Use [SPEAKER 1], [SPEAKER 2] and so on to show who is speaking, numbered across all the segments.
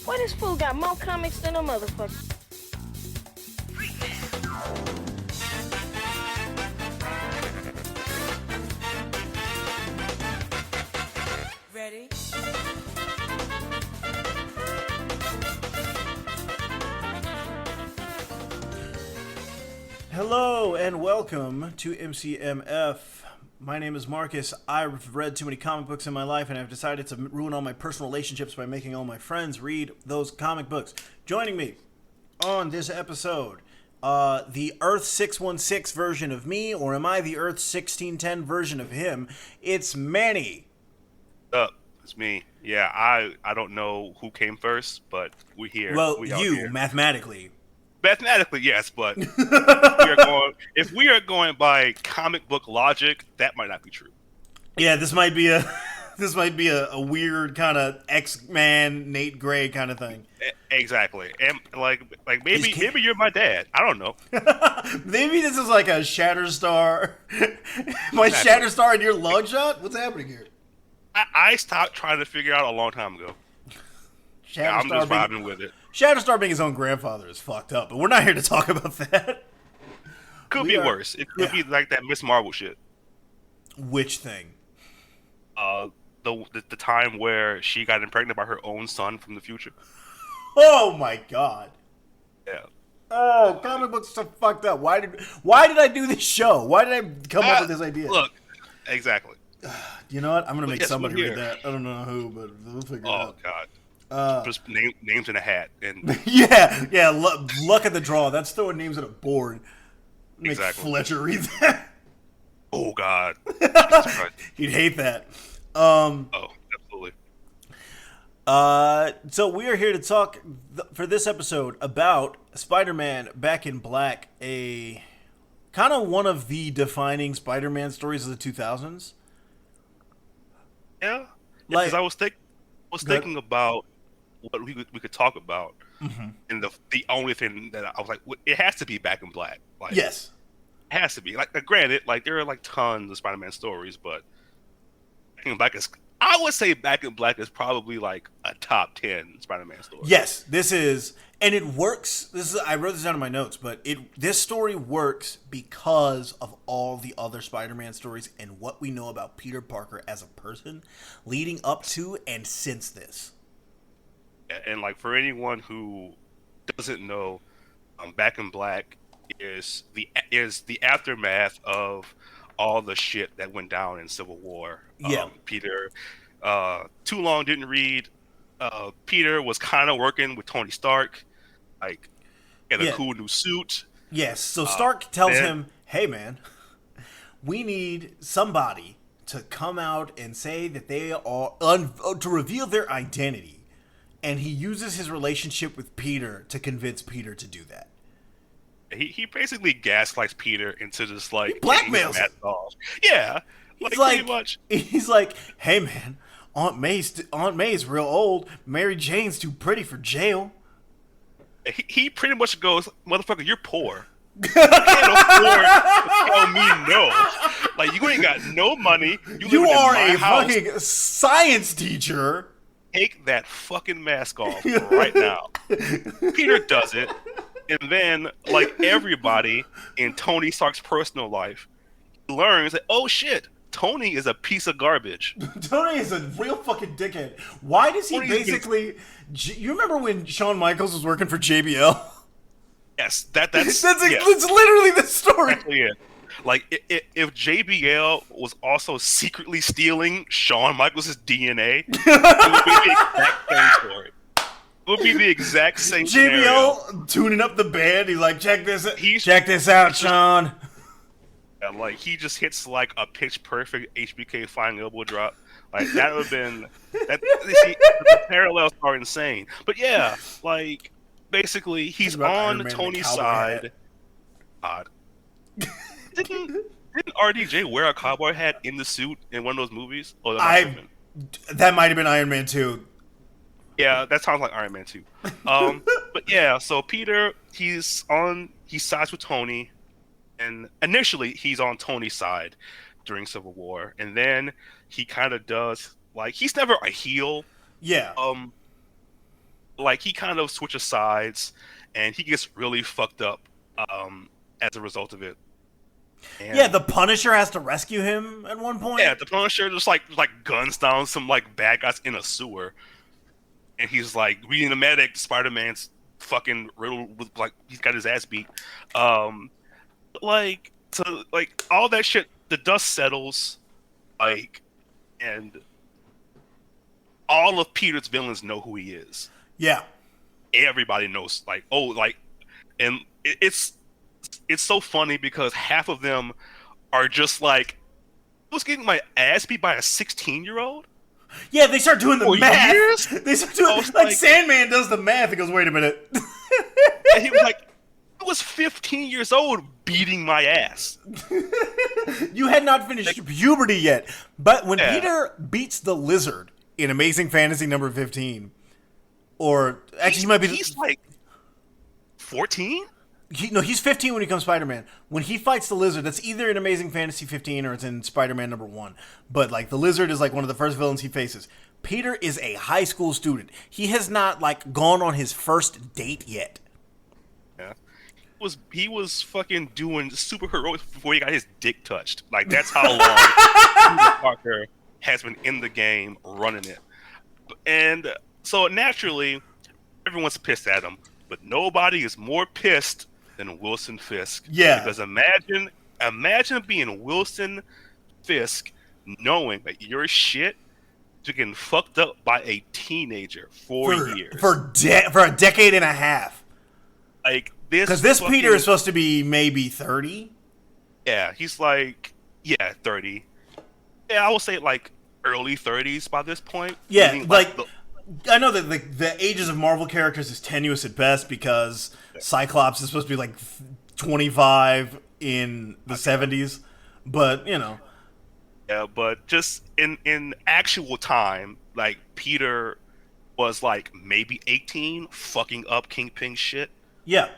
[SPEAKER 1] Boy, this fool got more comics than a motherfucker.
[SPEAKER 2] Ready?
[SPEAKER 3] Hello and welcome to MCMF. My name is Marcus. I've read too many comic books in my life and I've decided to ruin all my personal relationships by making all my friends read those comic books. Joining me on this episode, the Earth 616 version of me, or am I the Earth 1610 version of him? It's Manny.
[SPEAKER 4] It's me. Yeah, I don't know who came first, but we're here.
[SPEAKER 3] Well,
[SPEAKER 4] we out
[SPEAKER 3] you,
[SPEAKER 4] here.
[SPEAKER 3] mathematically.
[SPEAKER 4] Mathematically, yes, but if we are going by comic book logic, that might not be true.
[SPEAKER 3] Yeah, this might be a weird kind of X-Man, Nate Gray kind of thing.
[SPEAKER 4] Exactly, and like maybe you're my dad. I don't know.
[SPEAKER 3] Maybe this is like a Shatterstar. My
[SPEAKER 4] Exactly.
[SPEAKER 3] Shatterstar and your log shot? What's happening here?
[SPEAKER 4] I stopped trying to figure out a long time ago. I'm just vibing with it.
[SPEAKER 3] Shatterstar being his own grandfather is fucked up, but we're not here to talk about that.
[SPEAKER 4] Could be worse. It could be like that Miss Marvel shit.
[SPEAKER 3] Which thing?
[SPEAKER 4] The time where she got impregnated by her own son from the future.
[SPEAKER 3] Oh my god.
[SPEAKER 4] Yeah.
[SPEAKER 3] Oh, comic books are so fucked up. Why did I do this show? Why did I come up with this idea?
[SPEAKER 4] Look, exactly.
[SPEAKER 3] You know what? I'm gonna make somebody
[SPEAKER 4] we're
[SPEAKER 3] read
[SPEAKER 4] here.
[SPEAKER 3] that. I don't know who, but we'll figure it
[SPEAKER 4] Oh
[SPEAKER 3] out.
[SPEAKER 4] God. Just names in a hat and
[SPEAKER 3] Yeah. Luck at the draw. That's throwing names at a board. Make
[SPEAKER 4] Exactly.
[SPEAKER 3] Fletcher read that.
[SPEAKER 4] oh God. Jesus Christ.
[SPEAKER 3] He'd hate that.
[SPEAKER 4] Oh, absolutely.
[SPEAKER 3] So we are here to talk for this episode about Spider-Man Back in Black, a kind of one of the defining Spider-Man stories of the 2000s.
[SPEAKER 4] Yeah.
[SPEAKER 3] Like-
[SPEAKER 4] Because I was thinking about what we could talk about, and the only thing that I was like, it has to be Back in Black. Like,
[SPEAKER 3] Yes.
[SPEAKER 4] it has to be. Like, granted, like there are like tons of Spider-Man stories, but Back in Black is. I would say Back in Black is probably like a top 10 Spider-Man story.
[SPEAKER 3] Yes, this is, and it works. I wrote this down in my notes, but this story works because of all the other Spider-Man stories and what we know about Peter Parker as a person leading up to and since this.
[SPEAKER 4] And like for anyone who doesn't know, Back in Black is the aftermath of all the shit that went down in Civil War.
[SPEAKER 3] Yeah.
[SPEAKER 4] Peter, too long didn't read. Peter was kind of working with Tony Stark, like in a
[SPEAKER 3] Yeah.
[SPEAKER 4] cool new suit.
[SPEAKER 3] Yes, so Stark tells
[SPEAKER 4] then-
[SPEAKER 3] him, hey man, we need somebody to come out and say that they are, to reveal their identity. And he uses his relationship with Peter to convince Peter to do that.
[SPEAKER 4] He basically gaslights Peter into just like
[SPEAKER 3] He blackmails
[SPEAKER 4] getting his
[SPEAKER 3] him.
[SPEAKER 4] mask off. Yeah,
[SPEAKER 3] He's
[SPEAKER 4] pretty much.
[SPEAKER 3] He's like, hey man, Aunt May's real old. Mary Jane's too pretty for jail.
[SPEAKER 4] He pretty much goes, motherfucker, you're poor. You can't afford to tell me no. Like, you ain't got no money.
[SPEAKER 3] You
[SPEAKER 4] living in
[SPEAKER 3] are
[SPEAKER 4] my
[SPEAKER 3] a
[SPEAKER 4] house.
[SPEAKER 3] fucking science teacher.
[SPEAKER 4] Take that fucking mask off right now. Peter does it. And then, like everybody in Tony Stark's personal life, he learns that, oh shit, Tony is a piece of garbage.
[SPEAKER 3] Tony is a real fucking dickhead. Why does he
[SPEAKER 4] Tony's
[SPEAKER 3] basically... You remember when Shawn Michaels was working for JBL?
[SPEAKER 4] Yes, that's
[SPEAKER 3] That's
[SPEAKER 4] yes.
[SPEAKER 3] literally the story.
[SPEAKER 4] Exactly it. Like, if JBL was also secretly stealing Shawn Michaels' DNA, it would be the exact same story. It would be the exact same scenario.
[SPEAKER 3] JBL tuning up the band. He's like, check this
[SPEAKER 4] He's-
[SPEAKER 3] out, Sean.
[SPEAKER 4] And, like, he just hits, like, a pitch-perfect HBK flying elbow drop. Like, that would have been... See, the parallels are insane. But, yeah, like, basically, he's
[SPEAKER 3] about Iron
[SPEAKER 4] on
[SPEAKER 3] Man in a
[SPEAKER 4] Tony's
[SPEAKER 3] cowboy
[SPEAKER 4] side. Odd. Didn't RDJ wear a cowboy hat in the suit in one of those movies? Oh,
[SPEAKER 3] That might have been Iron Man 2.
[SPEAKER 4] yeah, that sounds like Iron Man 2. But yeah, so Peter, he sides with Tony, and initially he's on Tony's side during Civil War, and then he kind of does, like, he's never a heel.
[SPEAKER 3] Yeah.
[SPEAKER 4] like he kind of switches sides, and he gets really fucked up as a result of it. And
[SPEAKER 3] Yeah, the Punisher has to rescue him at one point.
[SPEAKER 4] yeah, the Punisher just like guns down some like bad guys in a sewer, and he's like reading the medic. Spider-Man's fucking riddled with like he's got his ass beat. Like so like all that shit. The dust settles, like, and all of Peter's villains know who he is.
[SPEAKER 3] Yeah.
[SPEAKER 4] Everybody knows, like, oh, like, and it's so funny because half of them are just like, I was getting my ass beat by a 16-year-old.
[SPEAKER 3] Yeah, they start doing the
[SPEAKER 4] For
[SPEAKER 3] math.
[SPEAKER 4] years?
[SPEAKER 3] They start doing like Sandman does the math. He goes, "Wait a minute."
[SPEAKER 4] And he was like, I was 15 years old beating my ass.
[SPEAKER 3] You had not finished puberty yet. But when Peter beats the Lizard in Amazing Fantasy number 15, or actually he might be...
[SPEAKER 4] He's like 14?
[SPEAKER 3] He's 15 when he becomes Spider-Man. When he fights the Lizard, that's either in Amazing Fantasy 15 or it's in Spider-Man number 1. But like the Lizard is like one of the first villains he faces. Peter is a high school student. He has not like gone on his first date yet.
[SPEAKER 4] Yeah. He was fucking doing super heroic before he got his dick touched. Like that's how long Peter Parker has been in the game running it. And so naturally, everyone's pissed at him, but nobody is more pissed than Wilson Fisk.
[SPEAKER 3] Yeah.
[SPEAKER 4] Because imagine being Wilson Fisk, knowing that your shit is getting fucked up by a teenager for years.
[SPEAKER 3] For a decade and a half.
[SPEAKER 4] Like this.
[SPEAKER 3] Because this Peter is supposed to be maybe 30.
[SPEAKER 4] Yeah, he's like 30. Yeah, I would say like early 30s by this point.
[SPEAKER 3] Yeah,
[SPEAKER 4] meaning,
[SPEAKER 3] I know that the ages of Marvel characters is tenuous at best because Cyclops is supposed to be like 25 in the 70s, but you know.
[SPEAKER 4] Yeah, but just in actual time, like Peter was like maybe 18, fucking up Kingpin shit.
[SPEAKER 3] Yeah,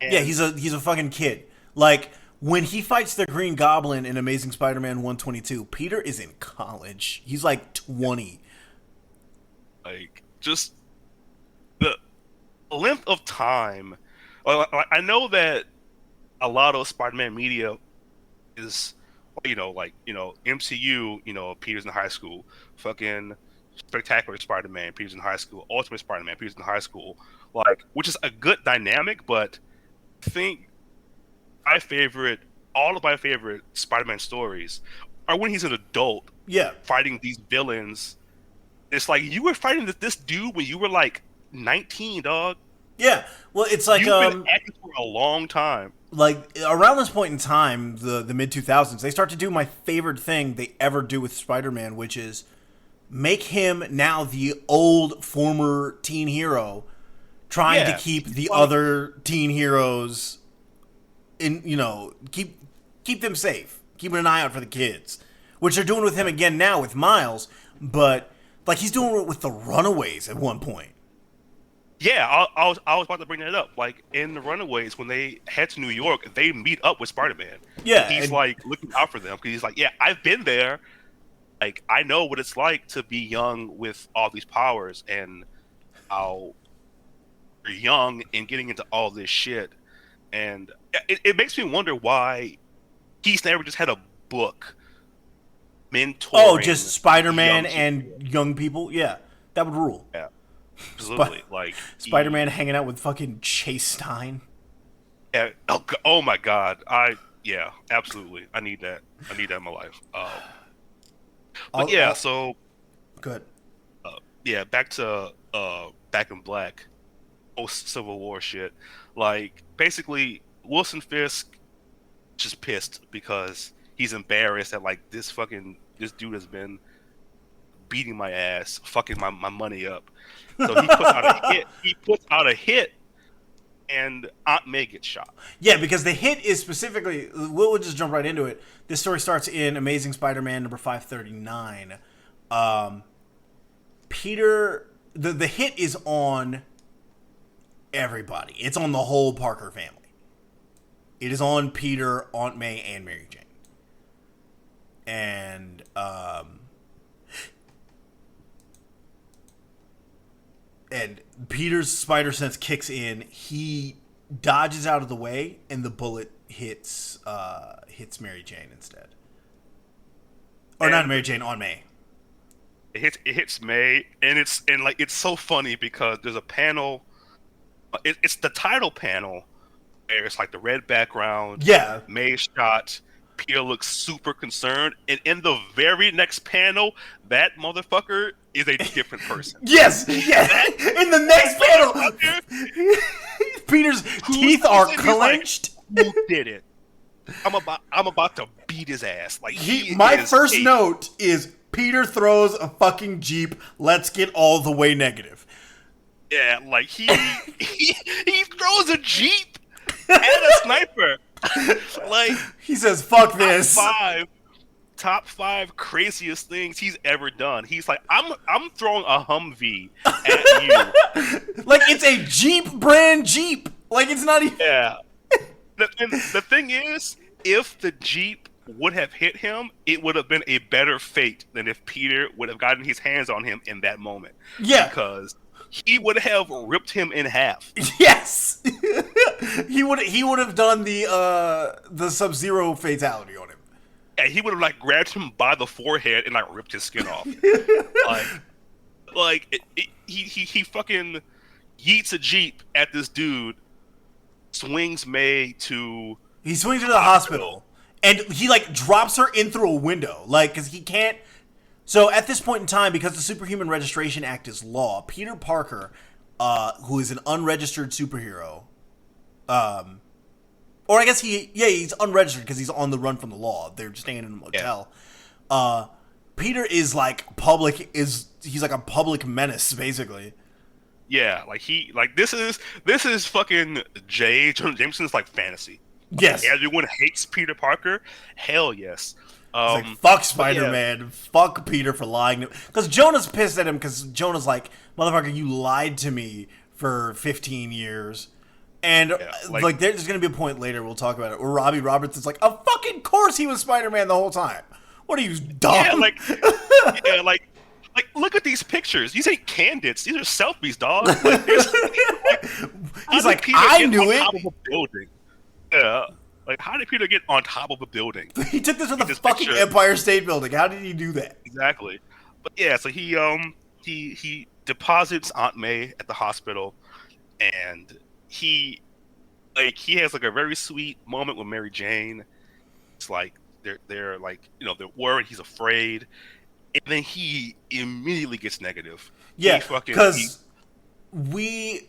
[SPEAKER 3] yeah, he's a fucking kid. Like when he fights the Green Goblin in Amazing Spider-Man 122, Peter is in college. He's like 20.
[SPEAKER 4] Like, just the length of time. I know that a lot of Spider-Man media is, MCU, Peter's in high school. Fucking Spectacular Spider-Man, Peter's in high school. Ultimate Spider-Man, Peter's in high school. Like, which is a good dynamic, but I think all of my favorite Spider-Man stories are when he's an adult.
[SPEAKER 3] Yeah.
[SPEAKER 4] Fighting these villains. It's like you were fighting this dude when you were like 19, dog.
[SPEAKER 3] Yeah, well, it's like
[SPEAKER 4] you've been acting for a long time.
[SPEAKER 3] Like around this point in time, the mid 2000s, they start to do my favorite thing they ever do with Spider-Man, which is make him now the old former teen hero, trying to keep the other teen heroes in, keep them safe, keeping an eye out for the kids, which they're doing with him again now with Miles, but. Like, he's doing it with the Runaways at one point.
[SPEAKER 4] Yeah, I was about to bring that up. Like, in the Runaways, when they head to New York, they meet up with Spider-Man.
[SPEAKER 3] Yeah.
[SPEAKER 4] He's, like, looking out for them. Because he's like, yeah, I've been there. Like, I know what it's like to be young with all these powers. And how you're young and getting into all this shit. And it makes me wonder why he's never just had a book mentoring.
[SPEAKER 3] Just Spider-Man and young people? Yeah, that would rule.
[SPEAKER 4] Yeah, absolutely.
[SPEAKER 3] Spider-Man hanging out with fucking Chase Stein.
[SPEAKER 4] Yeah. Oh my God. Absolutely. I need that. In my life. So.
[SPEAKER 3] Good.
[SPEAKER 4] Back to Back in Black, post Civil War shit. Like, basically, Wilson Fisk just pissed because he's embarrassed that like this dude has been beating my ass, fucking my money up. So he puts out a hit, and Aunt May gets shot.
[SPEAKER 3] Yeah, because the hit is specifically. We'll just jump right into it. This story starts in Amazing Spider-Man number 539. Peter, the hit is on everybody. It's on the whole Parker family. It is on Peter, Aunt May, and Mary Jane. And and Peter's spider sense kicks in. He dodges out of the way, and the bullet hits Mary Jane instead. Or not Mary Jane, on May.
[SPEAKER 4] It hits May, and it's so funny because there's a panel. It's the title panel where it's like the red background.
[SPEAKER 3] Yeah.
[SPEAKER 4] May shot. Peter looks super concerned, and in the very next panel, that motherfucker is a different person.
[SPEAKER 3] Yes. Yeah. In the next panel, Peter's teeth are clenched.
[SPEAKER 4] Like, who did it? I'm about to beat his ass. Like
[SPEAKER 3] my first note is Peter throws a fucking Jeep. Let's get all the way negative.
[SPEAKER 4] Yeah, like he throws a Jeep at a sniper. Like
[SPEAKER 3] he says, "Fuck this."
[SPEAKER 4] Top five craziest things he's ever done. He's like, I'm throwing a Humvee at you.
[SPEAKER 3] Like it's a Jeep brand Jeep. Like it's not even.
[SPEAKER 4] Yeah. The thing is, if the Jeep would have hit him, it would have been a better fate than if Peter would have gotten his hands on him in that moment.
[SPEAKER 3] Yeah.
[SPEAKER 4] Because he would have ripped him in half.
[SPEAKER 3] Yes. he would have done the Sub-Zero fatality on him.
[SPEAKER 4] Yeah, he would have like grabbed him by the forehead and like ripped his skin off. He fucking yeets a Jeep at this dude, swings May to...
[SPEAKER 3] He swings her to the hospital. And he, like, drops her in through a window. Like, because he can't... So, at this point in time, because the Superhuman Registration Act is law, Peter Parker, who is an unregistered superhero... or I guess he's unregistered because he's on the run from the law. They're staying in a motel. Yeah. Peter is, like, he's like a public menace, basically.
[SPEAKER 4] Yeah, this is fucking J. Jonah Jameson's like fantasy.
[SPEAKER 3] Yes.
[SPEAKER 4] Like, everyone hates Peter Parker. Hell yes.
[SPEAKER 3] Like, fuck Spider-Man. Yeah. Fuck Peter for lying to him. Because Jonah's pissed at him because Jonah's like, motherfucker, you lied to me for 15 years. And there's going to be a point later we'll talk about it where Robbie Robertson's like, of fucking course he was Spider-Man the whole time. What are you, dumb?
[SPEAKER 4] Yeah, like look at these pictures. These ain't candidates. These are selfies, dog. Like,
[SPEAKER 3] he's like, I knew it.
[SPEAKER 4] Top of a building. Yeah. Like, how did Peter get on top of a building?
[SPEAKER 3] He took this from the fucking picture. Empire State Building. How did he do that?
[SPEAKER 4] Exactly. But yeah, so he deposits Aunt May at the hospital, and he has like a very sweet moment with Mary Jane. It's like they're like, you know, they're worried, he's afraid. And then he immediately gets negative.
[SPEAKER 3] Yeah, because we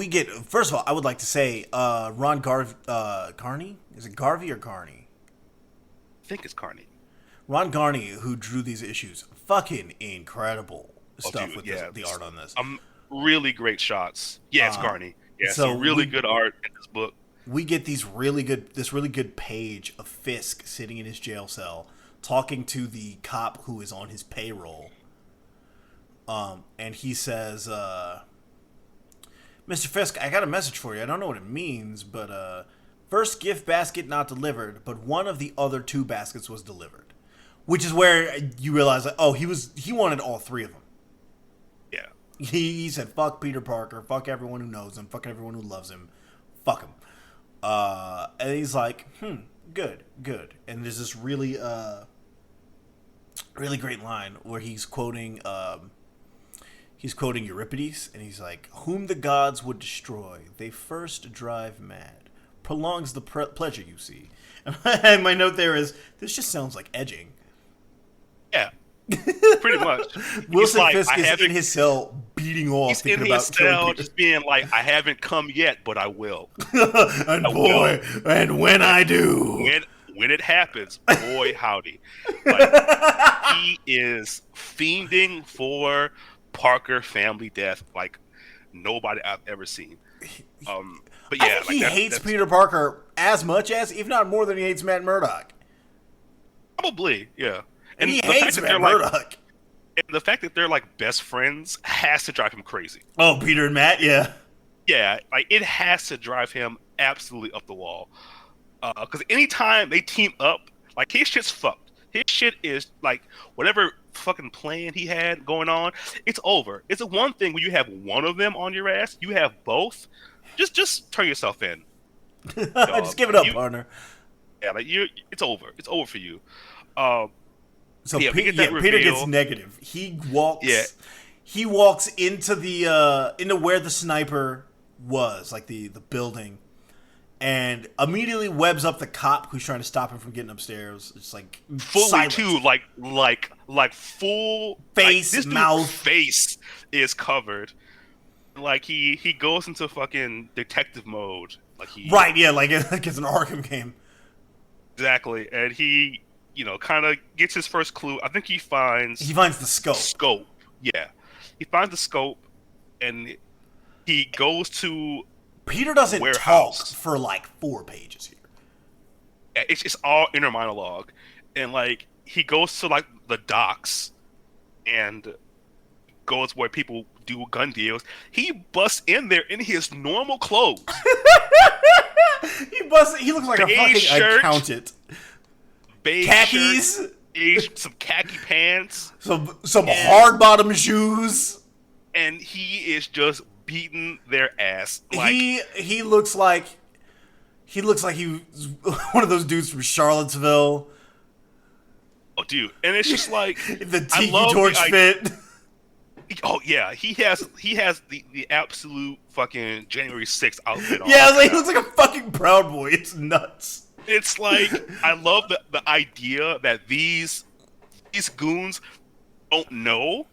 [SPEAKER 3] get... First of all, I would like to say Ron Carney? Is it Garvey or Carney?
[SPEAKER 4] I think it's Carney.
[SPEAKER 3] Ron Garney, who drew these issues, fucking incredible stuff with the art on this.
[SPEAKER 4] Really great shots. Yeah, it's Garney. Yeah, so really good art in this book. We get this really good page of Fisk sitting in his jail cell, talking to the cop who is on his payroll.
[SPEAKER 3] And he says, Mr. Fisk, I got a message for you. I don't know what it means, but first gift basket not delivered, but one of the other two baskets was delivered. Which is where you realize, like, oh, he wanted all three of them. Yeah. He said, fuck Peter Parker, fuck everyone who knows him, fuck everyone who loves him, fuck him. And he's like, good. And there's this really great line where he's quoting Euripides, and he's like, whom the gods would destroy, they first drive mad, prolongs the pleasure you see. And my note there is, this just sounds like edging. Yeah, pretty much. Wilson Fisk is in his cell beating off. He's in his cell just being like, I haven't come yet, but I will. And when I do. When it happens, boy howdy. Like, he is fiending for Parker family death like nobody I've ever seen. But yeah, I think he hates Peter Parker as much as, if not more than he hates Matt Murdock. Probably, yeah. And he hates Matt Murdock. And the fact that they're like best friends has to drive him crazy. Oh, Peter and Matt, yeah. Yeah, like it has to drive him absolutely up the wall. Because anytime they team up, like his shit's fucked. His shit is like whatever
[SPEAKER 4] fucking plan he had going on, it's over. It's a one thing when you have one of them on your ass. You have both. Just turn yourself in.
[SPEAKER 3] Just give it up, partner.
[SPEAKER 4] Yeah, like it's over. It's over for you. So
[SPEAKER 3] yeah, Peter gets negative. He walks. Yeah. He walks into the into where the sniper was, like the building, and immediately webs up the cop who's trying to stop him from getting upstairs. It's like
[SPEAKER 4] fully
[SPEAKER 3] silent.
[SPEAKER 4] too, like full
[SPEAKER 3] face,
[SPEAKER 4] like, this
[SPEAKER 3] mouth,
[SPEAKER 4] face is covered. Like he goes into fucking detective mode. Like
[SPEAKER 3] right, yeah, like it's an Arkham game.
[SPEAKER 4] Exactly, and he, kind of gets his first clue. I think he finds
[SPEAKER 3] the scope.
[SPEAKER 4] Scope, yeah. He finds the scope, and he goes to
[SPEAKER 3] Peter doesn't
[SPEAKER 4] warehouse.
[SPEAKER 3] Talk for like 4 pages here.
[SPEAKER 4] Yeah, it's all inner monologue, and like he goes to like the docks, and goes where people do gun deals. He busts in there in his normal clothes.
[SPEAKER 3] He looks like a fucking
[SPEAKER 4] shirt,
[SPEAKER 3] accountant.
[SPEAKER 4] Beige
[SPEAKER 3] khakis,
[SPEAKER 4] shirt, some khaki pants,
[SPEAKER 3] some hard bottom shoes,
[SPEAKER 4] and he is just beating their ass. Like,
[SPEAKER 3] he looks like he was one of those dudes from Charlottesville.
[SPEAKER 4] Oh, dude, and it's just like
[SPEAKER 3] the tiki torch fit.
[SPEAKER 4] Oh yeah, he has the absolute fucking January 6th outfit on.
[SPEAKER 3] Yeah, he looks like a fucking Proud Boy. It's nuts.
[SPEAKER 4] It's like I love the idea that these goons don't know.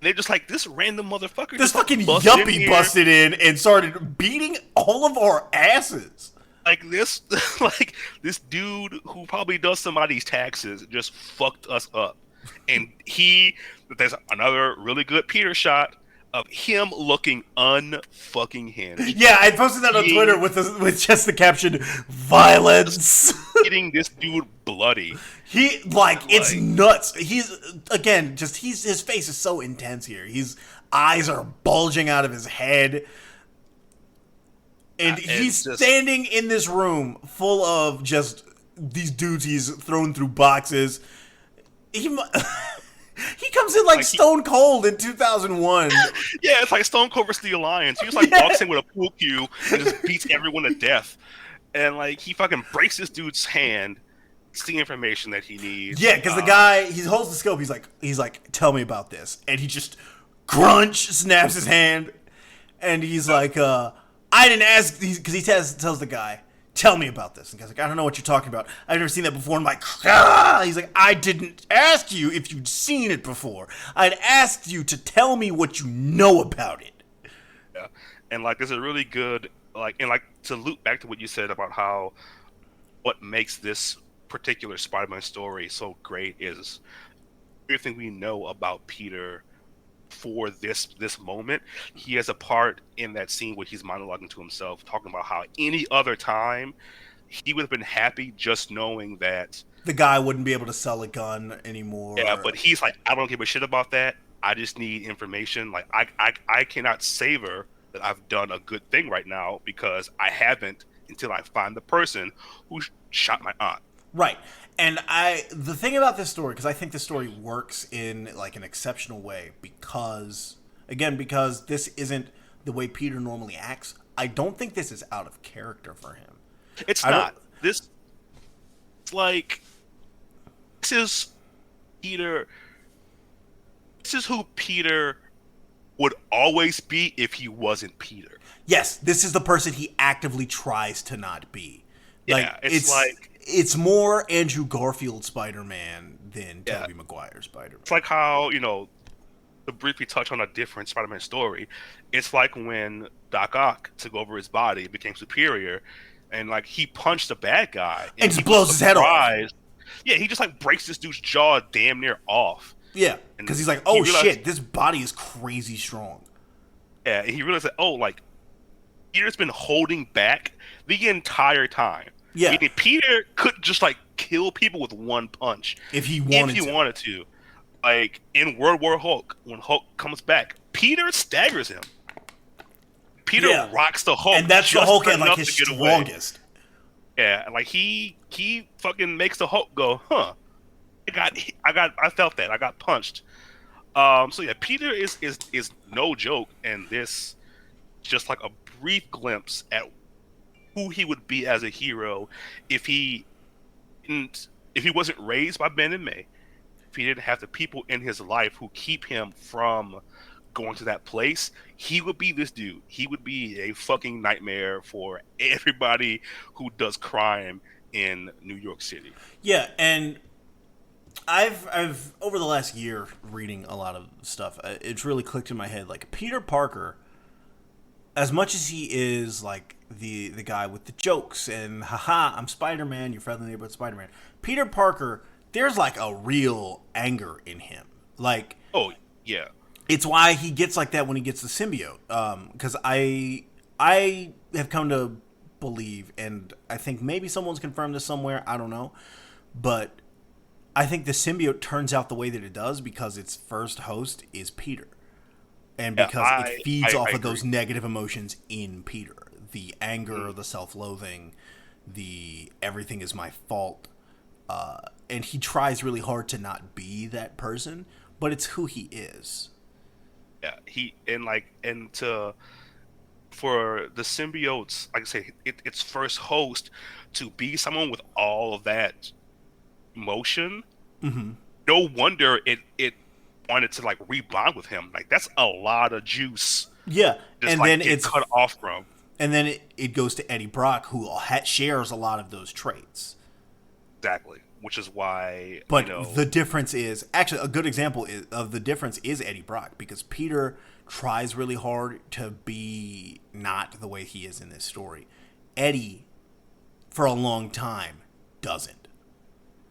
[SPEAKER 4] They're just like, this random motherfucker.
[SPEAKER 3] This fucking yuppie busted in and started beating all of our asses.
[SPEAKER 4] Like this dude who probably does somebody's taxes just fucked us up. And there's another really good Peter shot of him looking unfucking hinged.
[SPEAKER 3] Yeah, I posted that on Twitter with just the caption, "Violence."
[SPEAKER 4] Getting this dude bloody.
[SPEAKER 3] It's nuts. His face is so intense here. His eyes are bulging out of his head. And he's standing in this room full of just these dudes he's thrown through boxes. He comes in like Stone Cold in 2001.
[SPEAKER 4] Yeah, it's like Stone Cold versus the Alliance. He just walks in with a pool cue and just beats everyone to death. And like he fucking breaks this dude's hand. It's the information that he needs.
[SPEAKER 3] Yeah, because the guy, he holds the scope. He's like, tell me about this. And he just crunch snaps his hand. And he's like, I didn't ask, because he tells the guy, tell me about this. And the guy's like, I don't know what you're talking about. I've never seen that before. And I'm like, he's like, I didn't ask you if you'd seen it before. I'd asked you to tell me what you know about it.
[SPEAKER 4] Yeah. And like, there's a really good, to loop back to what you said about how what makes this particular Spider-Man story so great is everything we know about Peter for this moment. He has a part in that scene where he's monologuing to himself, talking about how any other time he would have been happy just knowing that
[SPEAKER 3] the guy wouldn't be able to sell a gun anymore.
[SPEAKER 4] Yeah, but he's like, I don't give a shit about that. I just need information. Like I cannot savor that I've done a good thing right now because I haven't until I find the person who shot my aunt.
[SPEAKER 3] Right. And the thing about this story, because I think this story works in like an exceptional way because this isn't the way Peter normally acts. I don't think this is out of character for him.
[SPEAKER 4] It's not. This is Peter. This is who Peter would always be if he wasn't Peter.
[SPEAKER 3] Yes, this is the person he actively tries to not be.
[SPEAKER 4] Yeah,
[SPEAKER 3] it's more Andrew Garfield Spider-Man than Tobey Maguire Spider-Man.
[SPEAKER 4] It's like how, to briefly touch on a different Spider-Man story, it's like when Doc Ock took over his body, became superior, and like he punched a bad guy.
[SPEAKER 3] And just blows his head off.
[SPEAKER 4] Yeah, he just like breaks this dude's jaw damn near off.
[SPEAKER 3] Yeah, because he's like, oh shit, this body is crazy strong.
[SPEAKER 4] Yeah, and he realized that, Peter's been holding back the entire time.
[SPEAKER 3] Yeah.
[SPEAKER 4] Meaning Peter could just kill people with one punch
[SPEAKER 3] if he wanted
[SPEAKER 4] to. Like in World War Hulk, when Hulk comes back, Peter staggers him. Peter rocks the Hulk,
[SPEAKER 3] and that's the Hulk at his strongest.
[SPEAKER 4] Yeah, he fucking makes the Hulk go, huh? I felt that. I got punched. So yeah, Peter is no joke, and this just like a brief glimpse at who he would be as a hero if if he wasn't raised by Ben and May, if he didn't have the people in his life who keep him from going to that place, he would be this dude. He would be a fucking nightmare for everybody who does crime in New York City.
[SPEAKER 3] Yeah, and I've over the last year reading a lot of stuff, it's really clicked in my head. Like Peter Parker, as much as he is like the guy with the jokes and haha, I'm Spider-Man, your friendly neighborhood Spider-Man. Peter Parker, there's like a real anger in him. Like,
[SPEAKER 4] oh yeah,
[SPEAKER 3] it's why he gets like that when he gets the symbiote. Because I have come to believe, and I think maybe someone's confirmed this somewhere. I don't know, but I think the symbiote turns out the way that it does because its first host is Peter, and because it feeds off of those negative emotions in Peter, the anger, the self-loathing, the everything is my fault, and he tries really hard to not be that person, but it's who he is.
[SPEAKER 4] Yeah, for the symbiotes, like I say, its first host to be someone with all of that emotion.
[SPEAKER 3] Mm-hmm.
[SPEAKER 4] No wonder it wanted to like rebond with him. Like that's a lot of juice.
[SPEAKER 3] Yeah,
[SPEAKER 4] just
[SPEAKER 3] and
[SPEAKER 4] like
[SPEAKER 3] then
[SPEAKER 4] it's cut off from.
[SPEAKER 3] And then it goes to Eddie Brock, who shares a lot of those traits.
[SPEAKER 4] Exactly, which is why.
[SPEAKER 3] But the difference is actually a good example of the difference is Eddie Brock, because Peter tries really hard to be not the way he is in this story. Eddie, for a long time, doesn't.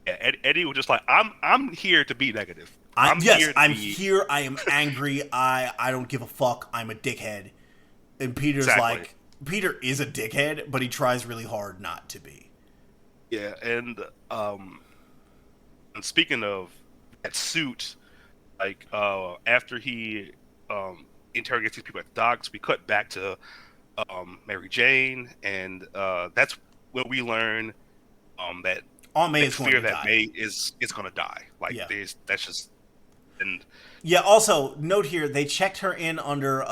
[SPEAKER 4] Yeah, Eddie was just like, I'm here to be negative.
[SPEAKER 3] I'm here. I am angry. I don't give a fuck. I'm a dickhead. And Peter's like, Peter is a dickhead, but he tries really hard not to be.
[SPEAKER 4] Yeah, and speaking of that suit, like after he interrogates these people at the docks, we cut back to Mary Jane, and that's when we learn that
[SPEAKER 3] Aunt May is going to die.
[SPEAKER 4] May is going to die. Like that's just. And
[SPEAKER 3] yeah. Also, note here they checked her in under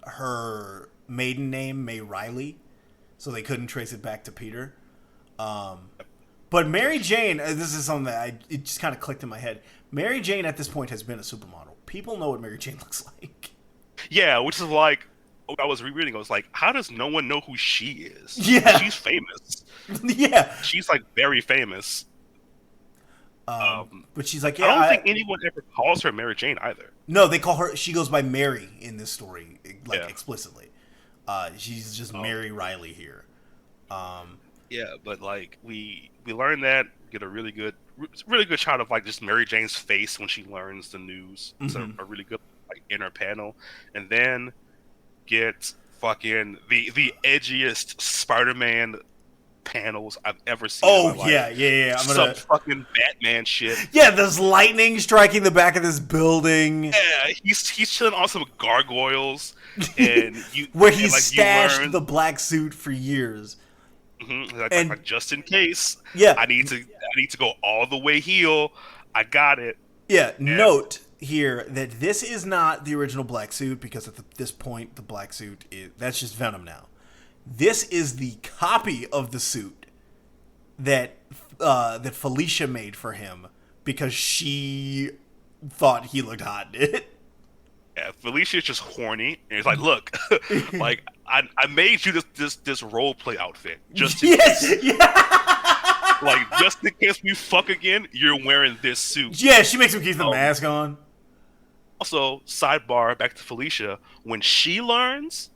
[SPEAKER 3] her maiden name, May Riley, so they couldn't trace it back to Peter. But Mary Jane, this is something that it just kind of clicked in my head. Mary Jane at this point has been a supermodel. People know what Mary Jane looks like.
[SPEAKER 4] Yeah, which is like, I was rereading. I was like, how does no one know who she is?
[SPEAKER 3] Yeah,
[SPEAKER 4] she's famous.
[SPEAKER 3] Yeah,
[SPEAKER 4] she's like very famous.
[SPEAKER 3] But she's like, yeah,
[SPEAKER 4] I don't think anyone ever calls her Mary Jane either.
[SPEAKER 3] No, they call her. She goes by Mary in this story, like explicitly. She's just Mary Riley here.
[SPEAKER 4] Yeah, but like we learn that, get a really good shot of like just Mary Jane's face when she learns the news. It's a really good like inner panel, and then get fucking the edgiest Spider-Man panels I've ever seen.
[SPEAKER 3] Oh yeah.
[SPEAKER 4] Some fucking Batman shit.
[SPEAKER 3] Yeah, there's lightning striking the back of this building.
[SPEAKER 4] Yeah, he's chilling on some gargoyles, and
[SPEAKER 3] where he stashed the black suit for years.
[SPEAKER 4] Like, just in case.
[SPEAKER 3] Yeah,
[SPEAKER 4] I need to go all the way heel. I got it.
[SPEAKER 3] Yeah. Note here that this is not the original black suit, because at this point the black suit that's just Venom now. This is the copy of the suit that Felicia made for him because she thought he looked hot in it.
[SPEAKER 4] Yeah, Felicia's just horny, and he's like, "Look, like I made you this role play outfit just in case. Yeah. Like just in case we fuck again, you're wearing this suit."
[SPEAKER 3] Yeah, she makes him keep the mask on.
[SPEAKER 4] Also, sidebar back to Felicia, when she learns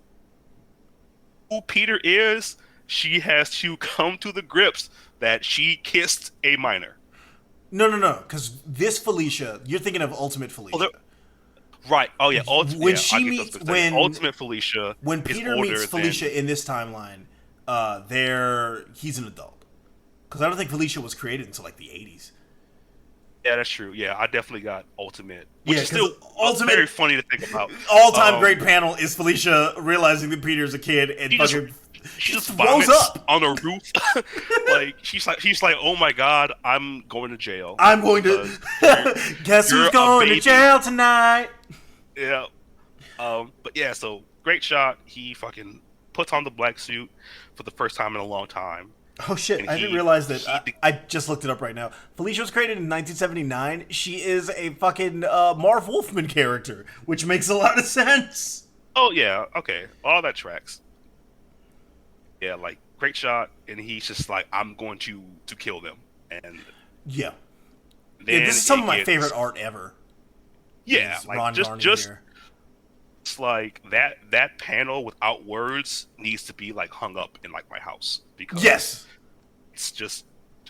[SPEAKER 4] who Peter is, she has to come to the grips that she kissed a minor.
[SPEAKER 3] No, because this Felicia, you're thinking of Ultimate Felicia.
[SPEAKER 4] Right. Oh yeah.
[SPEAKER 3] Ultimate
[SPEAKER 4] Felicia.
[SPEAKER 3] When Peter meets Felicia in this timeline, he's an adult. Because I don't think Felicia was created until like the 80s.
[SPEAKER 4] Yeah, that's true. Yeah, I definitely got Ultimate, which is still very funny to think about.
[SPEAKER 3] All-time great panel is Felicia realizing that Peter's a kid and
[SPEAKER 4] she just
[SPEAKER 3] throws
[SPEAKER 4] vomits
[SPEAKER 3] up
[SPEAKER 4] on the roof. Like she's like, oh my god, I'm going to jail.
[SPEAKER 3] I'm going to guess
[SPEAKER 4] you're
[SPEAKER 3] who's
[SPEAKER 4] a
[SPEAKER 3] going to
[SPEAKER 4] baby.
[SPEAKER 3] jail tonight.
[SPEAKER 4] Yeah. But yeah, so great shot. He fucking puts on the black suit for the first time in a long time.
[SPEAKER 3] Oh shit,
[SPEAKER 4] And
[SPEAKER 3] I didn't realize that. I just looked it up right now. Felicia was created in 1979. She is a fucking Marv Wolfman character, which makes a lot of sense.
[SPEAKER 4] Oh yeah, okay. All that tracks. Yeah, like great shot, and he's just like, I'm going to kill them. And
[SPEAKER 3] Yeah.
[SPEAKER 4] then
[SPEAKER 3] This is some of my
[SPEAKER 4] gets-
[SPEAKER 3] favorite art ever.
[SPEAKER 4] Yeah,
[SPEAKER 3] Is
[SPEAKER 4] like
[SPEAKER 3] Ron
[SPEAKER 4] just
[SPEAKER 3] Garney here.
[SPEAKER 4] it's like that panel without words needs to be like hung up in like my house because
[SPEAKER 3] Yes.
[SPEAKER 4] it's just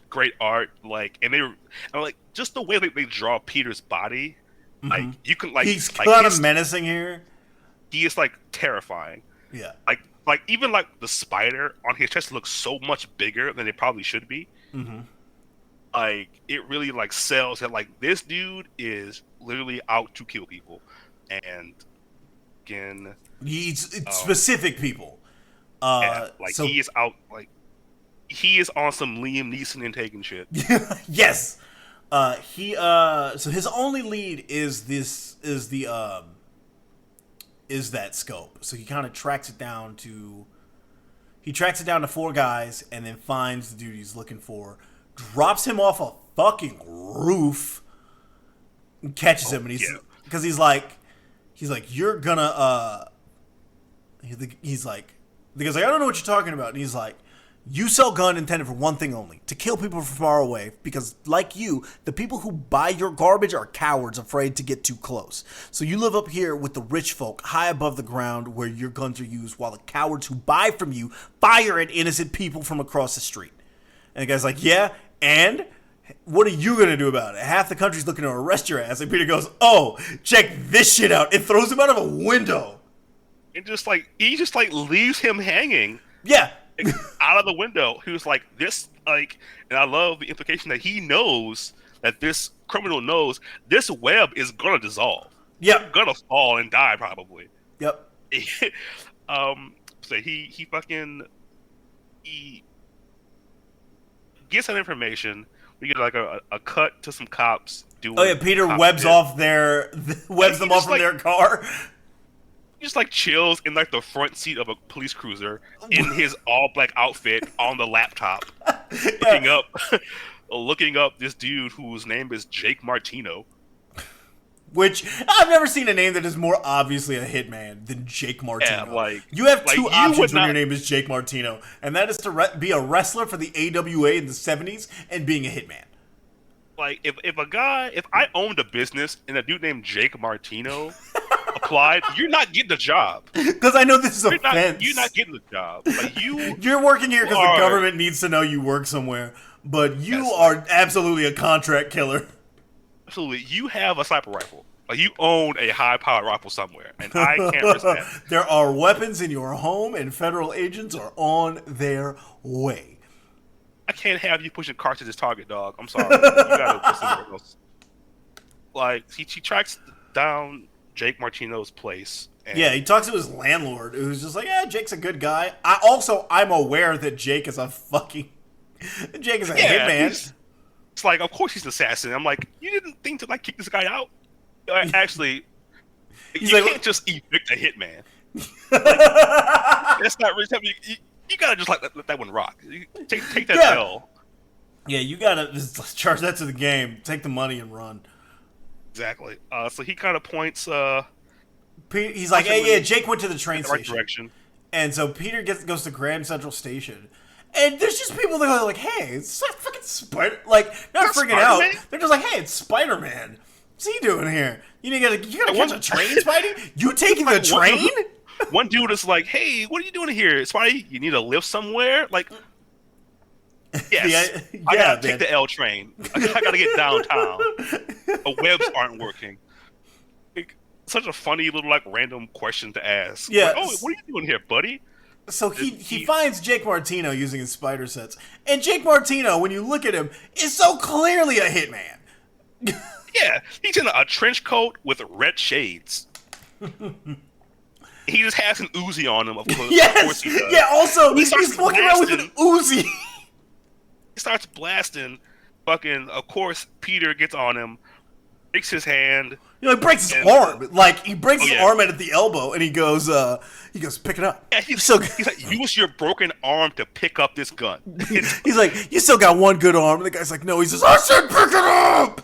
[SPEAKER 4] great art. Like, and like just the way they draw Peter's body, like you can like
[SPEAKER 3] He's
[SPEAKER 4] like
[SPEAKER 3] kind of menacing here.
[SPEAKER 4] he is like terrifying.
[SPEAKER 3] Yeah.
[SPEAKER 4] Like even like the spider on his chest looks so much bigger than it probably should be.
[SPEAKER 3] Mm-hmm.
[SPEAKER 4] Like it really like sells that like this dude is literally out to kill people, and again,
[SPEAKER 3] He's specific people.
[SPEAKER 4] yeah, like
[SPEAKER 3] so,
[SPEAKER 4] he is out like he is on some Liam Neeson and taking shit.
[SPEAKER 3] yes. So his only lead is that scope. So he kind of tracks it down to 4 guys and then finds the dude he's looking for, drops him off a fucking roof and catches him, and he's like you're gonna he's like the guy's like, I don't know what you're talking about, and he's like, you sell gun intended for one thing only, to kill people from far away, because like you, the people who buy your garbage are cowards afraid to get too close. So you live up here with the rich folk high above the ground where your guns are used, while the cowards who buy from you fire at innocent people from across the street. And the guy's like, yeah, and what are you going to do about it? Half the country's looking to arrest your ass. And Peter goes, oh, check this shit out. It throws him out of a window.
[SPEAKER 4] And just like he just like leaves him hanging.
[SPEAKER 3] Yeah.
[SPEAKER 4] Out of the window. He was like this, like, and I love the implication that he knows that this criminal knows this web is gonna dissolve.
[SPEAKER 3] Yep.
[SPEAKER 4] You're gonna fall and die probably.
[SPEAKER 3] Yep.
[SPEAKER 4] So he gets that information. We get like a cut to some cops doing.
[SPEAKER 3] Oh yeah, Peter webs them off from their car.
[SPEAKER 4] He just like chills in like the front seat of a police cruiser in his all black outfit on the laptop, looking up this dude whose name is Jake Martino.
[SPEAKER 3] Which I've never seen a name that is more obviously a hitman than Jake Martino.
[SPEAKER 4] Yeah, like
[SPEAKER 3] you have two options when
[SPEAKER 4] not...
[SPEAKER 3] your name is Jake Martino, and that is to be a wrestler for the AWA in the 70s and being a hitman.
[SPEAKER 4] Like if I owned a business and a dude named Jake Martino applied, you're not getting the job.
[SPEAKER 3] Because I know this is a fence.
[SPEAKER 4] You're not getting the job. Like
[SPEAKER 3] you're working here because the government needs to know you work somewhere, but you are absolutely a contract killer.
[SPEAKER 4] Absolutely, you have a sniper rifle. Like you own a high-powered rifle somewhere, and I can't risk that.
[SPEAKER 3] There are weapons in your home, and federal agents are on their way.
[SPEAKER 4] I can't have you pushing carts at this target, dog. I'm sorry. You gotta go somewhere else. Like he tracks down Jake Martino's place. And
[SPEAKER 3] yeah, he talks to his landlord, who's just like, "Yeah, Jake's a good guy." I'm aware that Jake is a hitman.
[SPEAKER 4] It's like, of course he's an assassin. I'm like, you didn't think to like kick this guy out? Actually, you can't just evict a hitman. Like, that's not really something. You gotta just let that one rock. You take that L.
[SPEAKER 3] Yeah, you gotta just charge that to the game. Take the money and run.
[SPEAKER 4] Exactly. So he kind of points.
[SPEAKER 3] He's like, "Hey, yeah, Jake went to the train
[SPEAKER 4] right
[SPEAKER 3] station."
[SPEAKER 4] Direction.
[SPEAKER 3] And so Peter goes to Grand Central Station, and there's just people that are like, "Hey, it's not fucking Spider." Like, not freaking out. They're just like, "Hey, it's Spider-Man. What's he doing here? You gotta catch a train, Spidey? You taking the train?"
[SPEAKER 4] One dude is like, "Hey, what are you doing here, Spidey? You need a lift somewhere?" Like, yes, I gotta take the L train. I gotta get downtown. The webs aren't working. Like, such a funny little like random question to ask.
[SPEAKER 3] Yeah.
[SPEAKER 4] Like, oh, what are you doing here, buddy?
[SPEAKER 3] So he finds Jake Martino using his spider sets, and Jake Martino, when you look at him, is so clearly a hitman.
[SPEAKER 4] Yeah, he's in a trench coat with red shades. He just has an Uzi on him, of course.
[SPEAKER 3] Yes!
[SPEAKER 4] Of course he does.
[SPEAKER 3] Yeah, also,
[SPEAKER 4] He
[SPEAKER 3] he's
[SPEAKER 4] starts
[SPEAKER 3] walking around with an Uzi.
[SPEAKER 4] He starts blasting. Fucking, of course, Peter gets on him, breaks his hand.
[SPEAKER 3] You know, he breaks his arm. Like, he breaks his
[SPEAKER 4] yeah.
[SPEAKER 3] arm at the elbow, and he goes, pick it up.
[SPEAKER 4] Yeah, he's like, use your broken arm to pick up this gun.
[SPEAKER 3] He's like, you still got one good arm. And the guy's like, no. He says, I said pick it up!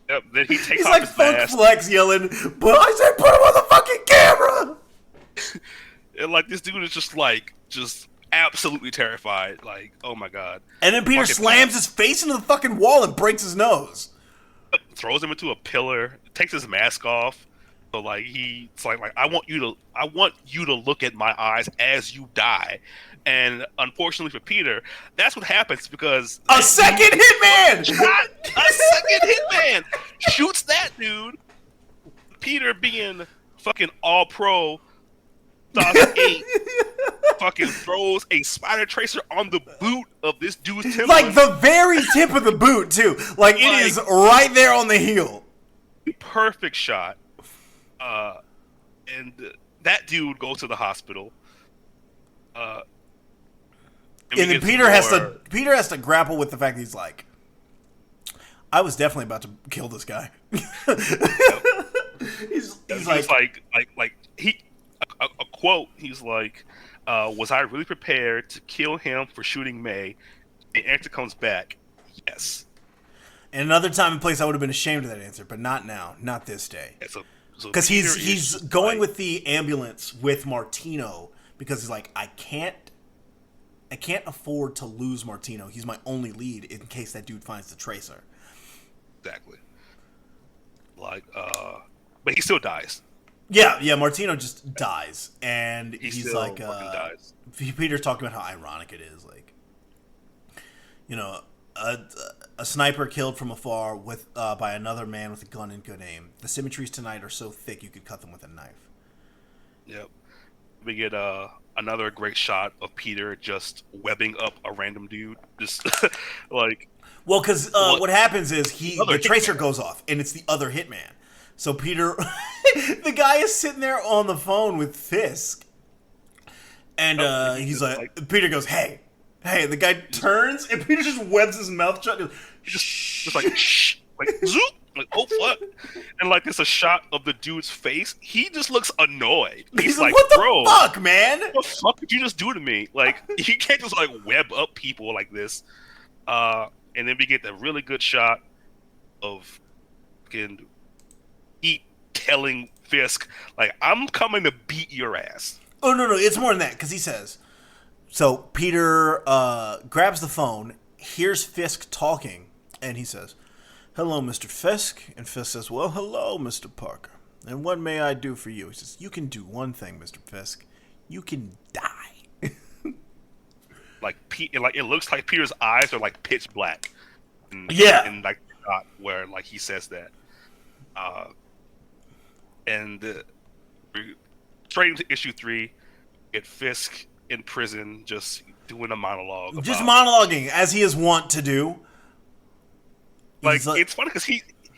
[SPEAKER 4] Yep, then he takes
[SPEAKER 3] He's
[SPEAKER 4] off
[SPEAKER 3] like
[SPEAKER 4] his
[SPEAKER 3] Funk
[SPEAKER 4] mask.
[SPEAKER 3] Flex yelling, but I said put him on the fucking camera!
[SPEAKER 4] And, like, this dude is just absolutely terrified. Like, oh my god.
[SPEAKER 3] And then Peter slams his face into the fucking wall and breaks his nose.
[SPEAKER 4] Throws him into a pillar, takes his mask off. So like it's like I want you to look at my eyes as you die. And unfortunately for Peter, that's what happens because
[SPEAKER 3] a second hitman
[SPEAKER 4] shoots that dude. Peter being fucking all pro 2008 fucking throws a spider tracer on the boot of this dude's Timberland.
[SPEAKER 3] Like the very tip of the boot too. Like it is right there on the heel.
[SPEAKER 4] Perfect shot. And that dude goes to the hospital. And
[SPEAKER 3] then Peter has to grapple with the fact that he's like, I was definitely about to kill this guy. he's like
[SPEAKER 4] a quote. He's like, "Was I really prepared to kill him for shooting May?" The answer comes back, yes.
[SPEAKER 3] And another time and place, I would have been ashamed of that answer, but not now, not this day. Because he's going with the ambulance with Martino because he's like, I can't afford to lose Martino. He's my only lead in case that dude finds the tracer.
[SPEAKER 4] Exactly. Like, but he still dies.
[SPEAKER 3] Yeah, Martino just dies, and he's
[SPEAKER 4] still
[SPEAKER 3] like,
[SPEAKER 4] dies.
[SPEAKER 3] Peter's talking about how ironic it is, like, you know, a sniper killed from afar with by another man with a gun and good aim. The symmetries tonight are so thick you could cut them with a knife.
[SPEAKER 4] Yep. We get another great shot of Peter just webbing up a random dude, just like.
[SPEAKER 3] Well, because what happens is the tracer goes off, and it's the other hitman. So Peter, the guy is sitting there on the phone with Fisk, and he's like, Peter goes, hey, and the guy turns, and Peter just webs his mouth shut. And goes,
[SPEAKER 4] just like, shh, like, zoop, like, oh fuck, and like it's a shot of the dude's face. He just looks annoyed. He's like,
[SPEAKER 3] what the
[SPEAKER 4] bro,
[SPEAKER 3] fuck, man?
[SPEAKER 4] What the fuck did you just do to me? Like, you can't just like web up people like this. And then we get the really good shot of fucking Pete telling Fisk, like, I'm coming to beat your ass.
[SPEAKER 3] Oh, no, it's more than that, because he says, so Peter grabs the phone, hears Fisk talking, and he says, hello, Mr. Fisk. And Fisk says, well, hello, Mr. Parker. And what may I do for you? He says, you can do one thing, Mr. Fisk. You can die.
[SPEAKER 4] Like it looks like Peter's eyes are like pitch black. And like where like he says that. Straight into issue 3, get Fisk in prison just doing a monologue.
[SPEAKER 3] Just monologuing as he is wont to do.
[SPEAKER 4] Like it's funny because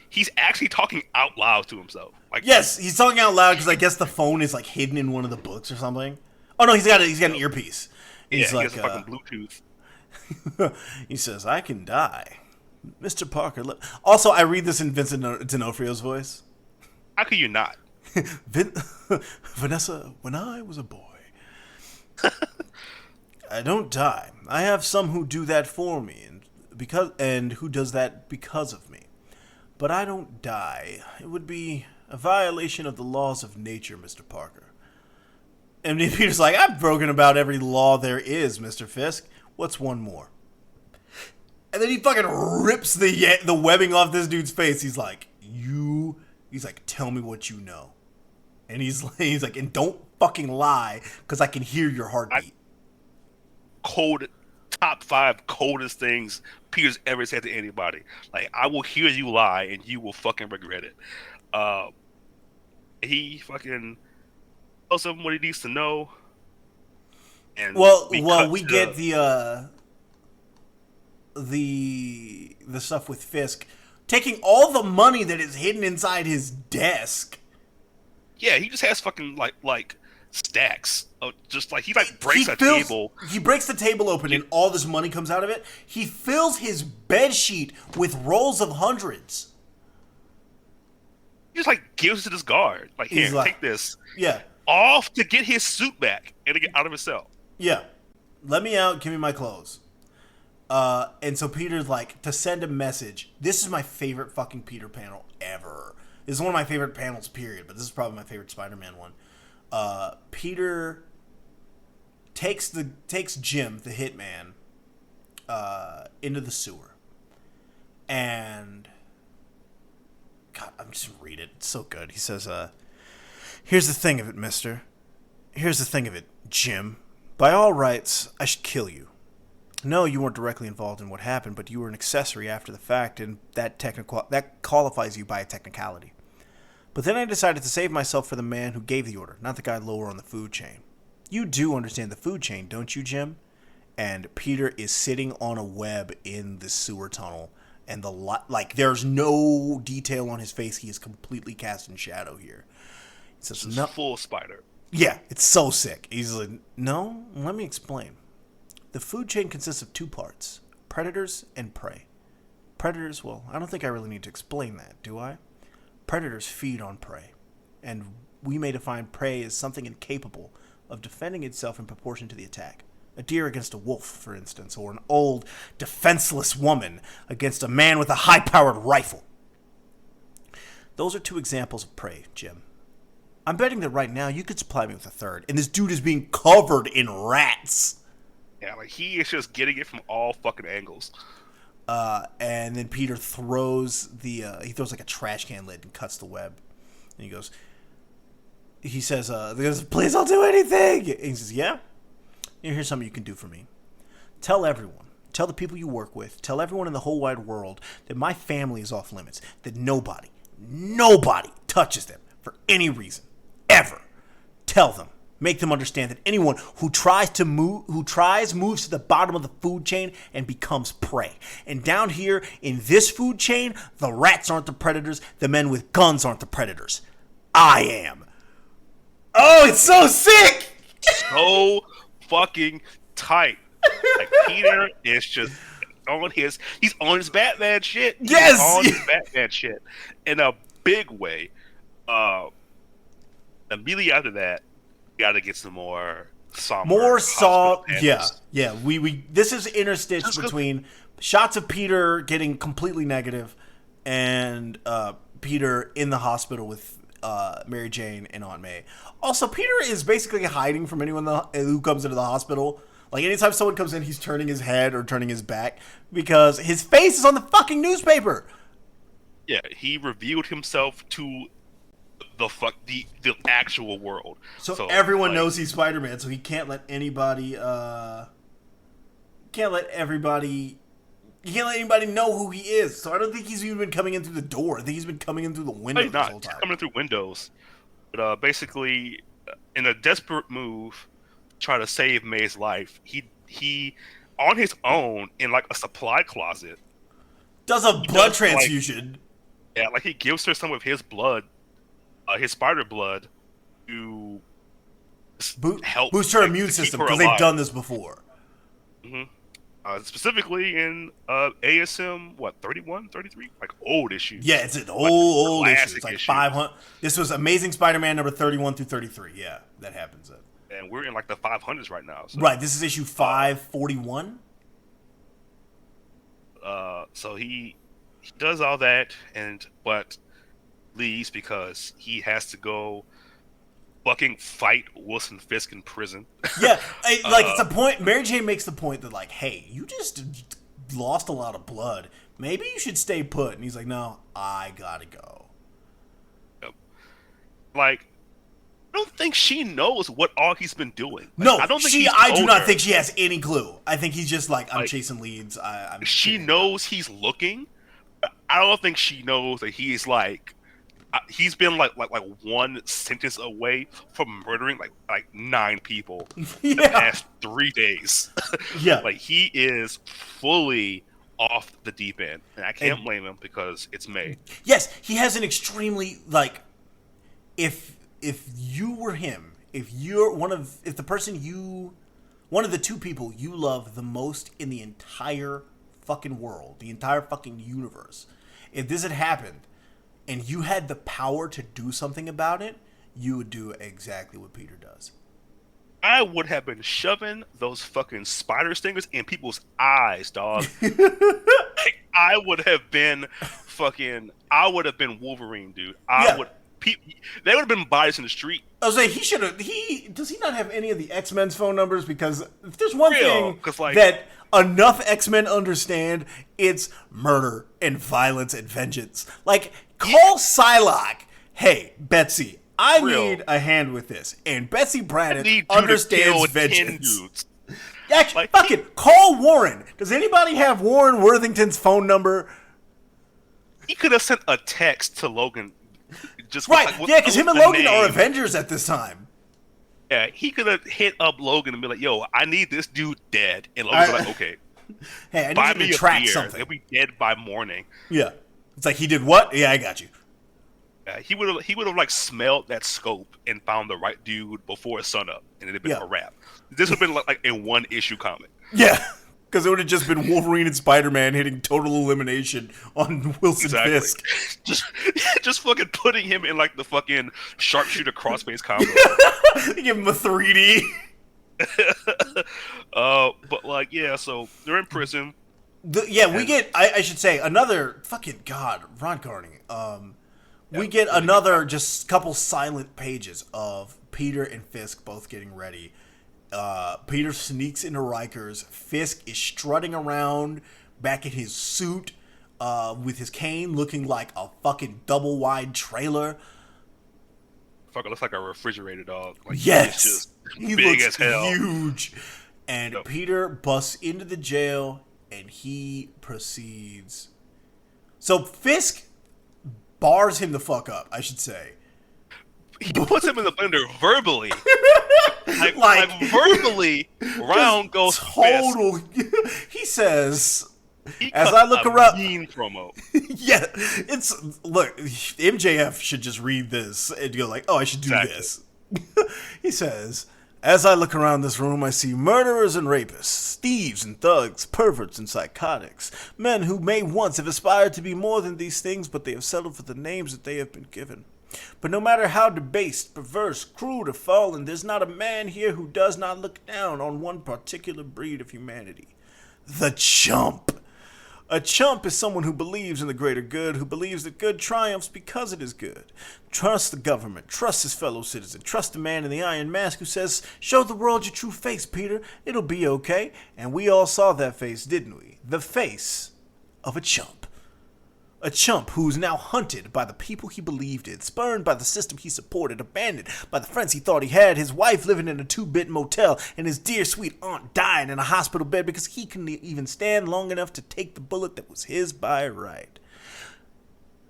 [SPEAKER 4] he's actually talking out loud to himself. Like,
[SPEAKER 3] yes, he's talking out loud because I guess the phone is like hidden in one of the books or something. Oh no, he's got an earpiece. He's like,
[SPEAKER 4] he has a fucking Bluetooth.
[SPEAKER 3] He says, I can die. Mr. Parker. Also, I read this in Vincent D'Onofrio's voice.
[SPEAKER 4] How could you not?
[SPEAKER 3] Vanessa, when I was a boy, I don't die. I have some who do that for me, and who does that because of me. But I don't die. It would be a violation of the laws of nature, Mr. Parker. And Peter's like, I've broken about every law there is, Mr. Fisk. What's one more? And then he fucking rips the webbing off this dude's face. He's like, tell me what you know. And he's like, and don't fucking lie, because I can hear your heartbeat.
[SPEAKER 4] Top 5 coldest things Peter's ever said to anybody. Like, I will hear you lie, and you will fucking regret it. He fucking tells him what he needs to know. And we get the stuff with Fisk taking all the money that is hidden inside his desk. Yeah, he just has fucking like stacks of just like he breaks a table.
[SPEAKER 3] He breaks the table open and all this money comes out of it. He fills his bed sheet with rolls of hundreds.
[SPEAKER 4] He just like gives it to this guard. Like, here, take this.
[SPEAKER 3] Yeah.
[SPEAKER 4] Off to get his suit back and to get out of his cell.
[SPEAKER 3] Yeah. Let me out, give me my clothes. And so Peter's like, to send a message. This is my favorite fucking Peter panel ever. This is one of my favorite panels, period. But this is probably my favorite Spider-Man one. Peter takes Jim, the hitman, into the sewer. And God, I'm just gonna read it. It's so good. He says, here's the thing of it, mister. Here's the thing of it, Jim. By all rights, I should kill you. No, you weren't directly involved in what happened, but you were an accessory after the fact, and that qualifies you by a technicality. But then I decided to save myself for the man who gave the order, not the guy lower on the food chain. You do understand the food chain, don't you, Jim? And Peter is sitting on a web in the sewer tunnel, and there's no detail on his face. He is completely cast in shadow here. He says,
[SPEAKER 4] "No, full spider."
[SPEAKER 3] Yeah, it's so sick. He's like, "No, let me explain. The food chain consists of two parts: predators and prey. Predators, well, I don't think I really need to explain that, do I? Predators feed on prey, and we may define prey as something incapable of defending itself in proportion to the attack. A deer against a wolf, for instance, or an old, defenseless woman against a man with a high-powered rifle. Those are two examples of prey, Jim. I'm betting that right now you could supply me with a third, and this dude is being covered in rats."
[SPEAKER 4] Yeah, like he is just getting it from all fucking angles.
[SPEAKER 3] And then Peter throws like a trash can lid and cuts the web. And he says, "Please don't do anything." And he says, "Yeah, here's something you can do for me. Tell everyone, tell the people you work with, tell everyone in the whole wide world that my family is off limits, that nobody touches them for any reason, ever. Tell them. Make them understand that anyone who moves to the bottom of the food chain and becomes prey. And down here in this food chain, the rats aren't the predators, the men with guns aren't the predators. I am." Oh, it's so sick!
[SPEAKER 4] So fucking tight. Like Peter is just he's on his Batman shit.
[SPEAKER 3] Yes!
[SPEAKER 4] He's on his Batman shit in a big way. Immediately after that, got to get some more somber.
[SPEAKER 3] Yeah. We this is interstitched between shots of Peter getting completely negative and Peter in the hospital with Mary Jane and Aunt May. Also, Peter is basically hiding from anyone who comes into the hospital. Like, anytime someone comes in, he's turning his head or turning his back because his face is on the fucking newspaper.
[SPEAKER 4] Yeah, he revealed himself to the actual world.
[SPEAKER 3] So everyone knows he's Spider-Man, so he can't let anybody know who he is. So I don't think he's even been coming in through the door. I think he's been coming in through the windows the whole time.
[SPEAKER 4] He's coming in through windows. But basically, in a desperate move, try to save May's life, he on his own in like a supply closet
[SPEAKER 3] does a blood transfusion.
[SPEAKER 4] Like he gives her some of his blood. His spider blood to help
[SPEAKER 3] boost her immune system because they've done this before.
[SPEAKER 4] Mm-hmm. Specifically in ASM 31, 33, like old issues.
[SPEAKER 3] Yeah, it's an old issue. It's like 500. This was Amazing Spider-Man number 31 through 33. Yeah, that happens.
[SPEAKER 4] And we're in like the 500s right now. So.
[SPEAKER 3] Right, this is issue 541.
[SPEAKER 4] So he does all that, but leaves because he has to go fucking fight Wilson Fisk in prison. Yeah,
[SPEAKER 3] it's a point. Mary Jane makes the point that like, hey, you just lost a lot of blood. Maybe you should stay put. And he's like, no, I gotta go.
[SPEAKER 4] Yep. Like, I don't think she knows what all he's been doing. Like,
[SPEAKER 3] no,
[SPEAKER 4] I don't think
[SPEAKER 3] I do not think she has any clue. I think he's just like, I'm chasing leads.
[SPEAKER 4] She knows he's looking. I don't think she knows that he's like. He's been like one sentence away from murdering like 9 people in the past 3 days.
[SPEAKER 3] Yeah,
[SPEAKER 4] like he is fully off the deep end, and I can't blame him because it's May.
[SPEAKER 3] Yes, he has an extremely like. If you were him if one of the two people you love the most in the entire fucking world, the entire fucking universe, if this had happened and you had the power to do something about it, you would do exactly what Peter does.
[SPEAKER 4] I would have been shoving those fucking spider stingers in people's eyes, dog. Like, I would have been Wolverine, dude. They would have been bodies in the street.
[SPEAKER 3] I was like, does he not have any of the X-Men's phone numbers? Because if there's one thing that enough X-Men understand, it's murder and violence and vengeance. Like, call Psylocke, hey, Betsy, I need a hand with this. And Betsy Braddock understands vengeance. Actually, fuck it, call Warren. Does anybody have Warren Worthington's phone number?
[SPEAKER 4] He could have sent a text to Logan. Just
[SPEAKER 3] right, because him and Logan are Avengers at this time.
[SPEAKER 4] Yeah, he could have hit up Logan and be like, yo, I need this dude dead. And Logan's like, okay.
[SPEAKER 3] Hey, I need you to track something.
[SPEAKER 4] He'll be dead by morning.
[SPEAKER 3] Yeah. It's like, he did what? Yeah, I got you.
[SPEAKER 4] He would have like smelled that scope and found the right dude before sunup, and it'd have been a wrap. This would have been like a one-issue comic.
[SPEAKER 3] Yeah, because it would have just been Wolverine and Spider-Man hitting total elimination on Wilson Fisk.
[SPEAKER 4] just fucking putting him in like the fucking sharpshooter crossface combo.
[SPEAKER 3] Give him a 3D.
[SPEAKER 4] But like, yeah, so they're in prison.
[SPEAKER 3] We get, I should say, another fucking God, Ron Carney. We get another just couple silent pages of Peter and Fisk both getting ready. Peter sneaks into Riker's. Fisk is strutting around back in his suit with his cane, looking like a fucking double-wide trailer.
[SPEAKER 4] Fucker looks like a refrigerator dog. Like,
[SPEAKER 3] yes,
[SPEAKER 4] just
[SPEAKER 3] he
[SPEAKER 4] big
[SPEAKER 3] looks
[SPEAKER 4] as hell.
[SPEAKER 3] huge. And Peter busts into the jail, and he proceeds. So Fisk bars him the fuck up, I should say.
[SPEAKER 4] He puts him in the blender verbally. like verbally, round goes total.
[SPEAKER 3] He says, as I look around.
[SPEAKER 4] Mean promo.
[SPEAKER 3] Yeah, look. MJF should just read this and go like, "Oh, I should do this." He says, "As I look around this room, I see murderers and rapists, thieves and thugs, perverts and psychotics, men who may once have aspired to be more than these things, but they have settled for the names that they have been given. But no matter how debased, perverse, crude, or fallen, there's not a man here who does not look down on one particular breed of humanity. The chump. A chump is someone who believes in the greater good, who believes that good triumphs because it is good. Trust the government, trust his fellow citizen, trust the man in the iron mask who says, 'Show the world your true face, Peter, it'll be okay.' And we all saw that face, didn't we? The face of a chump. A chump who's now hunted by the people he believed in, spurned by the system he supported, abandoned by the friends he thought he had, his wife living in a 2-bit motel, and his dear sweet aunt dying in a hospital bed because he couldn't even stand long enough to take the bullet that was his by right.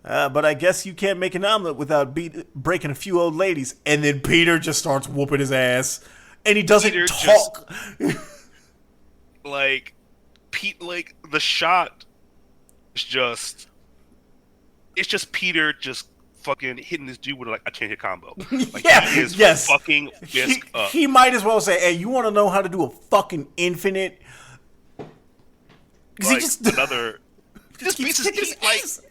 [SPEAKER 3] But I guess you can't make an omelet without breaking a few old ladies." And then Peter just starts whooping his ass, and he doesn't talk.
[SPEAKER 4] Like the shot is just. It's just Peter just fucking hitting this dude with like a chain hit combo. Like,
[SPEAKER 3] yeah,
[SPEAKER 4] he is
[SPEAKER 3] yes.
[SPEAKER 4] Fucking Fisk up.
[SPEAKER 3] He might as well say, "Hey, you want to know how to do a fucking infinite?"
[SPEAKER 4] Like, he just another. Just beats his ass.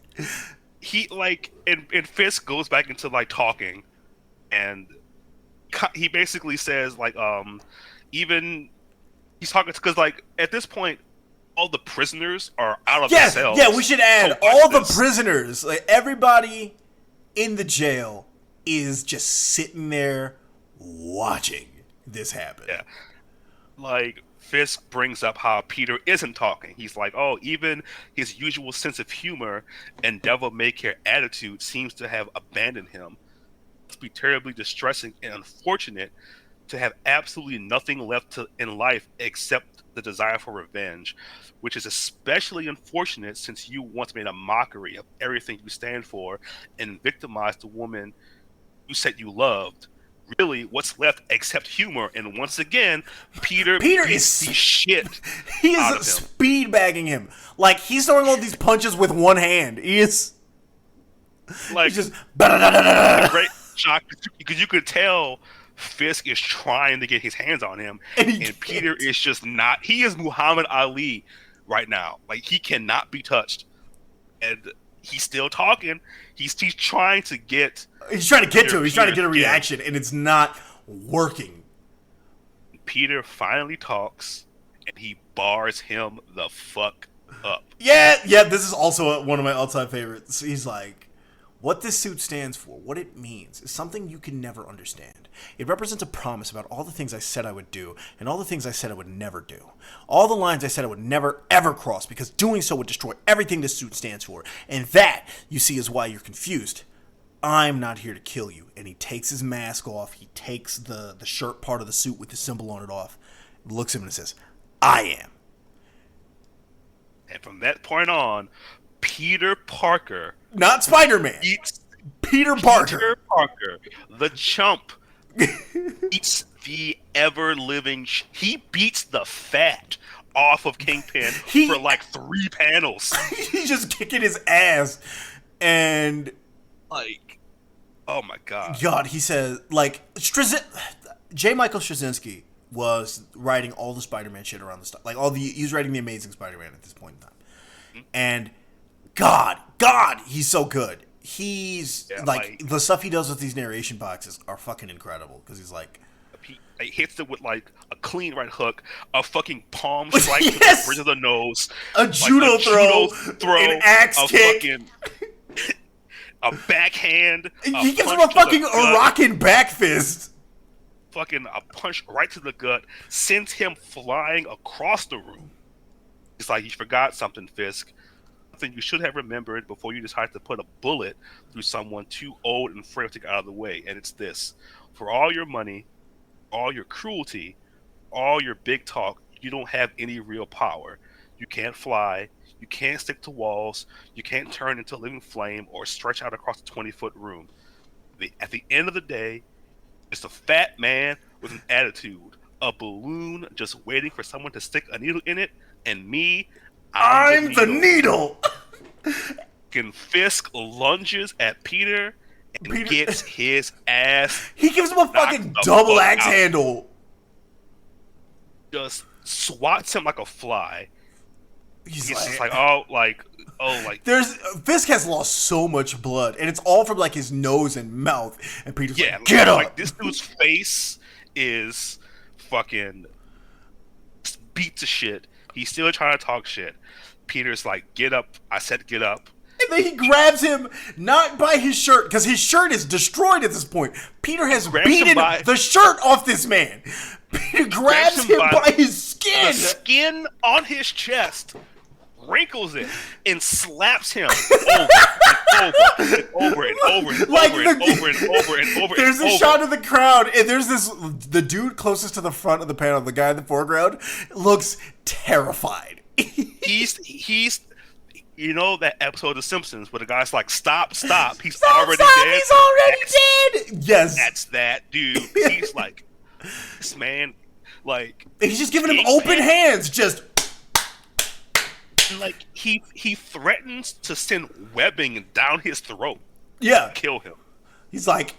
[SPEAKER 4] He like and Fisk goes back into like talking, and he basically says like even he's talking because like at this point. All the prisoners are out of the cells.
[SPEAKER 3] Yeah, we should add all the prisoners. Like everybody in the jail is just sitting there watching this happen.
[SPEAKER 4] Yeah. Like Fisk brings up how Peter isn't talking. He's like, "Oh, even his usual sense of humor and devil-may-care attitude seems to have abandoned him. It must be terribly distressing and unfortunate to have absolutely nothing left in life except the desire for revenge, which is especially unfortunate since you once made a mockery of everything you stand for and victimized the woman you said you loved. Really, what's left except humor?" And once again, Peter is the shit.
[SPEAKER 3] He is speed bagging him. Like he's throwing all these punches with one hand. He is
[SPEAKER 4] like
[SPEAKER 3] he's just
[SPEAKER 4] a great shock because you could tell Fisk is trying to get his hands on him,
[SPEAKER 3] and
[SPEAKER 4] Peter is just not. He is Muhammad Ali right now. Like, he cannot be touched, and he's still talking. He's trying to get.
[SPEAKER 3] He's trying to get to him. He's trying to get a
[SPEAKER 4] Peter
[SPEAKER 3] reaction, and it's not working.
[SPEAKER 4] Peter finally talks, and he bars him the fuck up.
[SPEAKER 3] Yeah. This is also one of my all-time favorites. He's like, what this suit stands for, what it means, is something you can never understand. It represents a promise about all the things I said I would do, and all the things I said I would never do. All the lines I said I would never, ever cross, because doing so would destroy everything this suit stands for. And that, you see, is why you're confused. I'm not here to kill you. And he takes his mask off. He takes the shirt part of the suit with the symbol on it off, looks at him and says, I am.
[SPEAKER 4] And from that point on, Peter Parker,
[SPEAKER 3] not Spider-Man, Peter Parker.
[SPEAKER 4] Peter Parker, the chump, beats the ever-living. He beats the fat off of Kingpin for like 3 panels.
[SPEAKER 3] He's just kicking his ass, and
[SPEAKER 4] like, oh my god.
[SPEAKER 3] He says, like, J. Michael Straczynski was writing all the Spider-Man shit around the stuff, like he was writing the Amazing Spider-Man at this point in time, and God, he's so good. He's like the stuff he does with these narration boxes are fucking incredible, because he's like,
[SPEAKER 4] he hits it with like a clean right hook, a fucking palm strike to the bridge of the nose,
[SPEAKER 3] a judo throw, an axe kick,
[SPEAKER 4] fucking, a backhand.
[SPEAKER 3] He gives him a fucking Moroccan back fist.
[SPEAKER 4] Fucking a punch right to the gut, sends him flying across the room. It's like, you forgot something, Fisk. Something you should have remembered before you decided to put a bullet through someone too old and frail to get out of the way. And it's this: for all your money, all your cruelty, all your big talk, you don't have any real power. You can't fly. You can't stick to walls. You can't turn into a living flame or stretch out across a 20-foot room. At the end of the day, it's a fat man with an attitude, a balloon just waiting for someone to stick a needle in it, and me, I'm the needle. Fisk lunges at Peter and gets his ass.
[SPEAKER 3] He gives him a fucking double axe handle.
[SPEAKER 4] Just swats him like a fly.
[SPEAKER 3] He's
[SPEAKER 4] just
[SPEAKER 3] like, Fisk has lost so much blood, and it's all from like his nose and mouth. And Peter's like, get up!
[SPEAKER 4] Like, this dude's face is fucking beat to shit. He's still trying to talk shit. Peter's like, get up! I said, get up!
[SPEAKER 3] And then he grabs him, not by his shirt, because his shirt is destroyed at this point. Peter has beaten the shirt off this man. Peter grabs him by his skin.
[SPEAKER 4] The skin on his chest, wrinkles it, and slaps him over and over and over and over.
[SPEAKER 3] There's a shot of the crowd, and there's the dude closest to the front of the panel, the guy in the foreground, looks terrified.
[SPEAKER 4] He's you know that episode of The Simpsons where the guy's like, stop, he's already dead.
[SPEAKER 3] He's already dead. Yes,
[SPEAKER 4] that's that dude. He's like, this man, like,
[SPEAKER 3] he's just giving him open hands, just
[SPEAKER 4] like he threatens to send webbing down his throat.
[SPEAKER 3] Yeah,
[SPEAKER 4] to kill him.
[SPEAKER 3] He's like,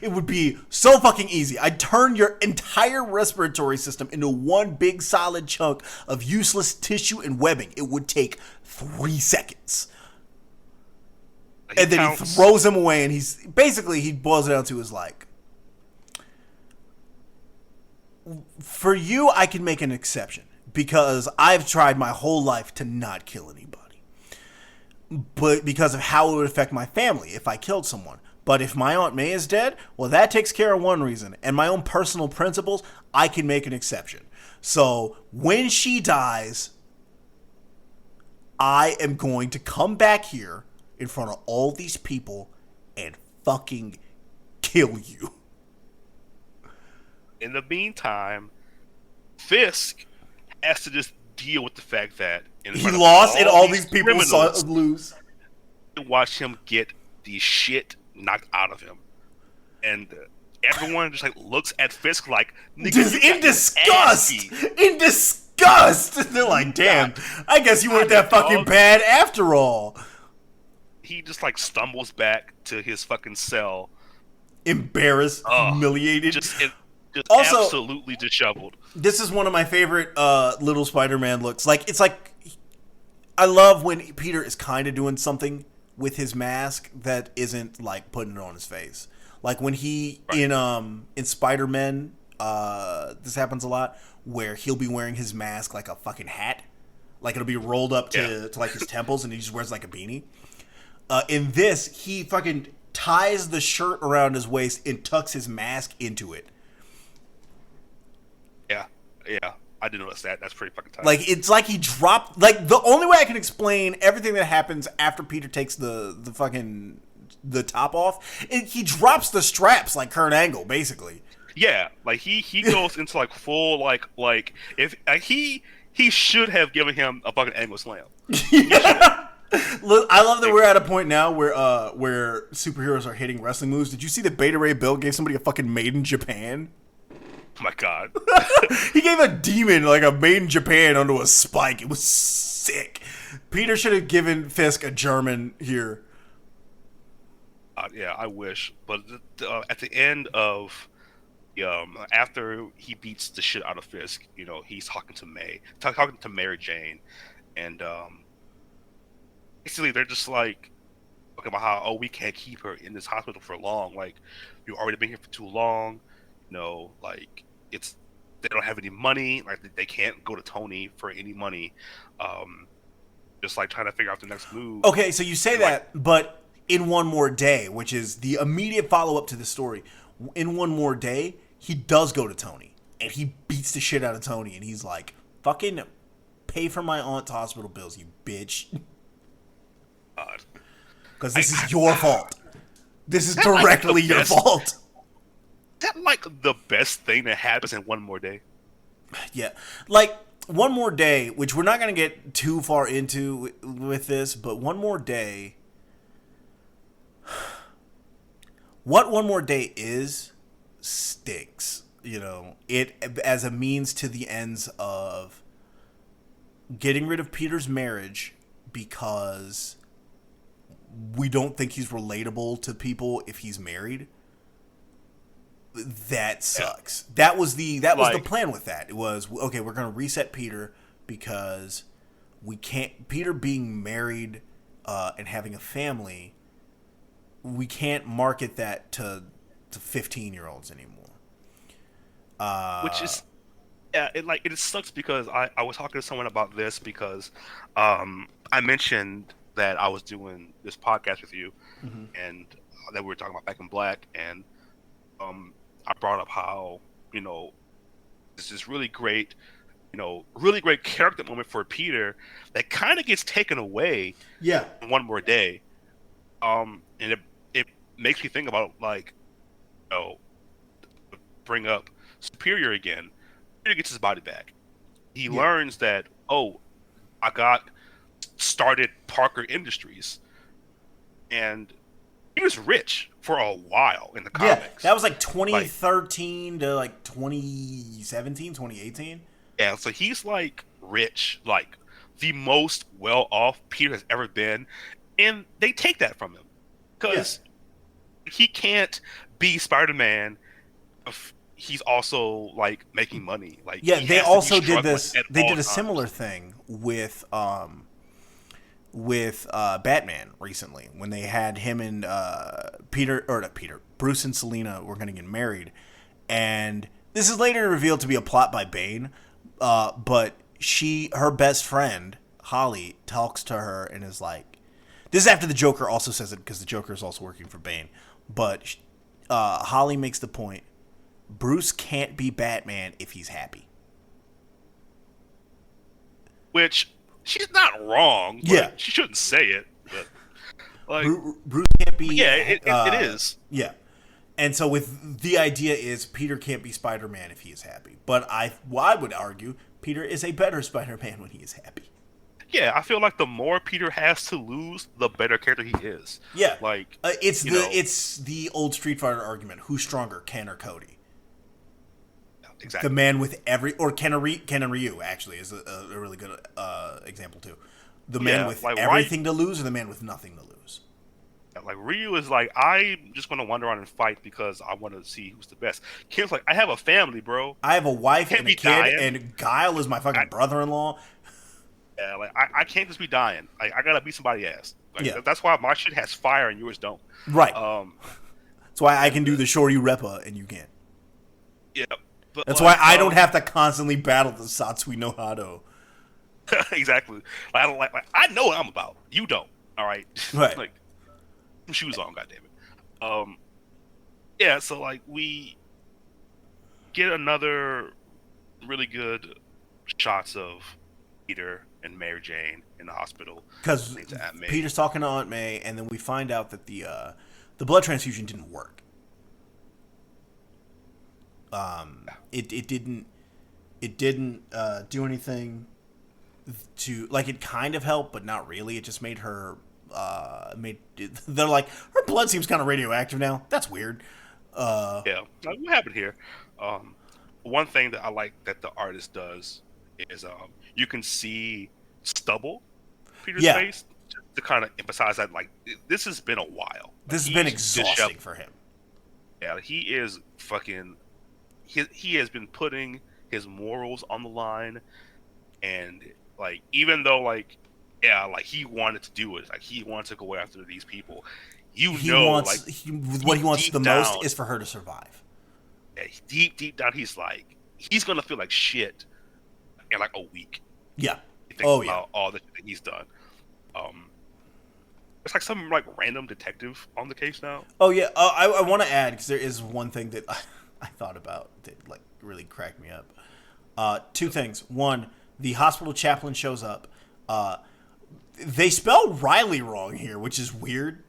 [SPEAKER 3] it would be so fucking easy. I'd turn your entire respiratory system into one big solid chunk of useless tissue and webbing. It would take 3 seconds. And then he throws him away, and he boils it down to his like, for you, I can make an exception because I've tried my whole life to not kill anybody. But because of how it would affect my family if I killed someone. But if my Aunt May is dead, well, that takes care of one reason. And my own personal principles, I can make an exception. So when she dies, I am going to come back here in front of all these people and fucking kill you.
[SPEAKER 4] In the meantime, Fisk has to just deal with the fact that
[SPEAKER 3] he lost and all these people lose.
[SPEAKER 4] Watch him get the shit knocked out of him, and everyone just like looks at Fisk like,
[SPEAKER 3] just in disgust. They're like, damn, I guess you weren't that fucking bad after all.
[SPEAKER 4] He just like stumbles back to his fucking cell,
[SPEAKER 3] embarrassed, humiliated.
[SPEAKER 4] Just
[SPEAKER 3] Also,
[SPEAKER 4] absolutely disheveled.
[SPEAKER 3] this is one of my favorite little Spider-Man looks. Like, it's like, I love when Peter is kind of doing something with his mask that isn't like putting it on his face. Like when he in Spider-Man, this happens a lot where he'll be wearing his mask like a fucking hat, like it'll be rolled up to like his temples, and he just wears like a beanie. In this, he fucking ties the shirt around his waist and tucks his mask into it.
[SPEAKER 4] Yeah, I didn't notice that. That's pretty fucking tight.
[SPEAKER 3] Like, it's like he dropped... Like, the only way I can explain everything that happens after Peter takes the fucking... the top off, he drops the straps like Kurt Angle, basically.
[SPEAKER 4] Yeah, like, he goes into, like, full, like if... he should have given him a fucking Angle slam.
[SPEAKER 3] Look, I love that we're at a point now where superheroes are hitting wrestling moves. Did you see that Beta Ray Bill gave somebody a fucking Made in Japan?
[SPEAKER 4] Oh my god.
[SPEAKER 3] He gave a demon like a Made in Japan onto a spike. It was sick. Peter should have given Fisk a German here.
[SPEAKER 4] Yeah, I wish. But at the end of after he beats the shit out of Fisk, you know, he's talking to talking to Mary Jane, and basically they're just like talking about how we can't keep her in this hospital for long. Like, you've already been here for too long. You know, like they don't have any money. Like they can't go to Tony for any money. Just like trying to figure out the next move.
[SPEAKER 3] Okay, so you say that, but in One More Day, which is the immediate follow-up to the story, in One More Day, he does go to Tony, and he beats the shit out of Tony, and he's like, fucking pay for my aunt's hospital bills, you bitch.
[SPEAKER 4] God.
[SPEAKER 3] Because this is your fault. This is directly your fault.
[SPEAKER 4] That like the best thing that happens in One More Day.
[SPEAKER 3] Yeah. Like, One More Day, which we're not going to get too far into with this, but One More Day... What One More Day is stinks. You know, it as a means to the ends of getting rid of Peter's marriage because we don't think he's relatable to people if he's married. That sucks. Yeah. That was the plan with that. It was, okay, we're going to reset Peter because we can't... Peter being married and having a family, we can't market that to 15-year-olds anymore. Which is...
[SPEAKER 4] Yeah, it sucks because I was talking to someone about this because I mentioned that I was doing this podcast with you, and that we were talking about Back in Black, and I brought up how, you know, this is really great, you know, really great character moment for Peter that kind of gets taken away in One More Day. And it makes me think about, like, you know, bring up Superior again. Peter gets his body back. He learns that, I started Parker Industries, and he was rich for a while in the comics.
[SPEAKER 3] Yeah, that was like 2013 to like 2017, 2018.
[SPEAKER 4] Yeah, so he's like rich, like the most well-off Peter has ever been, and they take that from him because he can't be Spider-Man if he's also like making money. Like,
[SPEAKER 3] they also did this. They did a similar thing with Batman recently when they had him and Bruce and Selina were going to get married, and this is later revealed to be a plot by Bane, but her best friend Holly talks to her and is like, this is after the Joker also says it because the Joker is also working for Bane, but Holly makes the point, Bruce can't be Batman if he's happy,
[SPEAKER 4] which she's not wrong. But she shouldn't say it. But, like,
[SPEAKER 3] Bruce can't be.
[SPEAKER 4] Yeah, it is.
[SPEAKER 3] Yeah, and so with the idea is Peter can't be Spider-Man if he is happy. But I would argue Peter is a better Spider-Man when he is happy.
[SPEAKER 4] Yeah, I feel like the more Peter has to lose, the better character he is.
[SPEAKER 3] Yeah,
[SPEAKER 4] like
[SPEAKER 3] it's the old Street Fighter argument: who's stronger, Ken or Cody?
[SPEAKER 4] Exactly.
[SPEAKER 3] The man with Ken and Ryu actually is a really good example too. The man with everything to lose or the man with nothing to lose?
[SPEAKER 4] Like Ryu is like, I'm just gonna wander around and fight because I want to see who's the best. Kim's like, I have a family, bro.
[SPEAKER 3] I have a wife
[SPEAKER 4] Can't
[SPEAKER 3] and a
[SPEAKER 4] be
[SPEAKER 3] kid,
[SPEAKER 4] dying.
[SPEAKER 3] and Guile is my fucking brother-in-law.
[SPEAKER 4] Yeah, like I can't just be dying. Like I gotta beat somebody's ass. Like,
[SPEAKER 3] Yeah.
[SPEAKER 4] that's why my shit has fire and yours don't.
[SPEAKER 3] Right.
[SPEAKER 4] Um,
[SPEAKER 3] That's why I can do the Shoryu Reppa and you can't.
[SPEAKER 4] yeah. But
[SPEAKER 3] That's why I don't have to constantly battle the Satsui no Hado.
[SPEAKER 4] exactly. Like, I don't like I know what I'm about. You don't. All right.
[SPEAKER 3] Right.
[SPEAKER 4] Like some shoes on. Goddammit. Yeah. So like we get another really good shots of Peter and Mary Jane in the hospital.
[SPEAKER 3] Because Peter's talking to Aunt May, and then we find out that the blood transfusion didn't work. It didn't do anything to, like, it kind of helped, but not really. It just made her they're like, her blood seems kind of radioactive now. That's weird.
[SPEAKER 4] Yeah. Like, what happened here? One thing that I like that the artist does is you can see stubble Peter's face to kind of emphasize that, like, this has been a while.
[SPEAKER 3] This has been exhausting for him.
[SPEAKER 4] Yeah, he is fucking. He has been putting his morals on the line, and like, even though like, yeah, like he wanted to do it, like he wanted to go after these people. What he wants the most
[SPEAKER 3] is for her to survive.
[SPEAKER 4] Yeah, deep down, he's like, he's gonna feel like shit in like a week.
[SPEAKER 3] Yeah.
[SPEAKER 4] About all the shit that he's done. It's like some like random detective on the case now.
[SPEAKER 3] Oh yeah, I want to add, because there is one thing that I thought about that like really cracked me up. Two things. One, the hospital chaplain shows up. They spell Riley wrong here, which is weird.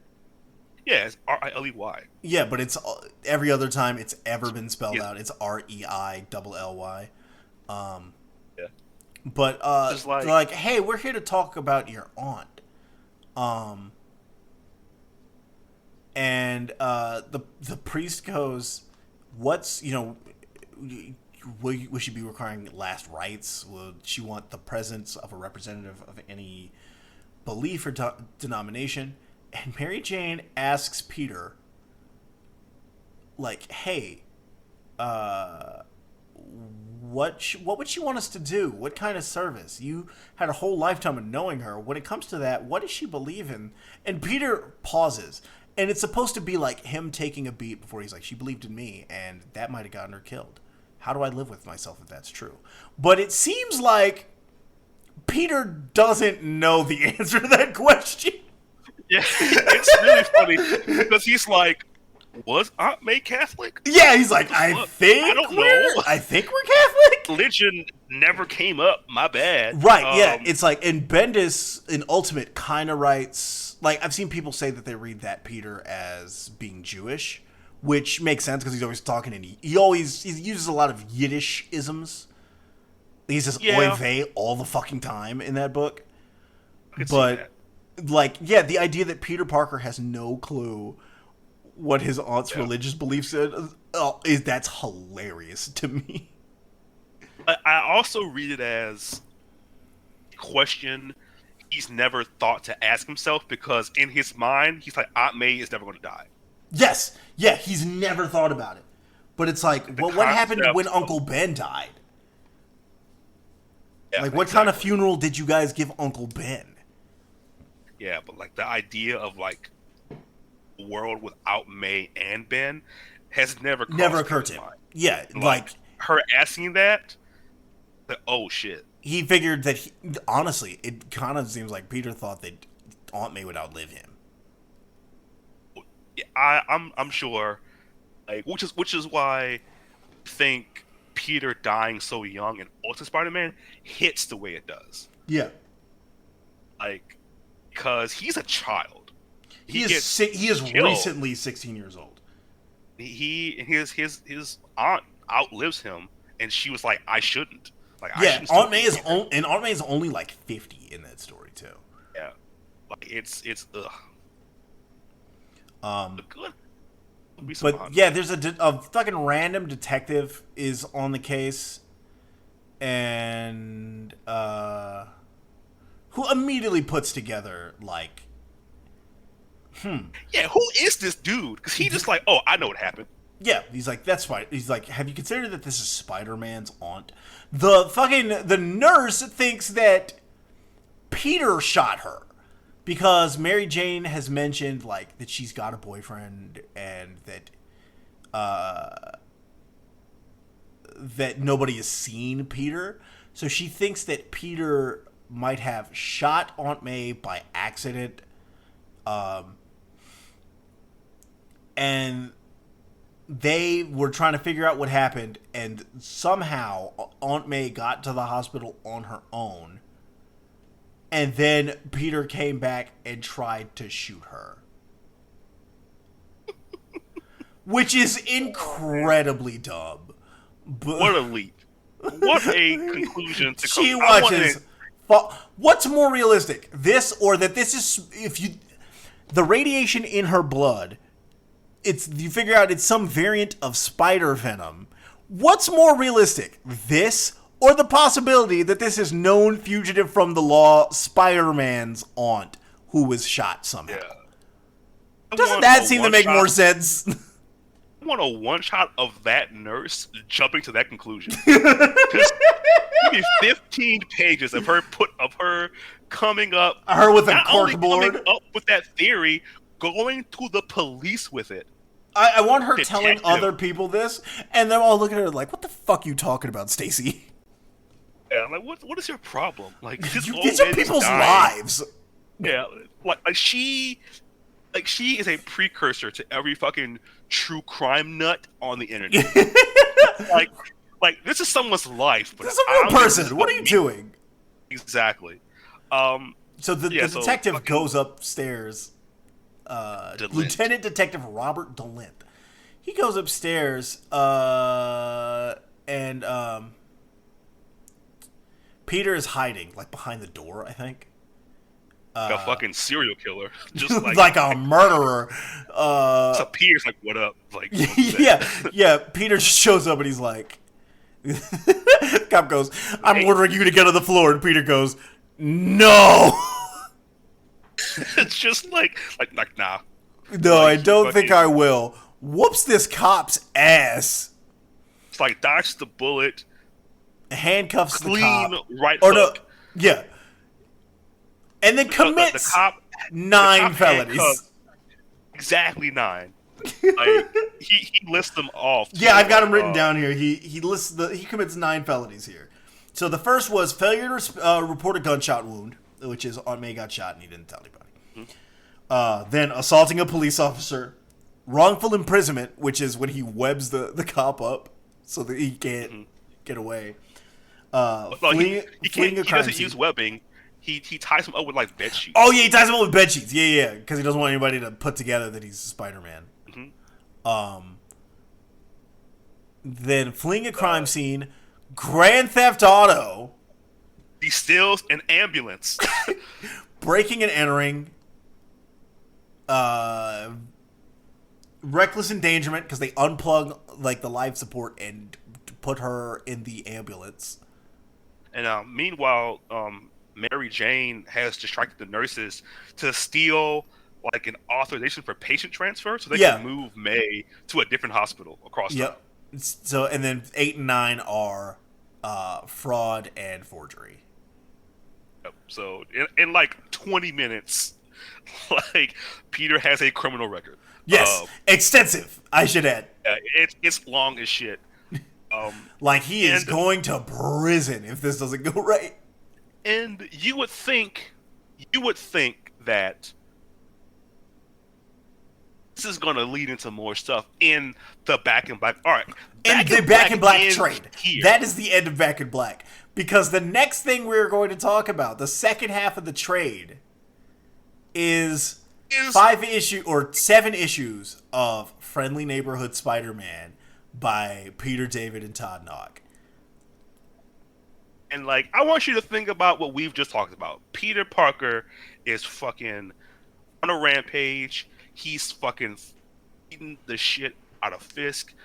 [SPEAKER 4] Yeah, it's Riley.
[SPEAKER 3] Yeah, but it's every other time it's ever been spelled out, it's Reilly.
[SPEAKER 4] Yeah.
[SPEAKER 3] But they're like, hey, we're here to talk about your aunt. And the priest goes, what's, will she be requiring last rites? Will she want the presence of a representative of any belief or denomination? And Mary Jane asks Peter, like, hey, what would she want us to do? What kind of service? You had a whole lifetime of knowing her. When it comes to that, what does she believe in? And Peter pauses. And it's supposed to be like him taking a beat before he's like, she believed in me, and that might have gotten her killed. How do I live with myself if that's true? But it seems like Peter doesn't know the answer to that question.
[SPEAKER 4] Yeah, it's really funny because he's like, was Aunt May Catholic?
[SPEAKER 3] Yeah, he's like, I don't know. I think we're Catholic.
[SPEAKER 4] Religion never came up. My bad.
[SPEAKER 3] Right, yeah. It's like, and Bendis in Ultimate kind of writes, like, I've seen people say that they read that Peter as being Jewish, which makes sense because he's always talking and he uses a lot of Yiddish isms. He says oy vey all the fucking time in that book. But, like, yeah, the idea that Peter Parker has no clue what his aunt's religious beliefs is, that's hilarious to me.
[SPEAKER 4] I also read it as a question he's never thought to ask himself, because in his mind, he's like, Aunt May is never going to die.
[SPEAKER 3] Yes. Yeah, he's never thought about it. But it's like, what happened when Uncle Ben died? Yeah, like, what kind of funeral did you guys give Uncle Ben?
[SPEAKER 4] Yeah, but like the idea of like a world without May and Ben has never
[SPEAKER 3] occurred to him. Yeah, like
[SPEAKER 4] her asking that, like, oh shit.
[SPEAKER 3] He figured that honestly, it kind of seems like Peter thought that Aunt May would outlive him.
[SPEAKER 4] Yeah, I'm sure, like, which is why I think Peter dying so young in Ultimate Spider-Man hits the way it does.
[SPEAKER 3] Yeah,
[SPEAKER 4] like, because he's a child.
[SPEAKER 3] He is recently 16 years old.
[SPEAKER 4] His aunt outlives him, and she was like, I shouldn't. Like,
[SPEAKER 3] yeah, Aunt May is only like 50 in that story too.
[SPEAKER 4] Yeah, like it's ugh. Good.
[SPEAKER 3] But yeah, there's a fucking random detective is on the case, and who immediately puts together like
[SPEAKER 4] Yeah, who is this dude? Because he just like, oh, I know what happened.
[SPEAKER 3] Yeah, he's like, that's fine. He's like, have you considered that this is Spider-Man's aunt? The nurse thinks that Peter shot her because Mary Jane has mentioned like that she's got a boyfriend and that nobody has seen Peter. So she thinks that Peter might have shot Aunt May by accident. And they were trying to figure out what happened, and somehow Aunt May got to the hospital on her own. And then Peter came back and tried to shoot her. Which is incredibly dumb. But
[SPEAKER 4] What a leap. What a conclusion to come.
[SPEAKER 3] she watches. What's more realistic? This or that this is the radiation in her blood, you figure out it's some variant of spider venom. What's more realistic? This or the possibility that this is known fugitive from the law Spider-Man's aunt who was shot somehow?
[SPEAKER 4] Yeah.
[SPEAKER 3] Doesn't that seem to make more sense?
[SPEAKER 4] I want a one shot of that nurse jumping to that conclusion. Just give me 15 pages of her coming up,
[SPEAKER 3] Her with a
[SPEAKER 4] not only
[SPEAKER 3] corkboard.
[SPEAKER 4] coming up with that theory, going to the police with it.
[SPEAKER 3] I want her
[SPEAKER 4] Detective.
[SPEAKER 3] telling other people this, and they're all looking at her like, "What the fuck you talking about, Stacy?
[SPEAKER 4] Yeah, like what is your problem? Like this old
[SPEAKER 3] These are
[SPEAKER 4] man is
[SPEAKER 3] people's
[SPEAKER 4] dying.
[SPEAKER 3] lives."
[SPEAKER 4] Yeah, like she is a precursor to every fucking true crime nut on the internet. like this is someone's life, but
[SPEAKER 3] This is a real person. What are you doing?
[SPEAKER 4] Exactly.
[SPEAKER 3] So the detective goes upstairs. Lieutenant Detective Robert DeLint. He goes upstairs, and Peter is hiding, like behind the door, I think.
[SPEAKER 4] A fucking serial killer, just
[SPEAKER 3] like a murderer.
[SPEAKER 4] So Peter's like, "What up?" Like,
[SPEAKER 3] yeah. Peter just shows up and he's like, cop goes, "I'm ordering you to get on the floor," and Peter goes, "No."
[SPEAKER 4] It's just like nah.
[SPEAKER 3] No,
[SPEAKER 4] Like,
[SPEAKER 3] I don't think I will. Whoops this cop's ass.
[SPEAKER 4] It's like dodge the bullet,
[SPEAKER 3] Handcuffs
[SPEAKER 4] clean
[SPEAKER 3] the cop.
[SPEAKER 4] right
[SPEAKER 3] Or
[SPEAKER 4] hook.
[SPEAKER 3] no, yeah. And then commits
[SPEAKER 4] The cop,
[SPEAKER 3] 9 felonies.
[SPEAKER 4] handcuffs exactly 9. Like he lists them off.
[SPEAKER 3] Yeah, I've got them written down here. He lists he commits 9 felonies here. So the first was failure to report a gunshot wound, which is Aunt May got shot and he didn't tell anybody. Then assaulting a police officer, wrongful imprisonment, which is when he webs the cop up so that he can't get away. Fleeing a crime
[SPEAKER 4] doesn't
[SPEAKER 3] scene.
[SPEAKER 4] use webbing. He ties him up with like bed sheets.
[SPEAKER 3] Oh yeah, he ties him up with bed sheets. Yeah, because he doesn't want anybody to put together that he's Spider-Man. Then fleeing a crime scene, Grand Theft Auto,
[SPEAKER 4] He steals an ambulance.
[SPEAKER 3] breaking and entering, reckless endangerment because they unplug like the life support and put her in the ambulance.
[SPEAKER 4] And meanwhile, Mary Jane has distracted the nurses to steal like an authorization for patient transfer so they can move May to a different hospital across town.
[SPEAKER 3] So, and then 8 and 9 are fraud and forgery.
[SPEAKER 4] Yep. So in like 20 minutes, like Peter has a criminal record.
[SPEAKER 3] Yes, extensive, I should add.
[SPEAKER 4] It's long as shit.
[SPEAKER 3] Like he is going to prison if this doesn't go right.
[SPEAKER 4] And you would think that this is going to lead into more stuff in the Back in Black. All right,
[SPEAKER 3] Back in Black trade.
[SPEAKER 4] Here.
[SPEAKER 3] That is the end of Back in Black. Because the next thing we're going to talk about, the second half of the trade, is 7 issues of Friendly Neighborhood Spider-Man by Peter David and Todd Nauck.
[SPEAKER 4] And like, I want you to think about what we've just talked about. Peter Parker is fucking on a rampage. He's fucking eating the shit out of Fisk,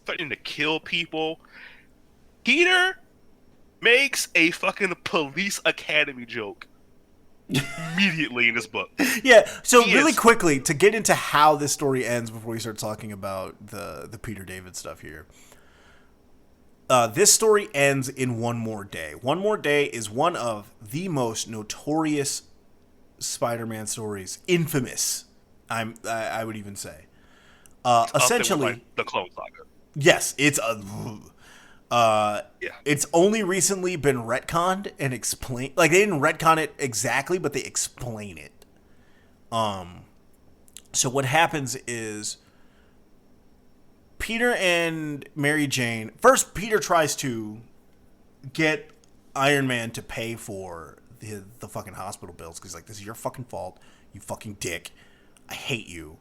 [SPEAKER 4] threatening to kill people. Peter makes a fucking police academy joke immediately in this book.
[SPEAKER 3] Yeah, so
[SPEAKER 4] He
[SPEAKER 3] really
[SPEAKER 4] is-
[SPEAKER 3] quickly, to get into how this story ends before we start talking about the Peter David stuff here. This story ends in One More Day. One More Day is one of the most notorious Spider-Man stories. Infamous, I would even say.
[SPEAKER 4] Up there with,
[SPEAKER 3] Essentially,
[SPEAKER 4] like, the Clone Saga.
[SPEAKER 3] yes, it's a...
[SPEAKER 4] Yeah.
[SPEAKER 3] It's only recently been retconned and explained. Like, they didn't retcon it exactly, but they explain it. So what happens is Peter and Mary Jane... First, Peter tries to get Iron Man to pay for the fucking hospital bills. Because he's like, this is your fucking fault. You fucking dick. I hate you.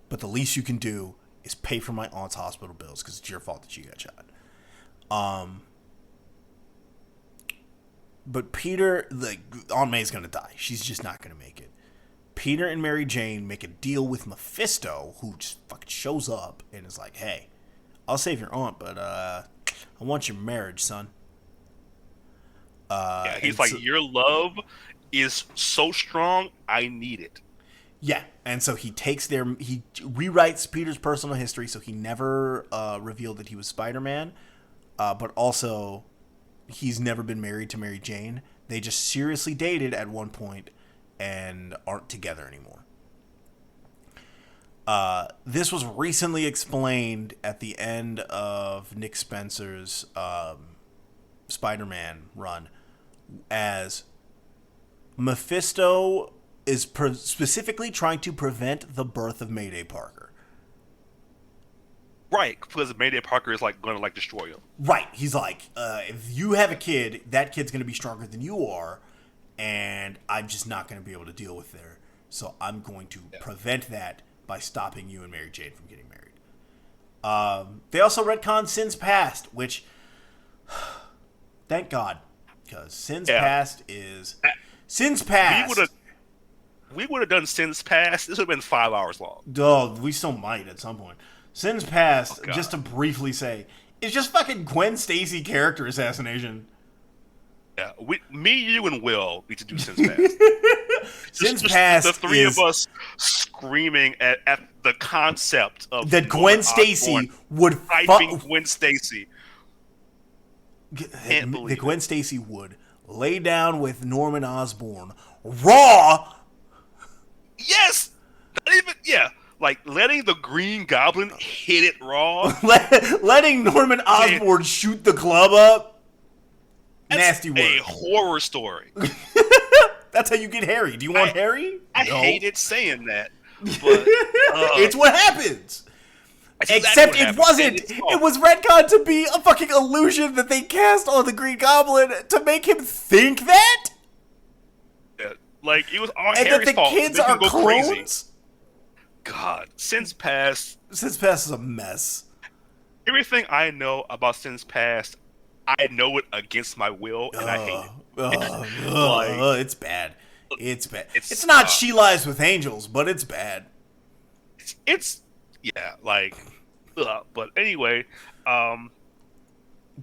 [SPEAKER 3] But the least you can do is pay for my aunt's hospital bills because it's your fault that she got shot. But Peter, like, Aunt May's gonna die. She's just not gonna make it. Peter and Mary Jane make a deal with Mephisto, who just fucking shows up and is like, "Hey, I'll save your aunt, but I want your marriage, son."
[SPEAKER 4] Yeah, he's like, your love is so strong, I need it.
[SPEAKER 3] Yeah, and so he rewrites Peter's personal history, so he never revealed that he was Spider-Man, but also he's never been married to Mary Jane. They just seriously dated at one point and aren't together anymore. This was recently explained at the end of Nick Spencer's Spider-Man run as Mephisto is specifically trying to prevent the birth of Mayday Parker.
[SPEAKER 4] Right, because Mayday Parker is like going to like destroy him.
[SPEAKER 3] Right, he's like, if you have a kid, that kid's going to be stronger than you are, and I'm just not going to be able to deal with her. So I'm going to prevent that by stopping you and Mary Jane from getting married. They also retconned Sins Past, which, thank God, because Sins Past is... Sins Past...
[SPEAKER 4] We would have done Sins Past. This would have been 5 hours long.
[SPEAKER 3] Oh, we still might at some point. Sins Past,
[SPEAKER 4] Oh,
[SPEAKER 3] just to briefly say, is just fucking Gwen Stacy character assassination.
[SPEAKER 4] Yeah, me, you, and Will need to do Sins Past.
[SPEAKER 3] Sins Past
[SPEAKER 4] the three
[SPEAKER 3] is
[SPEAKER 4] of us screaming at the concept of
[SPEAKER 3] that Gwen Stacy would
[SPEAKER 4] typing Gwen Stacy.
[SPEAKER 3] that Gwen Stacy would lay down with Norman Osborn raw.
[SPEAKER 4] Yes, not even like letting the Green Goblin hit it raw.
[SPEAKER 3] Letting Norman Osborn shoot the club up. Nasty word.
[SPEAKER 4] A horror story.
[SPEAKER 3] That's how you get Harry. Do you want Harry?
[SPEAKER 4] I
[SPEAKER 3] No.
[SPEAKER 4] hated saying that, but
[SPEAKER 3] it's what happens. Except it wasn't. It was retconned to be a fucking illusion that they cast on the Green Goblin to make him think that.
[SPEAKER 4] Yeah, like it was all
[SPEAKER 3] And
[SPEAKER 4] Harry's
[SPEAKER 3] that the
[SPEAKER 4] fault.
[SPEAKER 3] kids
[SPEAKER 4] They can
[SPEAKER 3] are
[SPEAKER 4] go
[SPEAKER 3] clones.
[SPEAKER 4] crazy. God, Sins Past.
[SPEAKER 3] Sins Past is a mess.
[SPEAKER 4] Everything I know about Sins Past, I know it against my will, and I hate it.
[SPEAKER 3] It's bad. It's bad.
[SPEAKER 4] It's
[SPEAKER 3] It's not She Lies with Angels, but it's bad.
[SPEAKER 4] It's like, but anyway,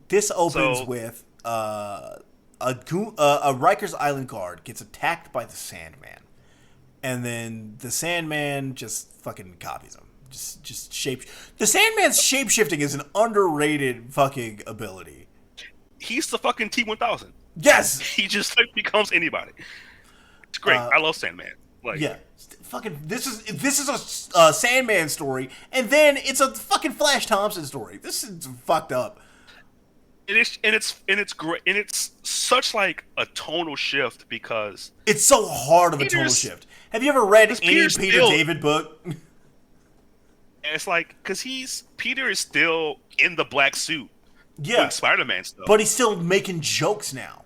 [SPEAKER 3] This opens
[SPEAKER 4] So-
[SPEAKER 3] with a Rikers Island guard gets attacked by the Sandman, and then the Sandman just fucking copies him. Just shape. The Sandman's shapeshifting is an underrated fucking ability.
[SPEAKER 4] he's the fucking T-1000.
[SPEAKER 3] Yes.
[SPEAKER 4] He just like becomes anybody. It's great. I love Sandman. Like,
[SPEAKER 3] Yeah. Fucking. This is a Sandman story, and then it's a fucking Flash Thompson story. This is fucked up.
[SPEAKER 4] it's great, and it's such like a tonal shift because
[SPEAKER 3] It's so hard of a tonal
[SPEAKER 4] Peter's-
[SPEAKER 3] shift. Have you ever read any
[SPEAKER 4] Peter's
[SPEAKER 3] Peter
[SPEAKER 4] still-
[SPEAKER 3] David book?
[SPEAKER 4] it's like because Peter is still in the black suit
[SPEAKER 3] Yeah.
[SPEAKER 4] doing Spider-Man stuff.
[SPEAKER 3] But he's still making jokes now.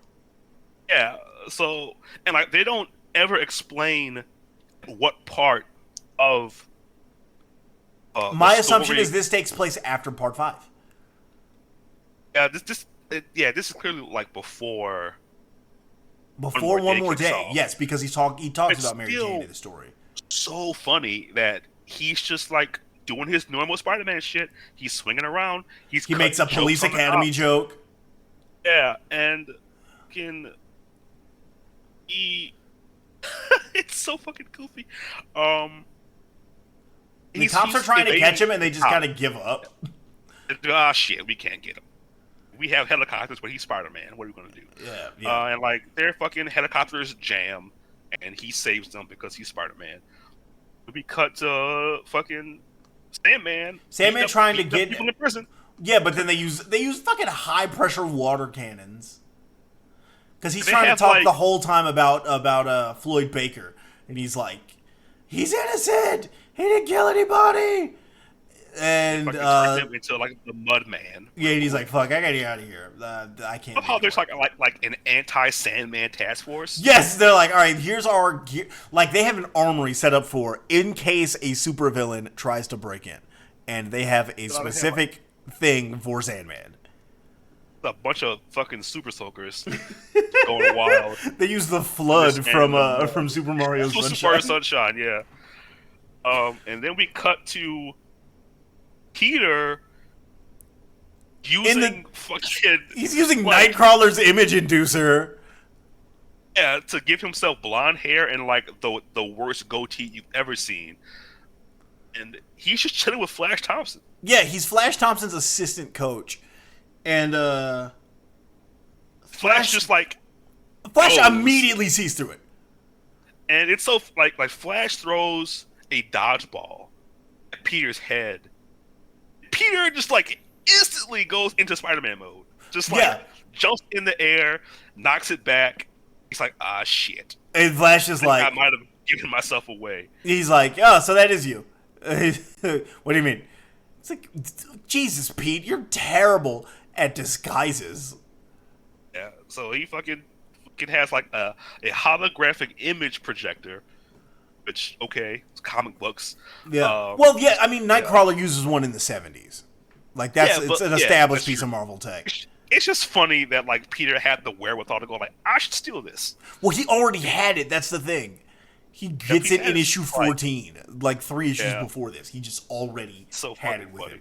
[SPEAKER 4] Yeah, so and like they don't ever explain what part of
[SPEAKER 3] My
[SPEAKER 4] the
[SPEAKER 3] assumption
[SPEAKER 4] story-
[SPEAKER 3] is this takes place after part 5.
[SPEAKER 4] this is clearly like before
[SPEAKER 3] Before One More
[SPEAKER 4] kicks
[SPEAKER 3] Day.
[SPEAKER 4] off.
[SPEAKER 3] Yes, because he talks
[SPEAKER 4] It's
[SPEAKER 3] about Mary
[SPEAKER 4] still-
[SPEAKER 3] Jane in the story.
[SPEAKER 4] so funny that he's just like doing his normal Spider-Man shit. He's swinging around. He
[SPEAKER 3] Makes a Police Academy joke.
[SPEAKER 4] Yeah, and he It's so fucking goofy.
[SPEAKER 3] The cops are trying to catch him, and they just kind of give up.
[SPEAKER 4] Ah, shit, we can't get him. We have helicopters, but he's Spider-Man. What are we gonna do?
[SPEAKER 3] Yeah.
[SPEAKER 4] And like their fucking helicopters jam, and he saves them because he's Spider-Man. We cut to fucking Sandman.
[SPEAKER 3] Sandman trying to get
[SPEAKER 4] people in prison.
[SPEAKER 3] Yeah, but then they use fucking high pressure water cannons. Because he's
[SPEAKER 4] They
[SPEAKER 3] trying to
[SPEAKER 4] have,
[SPEAKER 3] talk
[SPEAKER 4] like-
[SPEAKER 3] the whole time about Floyd Baker, and he's like, he's innocent. He didn't kill anybody. And
[SPEAKER 4] Fucking turn him into like the Mud Man.
[SPEAKER 3] yeah, and he's like, fuck, I gotta get out of here. I can't.
[SPEAKER 4] How
[SPEAKER 3] make it
[SPEAKER 4] there's
[SPEAKER 3] work.
[SPEAKER 4] like an anti-Sandman task force.
[SPEAKER 3] Yes, they're like, all right, here's our gear. Like, they have an armory set up for in case a supervillain tries to break in, and they have a specific thing for Sandman.
[SPEAKER 4] A bunch of fucking super soakers going wild.
[SPEAKER 3] They use the flood from Super Mario
[SPEAKER 4] Super
[SPEAKER 3] Sunshine.
[SPEAKER 4] Mario Sunshine, yeah. And then we cut to Peter using fucking
[SPEAKER 3] He's using
[SPEAKER 4] like,
[SPEAKER 3] Nightcrawler's image inducer.
[SPEAKER 4] yeah, to give himself blonde hair and like the worst goatee you've ever seen. And he's just chilling with Flash Thompson.
[SPEAKER 3] Yeah, he's Flash Thompson's assistant coach. And
[SPEAKER 4] Flash just like
[SPEAKER 3] Flash
[SPEAKER 4] goes.
[SPEAKER 3] immediately sees through it.
[SPEAKER 4] And it's so like Flash throws a dodgeball at Peter's head. Peter just like instantly goes into Spider-Man mode. Just like jumps in the air, knocks it back. He's like, ah, shit.
[SPEAKER 3] And Flash is like,
[SPEAKER 4] I might have given myself away.
[SPEAKER 3] he's like, oh, so that is you. What do you mean? It's like, Jesus, Pete, you're terrible at disguises.
[SPEAKER 4] Yeah. So he fucking has like a holographic image projector. Which, okay, it's comic books.
[SPEAKER 3] Yeah. Well, yeah, I mean, Nightcrawler uses one in the 70s. Like, it's an established piece of Marvel tech.
[SPEAKER 4] It's just funny that, like, Peter had the wherewithal to go, like, I should steal this.
[SPEAKER 3] Well, he already had it. That's the thing. He gets it in issue 14. Like 3 issues before this. He just already had it with him.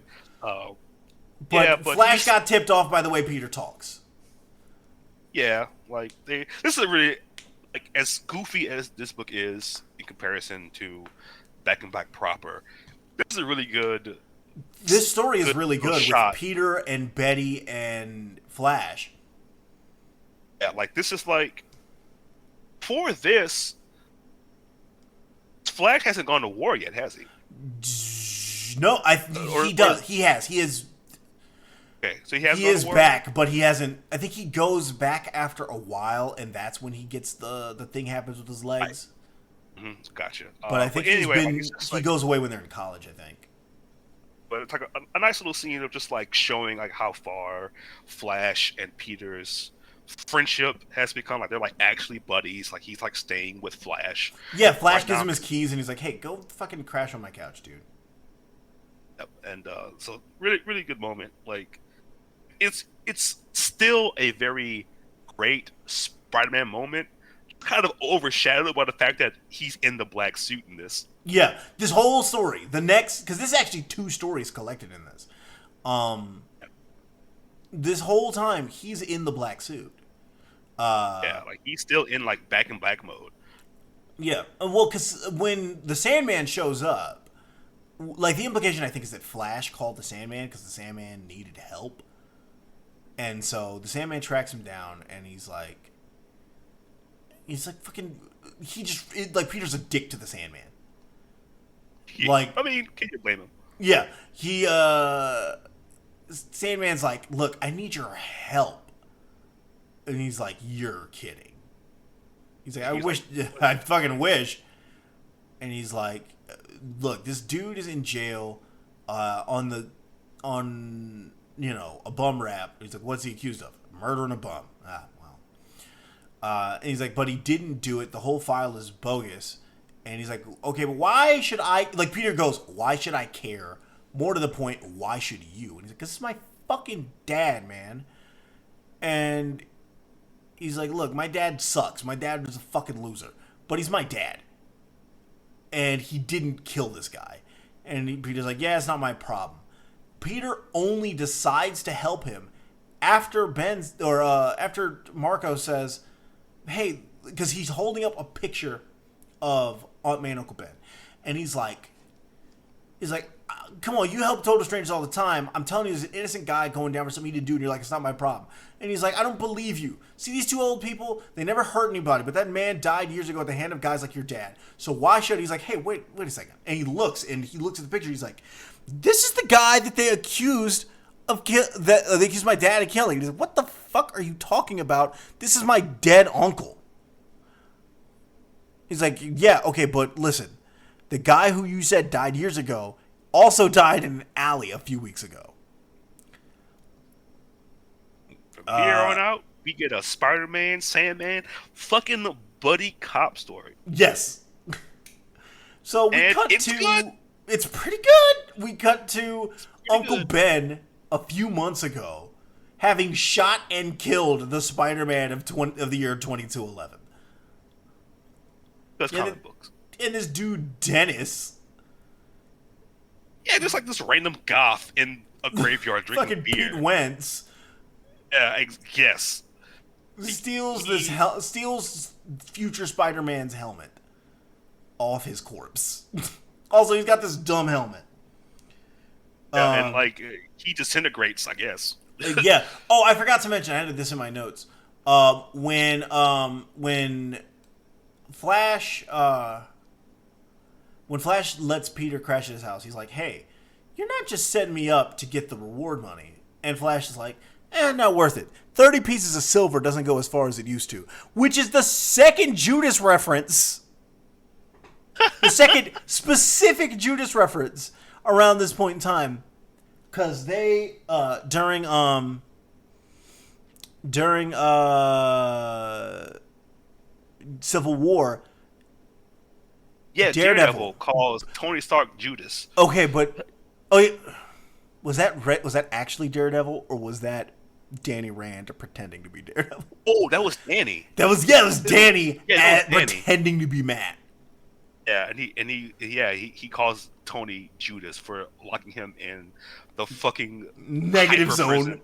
[SPEAKER 3] But Flash got tipped off by the way Peter talks.
[SPEAKER 4] Yeah, like, this is a really, like, as goofy as this book is in comparison to Back in Black proper, this is a really good...
[SPEAKER 3] This story is really good
[SPEAKER 4] shot.
[SPEAKER 3] with Peter and Betty and Flash.
[SPEAKER 4] Yeah, like, this is like... For this, Flash hasn't gone to war yet, has he?
[SPEAKER 3] No, he does. He has. He is...
[SPEAKER 4] Okay, so he
[SPEAKER 3] is back, but he hasn't... I think he goes back after a while, and that's when he gets the thing happens with his legs.
[SPEAKER 4] Gotcha.
[SPEAKER 3] But I think
[SPEAKER 4] anyway,
[SPEAKER 3] he goes away when they're in college, I think.
[SPEAKER 4] But it's like a nice little scene of just like showing like how far Flash and Peter's friendship has become. Like they're like actually buddies. Like he's like staying with Flash.
[SPEAKER 3] Yeah, Flash gives him his keys and he's like, "Hey, go fucking crash on my couch, dude."
[SPEAKER 4] Yep. And so really, really good moment. Like it's still a very great Spider-Man moment, kind of overshadowed by the fact that he's in the black suit in this.
[SPEAKER 3] Yeah, this whole story, because this is actually 2 stories collected in this. This whole time he's in the black suit.
[SPEAKER 4] Yeah, like he's still in like Back in Black mode.
[SPEAKER 3] Yeah, well, because when the Sandman shows up, like the implication I think is that Flash called the Sandman because the Sandman needed help, and so the Sandman tracks him down, and he's like fucking, like Peter's a dick to the Sandman. Like,
[SPEAKER 4] I mean, can you blame him?
[SPEAKER 3] Yeah, Sandman's like, look, I need your help. And he's like, you're kidding. He's like, I fucking wish. And he's like, look, this dude is in jail on a bum rap. He's like, what's he accused of? Murdering a bum. Ah, well. And he's like, but he didn't do it. The whole file is bogus. And he's like, okay, but why should I... Like, Peter goes, why should I care? More to the point, why should you? And he's like, this is my fucking dad, man. And he's like, look, my dad sucks. My dad was a fucking loser. But he's my dad. And he didn't kill this guy. And Peter's like, yeah, it's not my problem. Peter only decides to help him after after Marco says, hey, because he's holding up a picture of Aunt May and Uncle Ben, and he's like, come on, you help total strangers all the time. I'm telling you, there's an innocent guy going down for something he didn't do, and you're like, it's not my problem. And he's like, I don't believe you. See, these two old people, they never hurt anybody, but that man died years ago at the hand of guys like your dad. So why should he's like, hey, wait a second. And he looks at the picture. He's like, this is the guy that they accused they accused my dad of killing. He's like, what the fuck are you talking about? This is my dead uncle. He's like, yeah, okay, but listen, the guy who you said died years ago also died in an alley a few weeks ago.
[SPEAKER 4] From here on out, we get a Spider-Man, Sandman, fucking buddy cop story.
[SPEAKER 3] Yes. So we cut to... Good. It's pretty good. We cut to Uncle Ben a few months ago having shot and killed the Spider-Man of the year 2211.
[SPEAKER 4] That's comic books.
[SPEAKER 3] And this dude, Dennis...
[SPEAKER 4] Yeah, just like this random goth in a graveyard drinking
[SPEAKER 3] fucking
[SPEAKER 4] beer.
[SPEAKER 3] Pete Wentz.
[SPEAKER 4] Yeah, yes.
[SPEAKER 3] Steals future Spider-Man's helmet off his corpse. Also, he's got this dumb helmet.
[SPEAKER 4] And like he disintegrates, I guess.
[SPEAKER 3] Yeah. Oh, I forgot to mention. I had this in my notes. When Flash lets Peter crash at his house, he's like, "Hey, you're not just setting me up to get the reward money." And Flash is like, not worth it. 30 pieces of silver doesn't go as far as it used to, which is the second Judas reference. The second specific Judas reference around this point in time. Because they, during Civil War...
[SPEAKER 4] Yeah, Daredevil calls Tony Stark Judas.
[SPEAKER 3] Okay, but... Was that actually Daredevil, or was that Danny Rand pretending to be Daredevil?
[SPEAKER 4] Oh, that was Danny.
[SPEAKER 3] It was Danny pretending to be Matt.
[SPEAKER 4] Yeah, and he calls Tony Judas for locking him in the fucking
[SPEAKER 3] negative zone.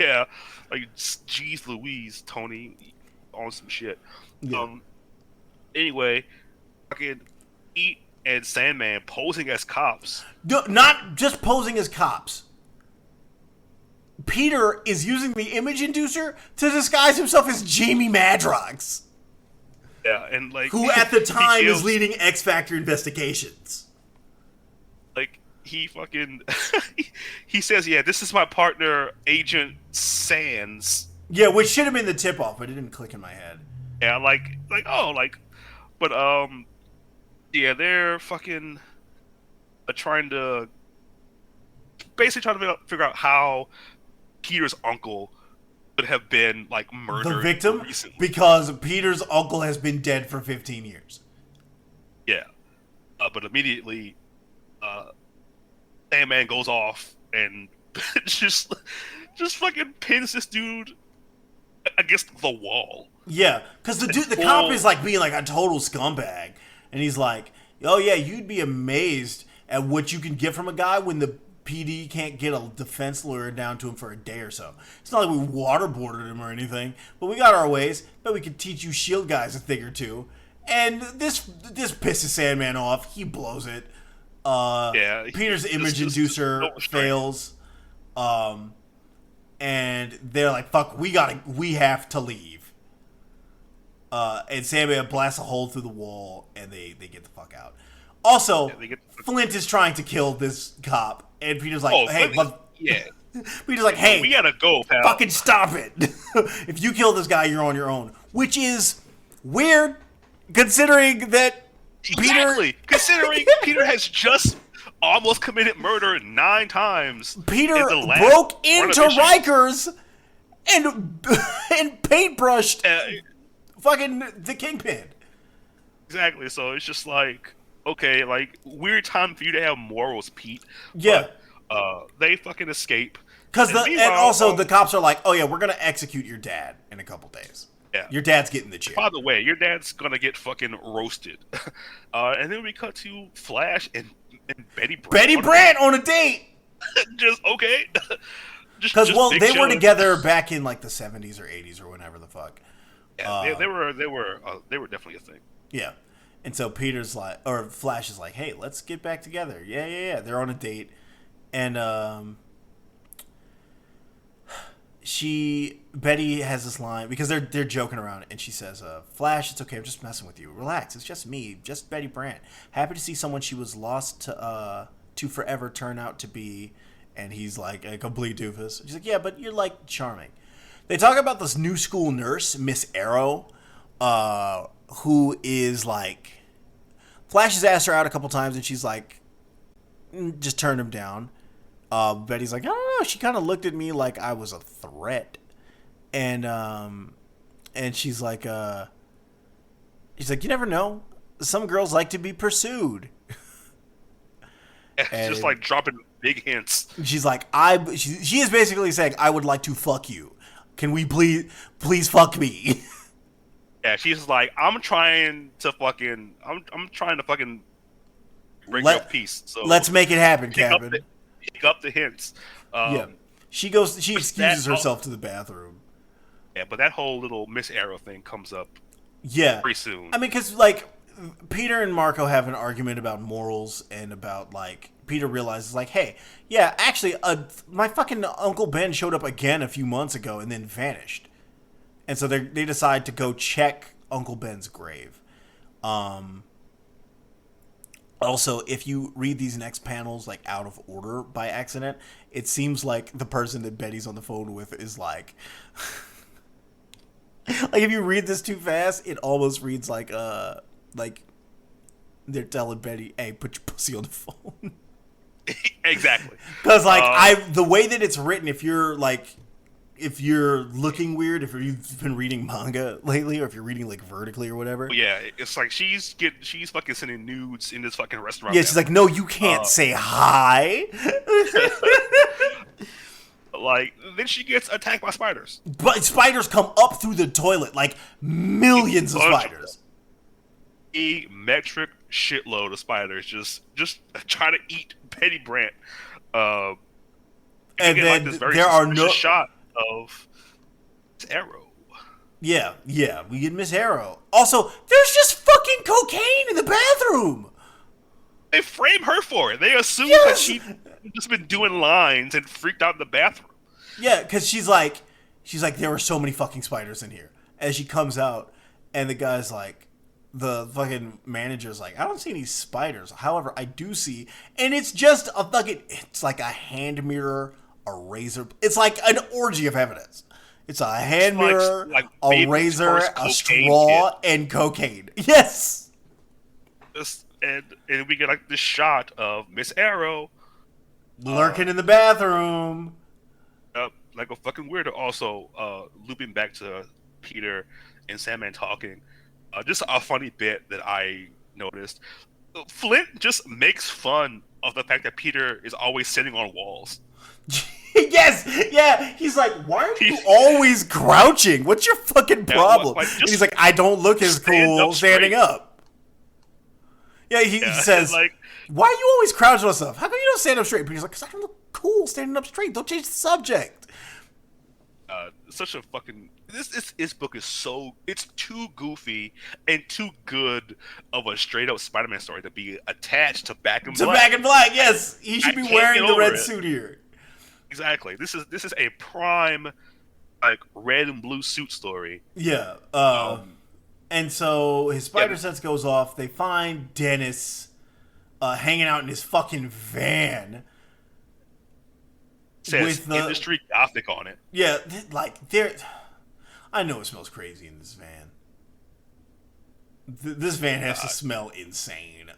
[SPEAKER 4] Yeah, like geez Louise, Tony, on some shit. Yeah. Anyway, fucking Pete and Sandman posing as cops.
[SPEAKER 3] No, not just posing as cops. Peter is using the image inducer to disguise himself as Jamie Madrox.
[SPEAKER 4] Yeah, and like
[SPEAKER 3] who at the time is leading X Factor investigations.
[SPEAKER 4] Like he fucking he says, "Yeah, this is my partner, Agent Sands."
[SPEAKER 3] Yeah, which should have been the tip off, but it didn't click in my head.
[SPEAKER 4] Yeah, but yeah, they're fucking trying to figure out how Peter's uncle would have been like murdered.
[SPEAKER 3] The victim?
[SPEAKER 4] Recently.
[SPEAKER 3] Because Peter's uncle has been dead for 15 years.
[SPEAKER 4] Yeah. But immediately, Sandman goes off and just fucking pins this dude against the wall.
[SPEAKER 3] Yeah, because the cop is like being like a total scumbag. And he's like, oh yeah, you'd be amazed at what you can get from a guy when the PD can't get a defense lawyer down to him for a day or so. It's not like we waterboarded him or anything, but we got our ways. But we could teach you shield guys a thing or two. And this pisses Sandman off. He blows it.
[SPEAKER 4] Yeah.
[SPEAKER 3] Peter's image inducer fails. And they're like, fuck, we have to leave. And Sandman blasts a hole through the wall, and they get the fuck out. Also, Flint is trying to kill this cop, and Peter's like, Peter's like, hey,
[SPEAKER 4] we gotta go, pal.
[SPEAKER 3] Fucking stop it. If you kill this guy, you're on your own. Which is weird, considering that
[SPEAKER 4] considering Peter has just almost committed murder 9 times.
[SPEAKER 3] Peter broke into Rikers and paintbrushed fucking the Kingpin.
[SPEAKER 4] Exactly. So it's just like, okay, like weird time for you to have morals, Pete.
[SPEAKER 3] Yeah.
[SPEAKER 4] But, they fucking escape.
[SPEAKER 3] And also the cops are like, oh yeah, we're gonna execute your dad in a couple days.
[SPEAKER 4] Yeah.
[SPEAKER 3] Your dad's getting the chair.
[SPEAKER 4] By the way, your dad's gonna get fucking roasted. And then we cut to Flash and Betty Brant.
[SPEAKER 3] Betty Brant on a date.
[SPEAKER 4] Just okay.
[SPEAKER 3] Because they were together back in like the 70s or 80s or whenever the fuck.
[SPEAKER 4] Yeah, they were definitely a thing.
[SPEAKER 3] Yeah, And so Peter's like, or Flash is like, hey, let's get back together. Yeah. They're on a date. And Betty has this line, because they're joking around, and she says, Flash, it's okay, I'm just messing with you. Relax, it's just me, just Betty Brant. Happy to see someone she was lost to forever turn out to be. And he's like a complete doofus. She's like, yeah, but you're like charming. They talk about this new school nurse, Miss Arrow, who is like, Flash has asked her out a couple times, and she's like, just turned him down. Betty's like, I don't know. She kind of looked at me like I was a threat, and she's like, you never know. Some girls like to be pursued.
[SPEAKER 4] It's just like dropping big hints.
[SPEAKER 3] She's like, she is basically saying, I would like to fuck you. Can we please fuck me?
[SPEAKER 4] Yeah, she's like, I'm trying to fucking break your peace. So
[SPEAKER 3] let's make it happen, Captain.
[SPEAKER 4] Pick up the hints.
[SPEAKER 3] Yeah, she excuses herself to the bathroom.
[SPEAKER 4] Yeah, but that whole little Miss Arrow thing comes up.
[SPEAKER 3] Yeah,
[SPEAKER 4] pretty soon.
[SPEAKER 3] I mean, because like Peter and Marco have an argument about morals and about like Peter realizes like, hey, yeah, actually, my fucking Uncle Ben showed up again a few months ago and then vanished. And so they decide to go check Uncle Ben's grave. Also, if you read these next panels like out of order by accident, it seems like the person that Betty's on the phone with is like, like if you read this too fast, it almost reads like they're telling Betty, "Hey, put your pussy on the phone."
[SPEAKER 4] Exactly.
[SPEAKER 3] Because like the way that it's written, if you're looking weird, if you've been reading manga lately, or if you're reading like vertically or whatever.
[SPEAKER 4] Yeah, it's like she's fucking sending nudes in this fucking restaurant.
[SPEAKER 3] Yeah, she's like, no, you can't say hi.
[SPEAKER 4] Like, then she gets attacked by spiders.
[SPEAKER 3] But spiders come up through the toilet, like millions of spiders.
[SPEAKER 4] A metric shitload of spiders just trying to eat Betty Brant.
[SPEAKER 3] And then
[SPEAKER 4] like this
[SPEAKER 3] there are no
[SPEAKER 4] shot of Arrow.
[SPEAKER 3] Yeah, we get Miss Arrow. Also, there's just fucking cocaine in the bathroom.
[SPEAKER 4] They frame her for it. They assume that she's just been doing lines and freaked out in the bathroom.
[SPEAKER 3] Yeah, because she's like, there were so many fucking spiders in here. As she comes out, and the guy's like, the fucking manager's like, I don't see any spiders. However, I do see, and it's just it's like a hand mirror, a razor. It's like an orgy of evidence. It's a hand mirror,
[SPEAKER 4] like
[SPEAKER 3] a razor, a straw, and cocaine. Yes.
[SPEAKER 4] And we get like this shot of Miss Arrow
[SPEAKER 3] lurking in the bathroom,
[SPEAKER 4] like a fucking weirdo. Also, looping back to Peter and Sandman talking. Just a funny bit that I noticed. Flint just makes fun of the fact that Peter is always sitting on walls.
[SPEAKER 3] Yes, yeah. He's like, why are you always crouching? What's your fucking problem?
[SPEAKER 4] Like,
[SPEAKER 3] and he's like, I don't look as cool standing up. Yeah, he says, like, why are you always crouching on stuff? How come you don't stand up straight? But he's like, because I don't look cool standing up straight. Don't change the subject.
[SPEAKER 4] Such a fucking this book is it's too goofy and too good of a straight up Spider-Man story to be attached to Back in Black.
[SPEAKER 3] Back in Black, yes, he should be wearing the red suit here.
[SPEAKER 4] Exactly. This is a prime like red and blue suit story.
[SPEAKER 3] Yeah. And so his spider sense goes off. They find Dennis hanging out in his fucking van.
[SPEAKER 4] Says with industry gothic on it.
[SPEAKER 3] Yeah, like I know it smells crazy in this van. This van has to smell insane.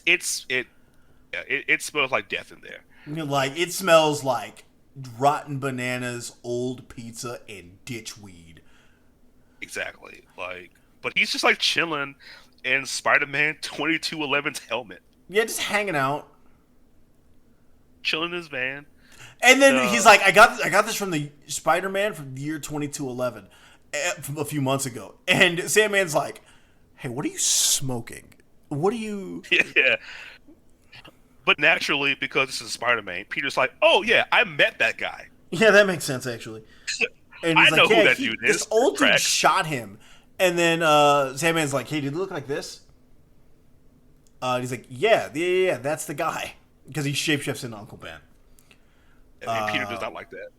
[SPEAKER 4] It smells like death in there.
[SPEAKER 3] Like it smells like rotten bananas, old pizza, and ditchweed.
[SPEAKER 4] Exactly. Like, but he's just like chilling in Spider-Man 2211's helmet.
[SPEAKER 3] Yeah, just hanging out.
[SPEAKER 4] Chilling in his van.
[SPEAKER 3] And then he's like, I got this from the Spider-Man from the year 2211 from a few months ago. And Sandman's like, hey, what are you smoking? What are you...
[SPEAKER 4] Yeah. But naturally, because this is Spider-Man, Peter's like, oh yeah, I met that guy.
[SPEAKER 3] Yeah, that makes sense, actually. And he's
[SPEAKER 4] I know who that dude is.
[SPEAKER 3] This old dude shot him And then Sandman's like, hey, did it look like this? And he's like, yeah, that's the guy. Because he shapeshifts into Uncle Ben.
[SPEAKER 4] And Peter does not like that.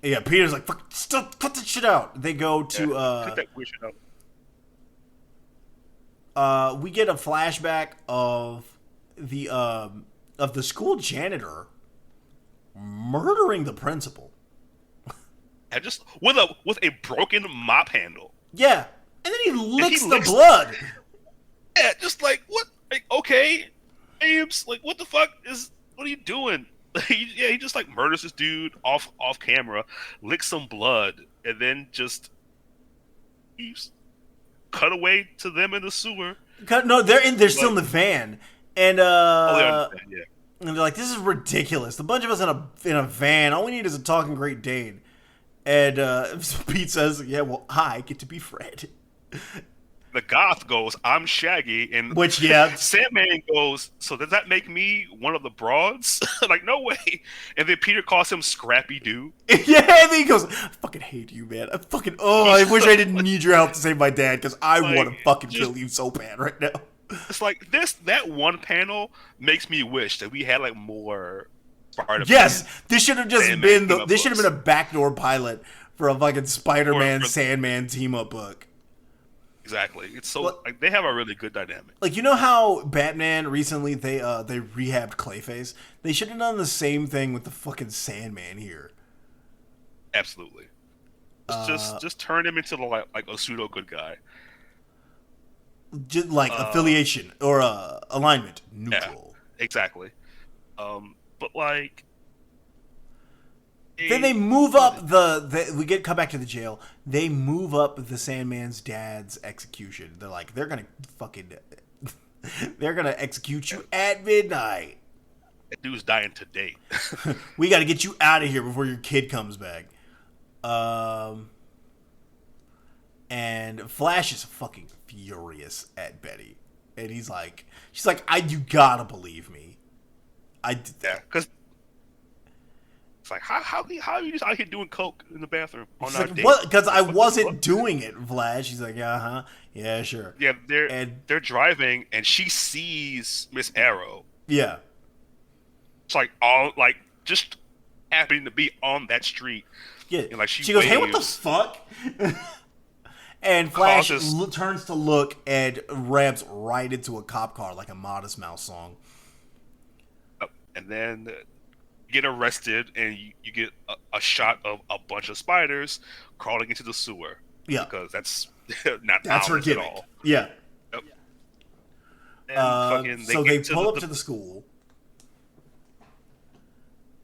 [SPEAKER 3] Yeah, Peter's like, fuck, stop, cut that shit out. They go to,
[SPEAKER 4] cut that weird shit out.
[SPEAKER 3] We get a flashback of the school janitor murdering the principal.
[SPEAKER 4] And just with a broken mop handle.
[SPEAKER 3] Yeah. And then he licks the blood.
[SPEAKER 4] Yeah, just like, what? Like, okay, Ames, like, what are you doing? He just like murders this dude off camera, licks some blood, and then just cut away to them in the sewer.
[SPEAKER 3] No, they're still in the van. And
[SPEAKER 4] yeah.
[SPEAKER 3] And they're like, this is ridiculous. The bunch of us in a van. All we need is a talking Great Dane. And Pete says, yeah, well, I get to be Fred.
[SPEAKER 4] The goth goes, I'm Shaggy. And
[SPEAKER 3] which, yeah.
[SPEAKER 4] Sandman goes, so does that make me one of the broads? Like, no way. And then Peter calls him Scrappy Doo.
[SPEAKER 3] Yeah, and then he goes, I fucking hate you, man. I wish I didn't need your help to save my dad, because I want to fucking kill you so bad right now.
[SPEAKER 4] It's like, that one panel makes me wish that we had, like, more Spider-Man.
[SPEAKER 3] Yes, this should have just been this should have been a backdoor pilot for a fucking Spider-Man Sandman team-up book.
[SPEAKER 4] Exactly. It's so like they have a really good dynamic.
[SPEAKER 3] Like, you know how Batman recently they rehabbed Clayface? They should have done the same thing with the fucking Sandman here.
[SPEAKER 4] Absolutely. Just turn him into like a pseudo good guy.
[SPEAKER 3] Just like affiliation or alignment neutral.
[SPEAKER 4] Yeah, exactly. But like,
[SPEAKER 3] then they move up we come back to the jail. They move up the Sandman's dad's execution. They're like, they're gonna execute you at midnight.
[SPEAKER 4] That dude's dying today.
[SPEAKER 3] We got to get you out of here before your kid comes back. And Flash is fucking furious at Betty, and she's like, you gotta believe me.
[SPEAKER 4] Yeah, because it's like, how are you just out here doing coke in the bathroom on our date?
[SPEAKER 3] Because I wasn't doing it, Flash. She's like, yeah, sure.
[SPEAKER 4] Yeah, they're driving, and she sees Miss Arrow.
[SPEAKER 3] Yeah,
[SPEAKER 4] it's like just happening to be on that street.
[SPEAKER 3] Yeah,
[SPEAKER 4] and like
[SPEAKER 3] she goes, hey, what the fuck? And Flash turns to look and revs right into a cop car like a Modest Mouse song.
[SPEAKER 4] And then you get arrested, and you get a shot of a bunch of spiders crawling into the sewer.
[SPEAKER 3] Yeah,
[SPEAKER 4] because that's not
[SPEAKER 3] her gimmick at all. Yeah.
[SPEAKER 4] Yep. And
[SPEAKER 3] so they pull up to the school,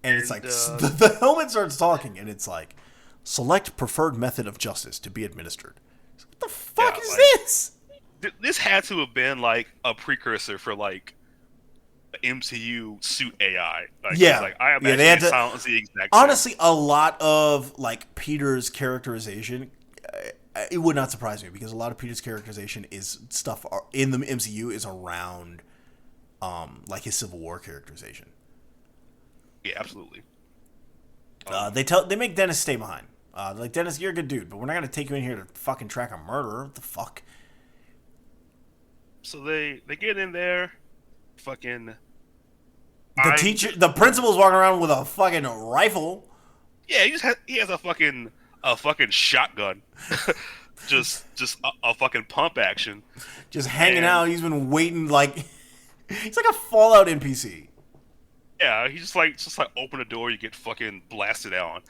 [SPEAKER 3] and it's like the helmet starts talking, and it's like, select preferred method of justice to be administered. What the fuck is this?
[SPEAKER 4] This had to have been like a precursor for like MCU suit AI. Like,
[SPEAKER 3] yeah,
[SPEAKER 4] like, I imagine it sounds the exact same.
[SPEAKER 3] Honestly, a lot of like Peter's characterization, it would not surprise me, because a lot of Peter's characterization is stuff in the MCU is around, like his Civil War characterization.
[SPEAKER 4] Yeah, absolutely.
[SPEAKER 3] They make Dennis stay behind. Like, Dennis, you're a good dude, but we're not gonna take you in here to fucking track a murderer. What the fuck?
[SPEAKER 4] So they get in there. Fucking
[SPEAKER 3] the principal's walking around with a fucking rifle.
[SPEAKER 4] Yeah, he has a fucking shotgun. just a fucking pump action.
[SPEAKER 3] Just hanging out. He's been waiting like he's like a Fallout NPC.
[SPEAKER 4] Yeah, he's just like open the door, you get fucking blasted on.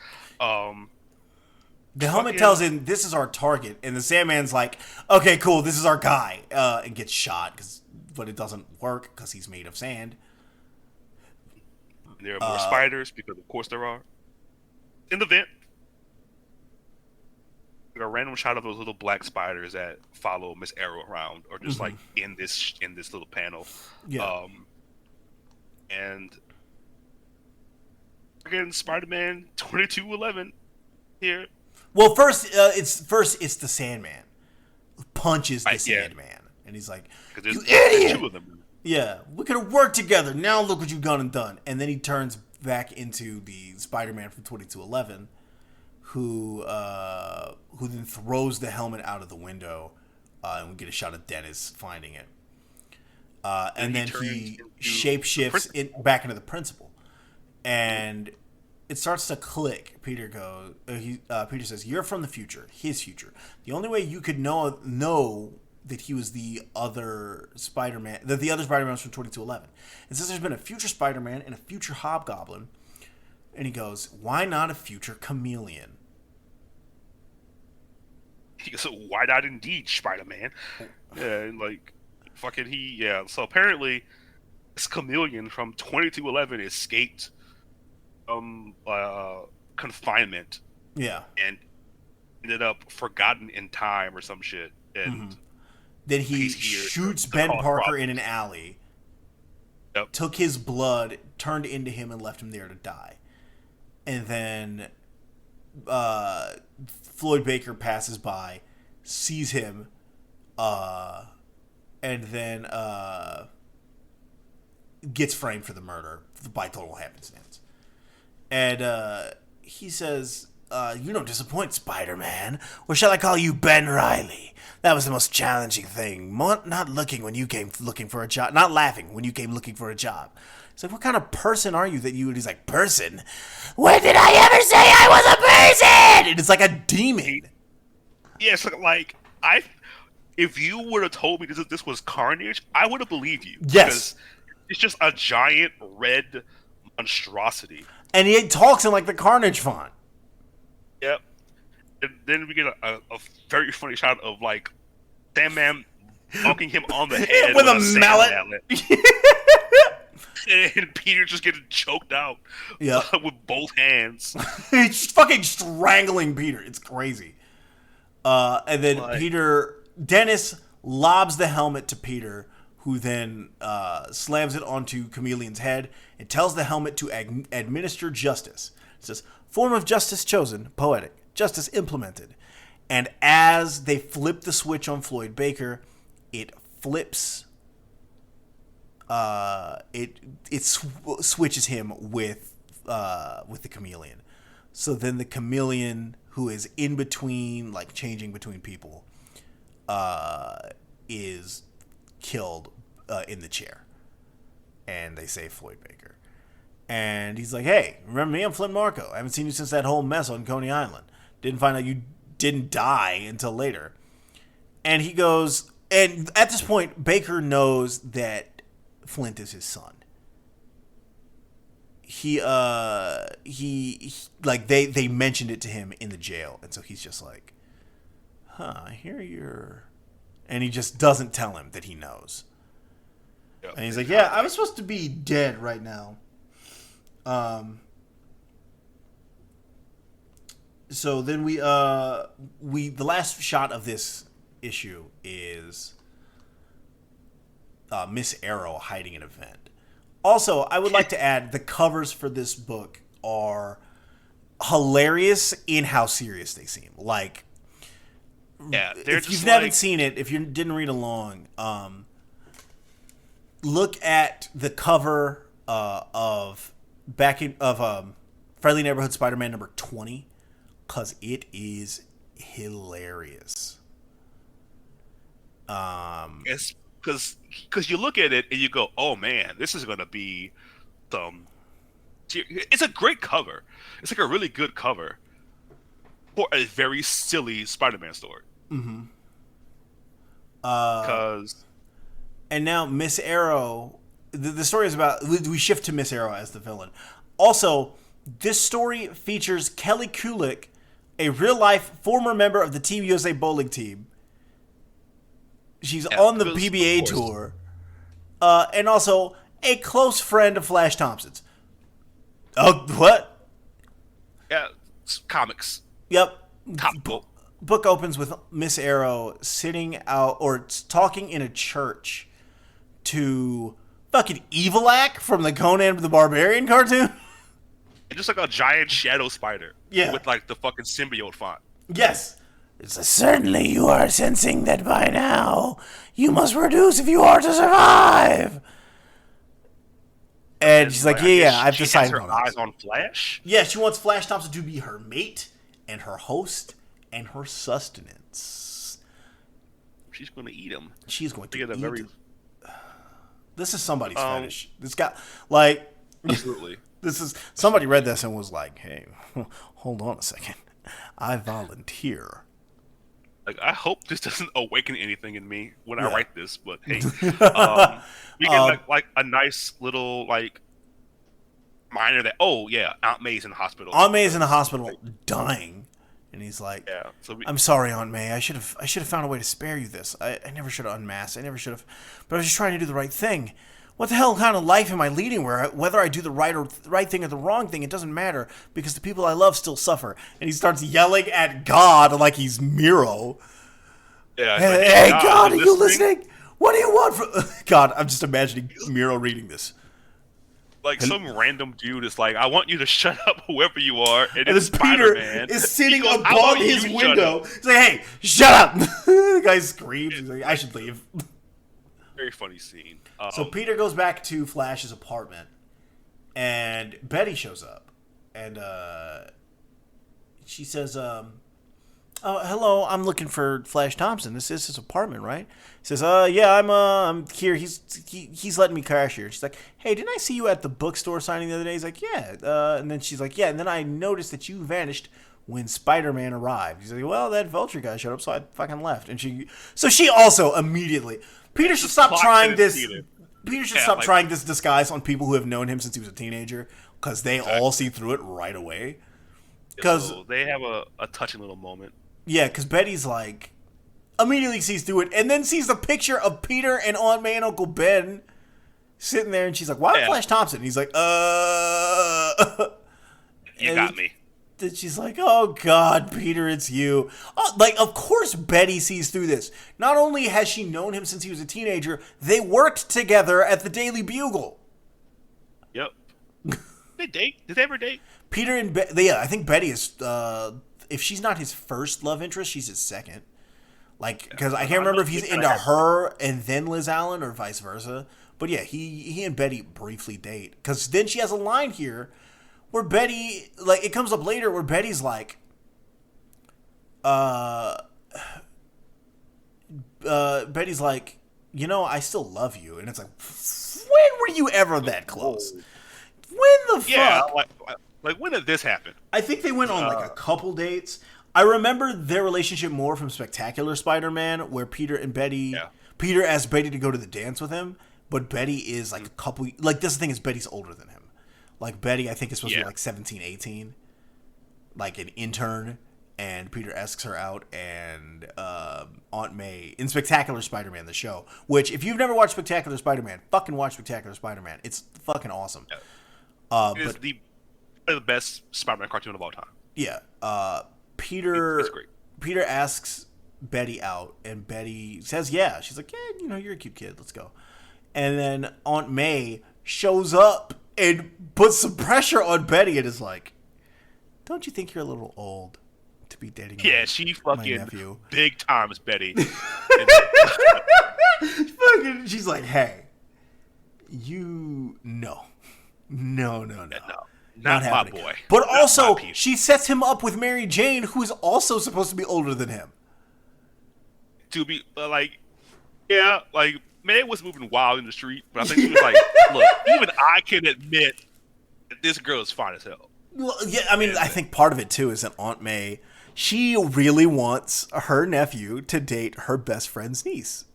[SPEAKER 3] The helmet tells him this is our target, and the Sandman's like, okay, cool, this is our guy, and gets shot, but it doesn't work because he's made of sand.
[SPEAKER 4] There are more spiders, because of course there are. In the vent, like a random shot of those little black spiders that follow Miss Arrow around, or just like in this little panel.
[SPEAKER 3] Yeah.
[SPEAKER 4] And again, Spider-Man 2211 here.
[SPEAKER 3] Well, first it's the Sandman punches the Sandman, and he's like, "You idiot!" Two of them. Yeah, we could have worked together. Now look what you've gone and done. And then he turns back into the Spider-Man from 2211, who then throws the helmet out of the window, and we get a shot of Dennis finding it.
[SPEAKER 4] And
[SPEAKER 3] And then
[SPEAKER 4] he
[SPEAKER 3] he
[SPEAKER 4] turns
[SPEAKER 3] shapeshifts back into the principal, and it starts to click. Peter says, "You're from the future, his future. The only way you could know that he was the other Spider-Man, that the other Spider-Man was from 2211. And since there's been a future Spider-Man and a future Hobgoblin," and he goes, "Why not a future chameleon?"
[SPEAKER 4] He goes, "Why not indeed, Spider-Man?" Yeah, like fucking So apparently, this chameleon from 2211 escaped confinement.
[SPEAKER 3] Yeah.
[SPEAKER 4] And ended up forgotten in time or some shit. And
[SPEAKER 3] then he shoots Ben Parker in an alley.
[SPEAKER 4] Yep.
[SPEAKER 3] Took his blood, turned into him, and left him there to die. And then Floyd Baker passes by, sees him, and then gets framed for the murder by total happenstance. And he says, "You don't disappoint, Spider-Man. Or shall I call you Ben Reilly? That was the most challenging thing. Not looking when you came looking for a job. Not laughing when you came looking for a job." He's like, "What kind of person are you that you..." And he's like, "Person? When did I ever say I was a person?" And it's like a demon.
[SPEAKER 4] Yes, like if you would have told me this was Carnage, I would have believed you.
[SPEAKER 3] Yes.
[SPEAKER 4] Because it's just a giant red monstrosity.
[SPEAKER 3] And he talks in like the Carnage font.
[SPEAKER 4] Yep. And then we get a very funny shot of like Sandman knocking him on the head
[SPEAKER 3] with a mallet.
[SPEAKER 4] And Peter just getting choked out with both hands.
[SPEAKER 3] He's fucking strangling Peter. It's crazy. And then Dennis lobs the helmet to Peter, who then slams it onto Chameleon's head and tells the helmet to administer justice. It says, "Form of justice chosen, poetic. Justice implemented." And as they flip the switch on Floyd Baker, it flips. It switches him with the chameleon. So then the chameleon, who is in between, like changing between people, is killed in the chair, and they save Floyd Baker. And he's like, "Hey, remember me? I'm Flint Marko. I haven't seen you since that whole mess on Coney Island. Didn't find out you didn't die until later." And he goes, and at this point, Baker knows that Flint is his son. He like they mentioned it to him in the jail, and so he's just like, "Huh, I hear you're," and he just doesn't tell him that he knows. Yep. And he's like, "Yeah, I was supposed to be dead right now." So then we the last shot of this issue is Miss Arrow hiding an event. Also, I would like to add, the covers for this book are hilarious in how serious they seem. Like, if you haven't seen it, if you didn't read along, look at the cover of Friendly Neighborhood Spider-Man number 20, because it is hilarious.
[SPEAKER 4] Yes, because you look at it and you go, "Oh man, this is going to be some." It's a great cover. It's like a really good cover for a very silly Spider-Man story.
[SPEAKER 3] Mm-hmm.
[SPEAKER 4] Because
[SPEAKER 3] and now Miss Arrow, the story is about, we shift to Miss Arrow as the villain. Also, this story features Kelly Kulick, a real-life former member of the Team USA bowling team. She's on the PBA tour. And also a close friend of Flash Thompson's. Oh, what?
[SPEAKER 4] Yeah, comics.
[SPEAKER 3] Yep.
[SPEAKER 4] Comic book.
[SPEAKER 3] Book opens with Miss Arrow sitting out, or talking in a church to fucking Evilac from the Conan the Barbarian cartoon.
[SPEAKER 4] And just like a giant shadow spider.
[SPEAKER 3] Yeah.
[SPEAKER 4] With like the fucking symbiote font.
[SPEAKER 3] Yes. It's certainly you are sensing that by now you must reduce if you are to survive. And she's like, yeah, I've decided.
[SPEAKER 4] She has her eyes on Flash?
[SPEAKER 3] Yeah, she wants Flash Thompson to be her mate and her host and her sustenance.
[SPEAKER 4] she's going to eat him.
[SPEAKER 3] She's going to
[SPEAKER 4] They get a
[SPEAKER 3] eat.
[SPEAKER 4] very
[SPEAKER 3] This is somebody's fetish. This guy, like,
[SPEAKER 4] absolutely.
[SPEAKER 3] this is somebody read this and was like, "Hey, hold on a second, I volunteer."
[SPEAKER 4] Like, I hope this doesn't awaken anything in me when I
[SPEAKER 3] Yeah.
[SPEAKER 4] write this, but hey, we get like a nice little like minor that Aunt May's in the hospital.
[SPEAKER 3] Aunt May's in the hospital dying, and he's like,
[SPEAKER 4] Yeah, so
[SPEAKER 3] "I'm sorry, Aunt May. I should have found a way to spare you this. I never should have unmasked. I never should have, but I was just trying to do the right thing. What the hell kind of life am I leading where whether I do the right thing or the wrong thing, it doesn't matter because the people I love still suffer." And he starts yelling at God like he's Miro.
[SPEAKER 4] yeah.
[SPEAKER 3] Hey, God, are you listening? What do you want from God? I'm just imagining Miro reading this.
[SPEAKER 4] Like some random dude is like, "I want you to shut up, whoever you are." And
[SPEAKER 3] And
[SPEAKER 4] it's
[SPEAKER 3] this Peter
[SPEAKER 4] Spider-Man.
[SPEAKER 3] is sitting
[SPEAKER 4] He goes, "How
[SPEAKER 3] above
[SPEAKER 4] about you
[SPEAKER 3] his
[SPEAKER 4] shut
[SPEAKER 3] window.
[SPEAKER 4] up?"
[SPEAKER 3] He's like, "Hey, shut up!" The guy screams. He's like, "I should leave."
[SPEAKER 4] Very funny scene.
[SPEAKER 3] So Peter goes back to Flash's apartment, and Betty shows up, and she says, "Oh, hello, I'm looking for Flash Thompson. This is his apartment, right?" He says, yeah, I'm here. He's letting me crash here." She's like, "Hey, didn't I see you at the bookstore signing the other day?" He's like, "Yeah." And then she's like, "Yeah." And then I noticed that you vanished when Spider-Man arrived. He's like, "Well, that Vulture guy showed up, so I fucking left." And she also immediately. Peter should stop trying this. Peter should stop trying this disguise on people who have known him since he was a teenager, because they all see through it right away. Because
[SPEAKER 4] they have a touching little moment.
[SPEAKER 3] Yeah, because Betty's like, immediately sees through it, and then sees the picture of Peter and Aunt May and Uncle Ben sitting there, and she's like, "Why Flash Thompson?" And he's like,
[SPEAKER 4] You got me.
[SPEAKER 3] Then she's like, "Oh God, Peter, it's you." Like, of course Betty sees through this. Not only has she known him since he was a teenager, they worked together at the Daily Bugle.
[SPEAKER 4] Yep. They date? Did they ever date?
[SPEAKER 3] Peter and yeah, I think Betty is, if she's not his first love interest, she's his second. Like, because I can't remember if he's into her and then Liz Allen or vice versa. But yeah, he and Betty briefly date. Because then she has a line here where Betty, like, it comes up later where Betty's like, Betty's like, I still love you. And it's like, when were you ever that close? When the fuck?
[SPEAKER 4] Yeah, like when did this happen?
[SPEAKER 3] I think they went on like a couple dates. I remember their relationship more from Spectacular Spider-Man, where Peter asked Betty to go to the dance with him, but Betty is like a couple, like, this thing is Betty's older than him. Like, Betty, I think, is supposed to be like 17, 18, like an intern, and Peter asks her out, and Aunt May, in Spectacular Spider-Man, the show, which, if you've never watched Spectacular Spider-Man, fucking watch Spectacular Spider-Man. It's fucking awesome.
[SPEAKER 4] Yeah. It is the best Spider-Man cartoon of all time.
[SPEAKER 3] Yeah. Peter
[SPEAKER 4] It's great.
[SPEAKER 3] Peter asks Betty out, and Betty says yeah. She's like, "Yeah, you're a cute kid. Let's go." And then Aunt May shows up and puts some pressure on Betty and is like, "Don't you think you're a little old to be dating
[SPEAKER 4] She
[SPEAKER 3] my
[SPEAKER 4] fucking
[SPEAKER 3] nephew?"
[SPEAKER 4] big times Betty.
[SPEAKER 3] She's like, "Hey, no.
[SPEAKER 4] No,
[SPEAKER 3] Not
[SPEAKER 4] my
[SPEAKER 3] happening."
[SPEAKER 4] boy.
[SPEAKER 3] But
[SPEAKER 4] Not
[SPEAKER 3] also,
[SPEAKER 4] my piece.
[SPEAKER 3] she sets him up with Mary Jane, who is also supposed to be older than him.
[SPEAKER 4] To be like May was moving wild in the street, but I think she was like, "Look, even I can admit that this girl is fine as hell."
[SPEAKER 3] Well, yeah, I mean, I think part of it too is that Aunt May, she really wants her nephew to date her best friend's niece.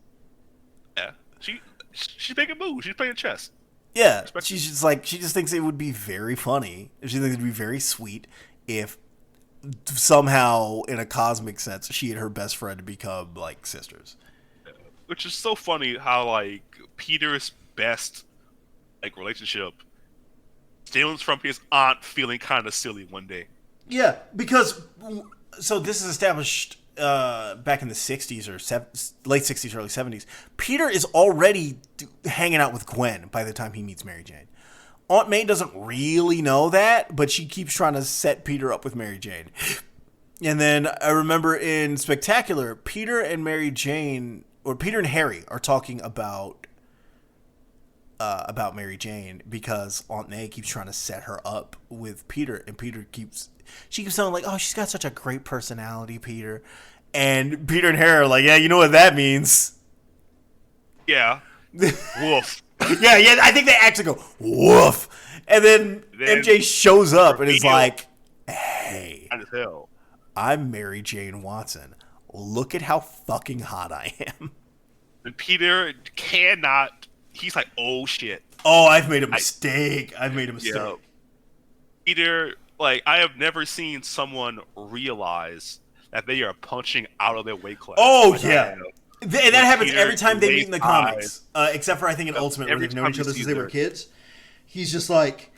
[SPEAKER 4] Yeah, she's making moves. She's playing chess.
[SPEAKER 3] Yeah, she's just like, she just thinks it would be very funny. She thinks it'd be very sweet if somehow, in a cosmic sense, she and her best friend become like sisters.
[SPEAKER 4] Which is so funny how like Peter's best like relationship stems from his aunt feeling kind of silly one day.
[SPEAKER 3] Yeah, because so this is established back in the 60s or late 60s, early 70s. Peter is already hanging out with Gwen by the time he meets Mary Jane. Aunt May doesn't really know that, but she keeps trying to set Peter up with Mary Jane. And then I remember in Spectacular, Peter and Mary Jane, or Peter and Harry, are talking about Mary Jane because Aunt May keeps trying to set her up with Peter, and she keeps sounding like, "Oh, she's got such a great personality, Peter." And Peter and Harry are like, yeah, you know what that means.
[SPEAKER 4] Yeah. Woof.
[SPEAKER 3] Yeah, I think they actually go, woof. And then MJ shows up and is like, hey,
[SPEAKER 4] As hell.
[SPEAKER 3] I'm Mary Jane Watson. Look at how fucking hot I am.
[SPEAKER 4] And Peter cannot. He's like, oh shit.
[SPEAKER 3] Oh, I've made a mistake.
[SPEAKER 4] Yeah. Peter, like, I have never seen someone realize that they are punching out of their weight class.
[SPEAKER 3] Oh,
[SPEAKER 4] like
[SPEAKER 3] yeah. And that happens
[SPEAKER 4] Peter
[SPEAKER 3] every time they meet in the
[SPEAKER 4] lays
[SPEAKER 3] comics. Except for, I think, in Ultimate, where they've known each other since they were kids. He's just like,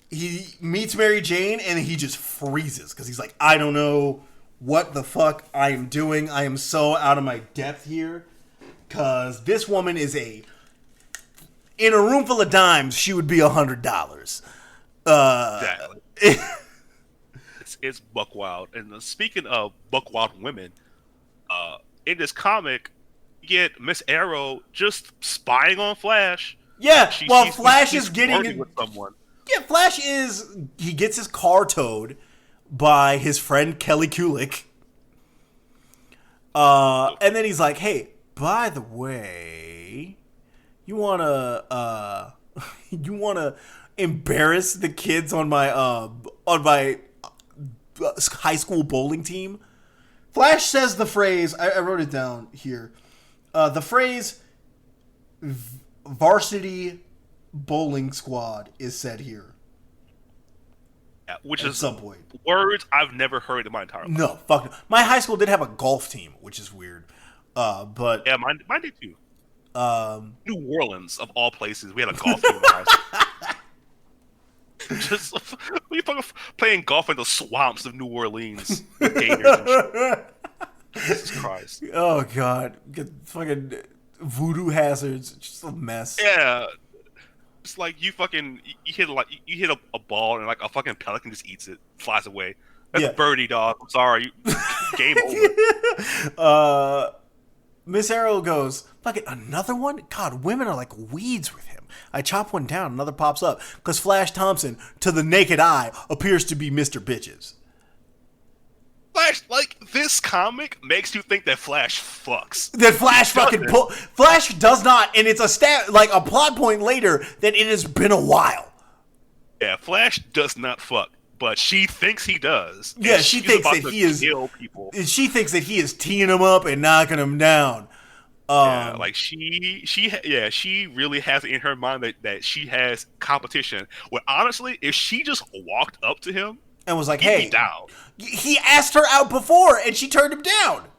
[SPEAKER 3] he meets Mary Jane, and he just freezes. Because he's like, I don't know what the fuck I am doing. I am so out of my depth here. Because this woman is in a room full of dimes, she would be $100.
[SPEAKER 4] Exactly. It's buck wild. And speaking of buck wild women, in this comic, you get Miss Arrow just spying on Flash.
[SPEAKER 3] Yeah, Flash is
[SPEAKER 4] getting with someone.
[SPEAKER 3] Yeah, he gets his car towed by his friend Kelly Kulik. And then he's like, hey, by the way, you wanna embarrass the kids on my high school bowling team? Flash says the phrase, I wrote it down here. The phrase varsity bowling squad is said here.
[SPEAKER 4] Yeah, which
[SPEAKER 3] at
[SPEAKER 4] is
[SPEAKER 3] some point.
[SPEAKER 4] Words I've never heard in my entire life.
[SPEAKER 3] No, fuck no. My high school did have a golf team, which is weird. But
[SPEAKER 4] yeah, mine did too. New Orleans, of all places, we had a golf team in high school. Just we fucking playing golf in the swamps of New Orleans with gators and shit. Jesus Christ!
[SPEAKER 3] Oh god, get fucking voodoo hazards, just a mess.
[SPEAKER 4] Yeah, it's like you hit a ball and like a fucking pelican just eats it, flies away. That's a birdie, dog. I'm sorry, game over.
[SPEAKER 3] Miss Arrow goes, fucking another one? God, women are like weeds with him. I chop one down, another pops up. Because Flash Thompson, to the naked eye, appears to be Mr. Bitches.
[SPEAKER 4] Flash, like, this comic makes you think that Flash fucks.
[SPEAKER 3] That Flash Flash does not, and it's a plot point later that it has been a while.
[SPEAKER 4] Yeah, Flash does not fuck. But she thinks he does.
[SPEAKER 3] Yeah, she thinks that he is.
[SPEAKER 4] People.
[SPEAKER 3] She thinks that he is teeing him up and knocking him down.
[SPEAKER 4] Yeah, like she really has it in her mind that she has competition. Well, honestly, if she just walked up to him
[SPEAKER 3] and was like, "Hey,"
[SPEAKER 4] down.
[SPEAKER 3] He asked her out before, and she turned him down.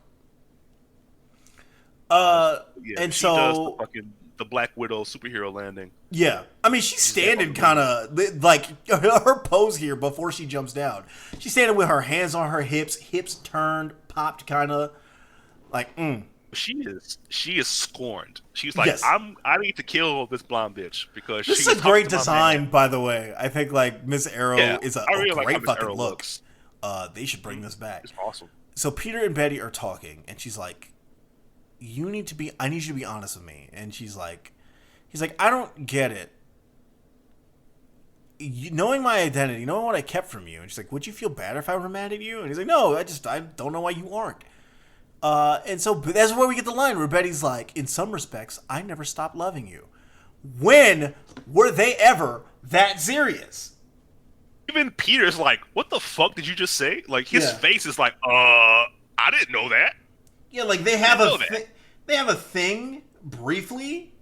[SPEAKER 3] And
[SPEAKER 4] she
[SPEAKER 3] so
[SPEAKER 4] does the Black Widow superhero landing.
[SPEAKER 3] Yeah. I mean, she's standing kind of, like, her pose here before she jumps down. She's standing with her hands on her hips turned, popped kind of, like,
[SPEAKER 4] She is scorned. She's like,
[SPEAKER 3] yes.
[SPEAKER 4] I need to kill this blonde bitch because
[SPEAKER 3] this is a great design, by the way. I think, like, Miss Arrow is a great fucking look. They should bring this back.
[SPEAKER 4] It's awesome.
[SPEAKER 3] So Peter and Betty are talking, and she's like, I need you to be honest with me. And he's like, I don't get it. Knowing my identity, knowing what I kept from you. And she's like, would you feel bad if I were mad at you? And he's like, no, I don't know why you aren't. And so that's where we get the line where Betty's like, in some respects, I never stopped loving you. When were they ever that serious?
[SPEAKER 4] Even Peter's like, what the fuck did you just say? Like, his face is like, I didn't know that.
[SPEAKER 3] Yeah, like they have a thing briefly.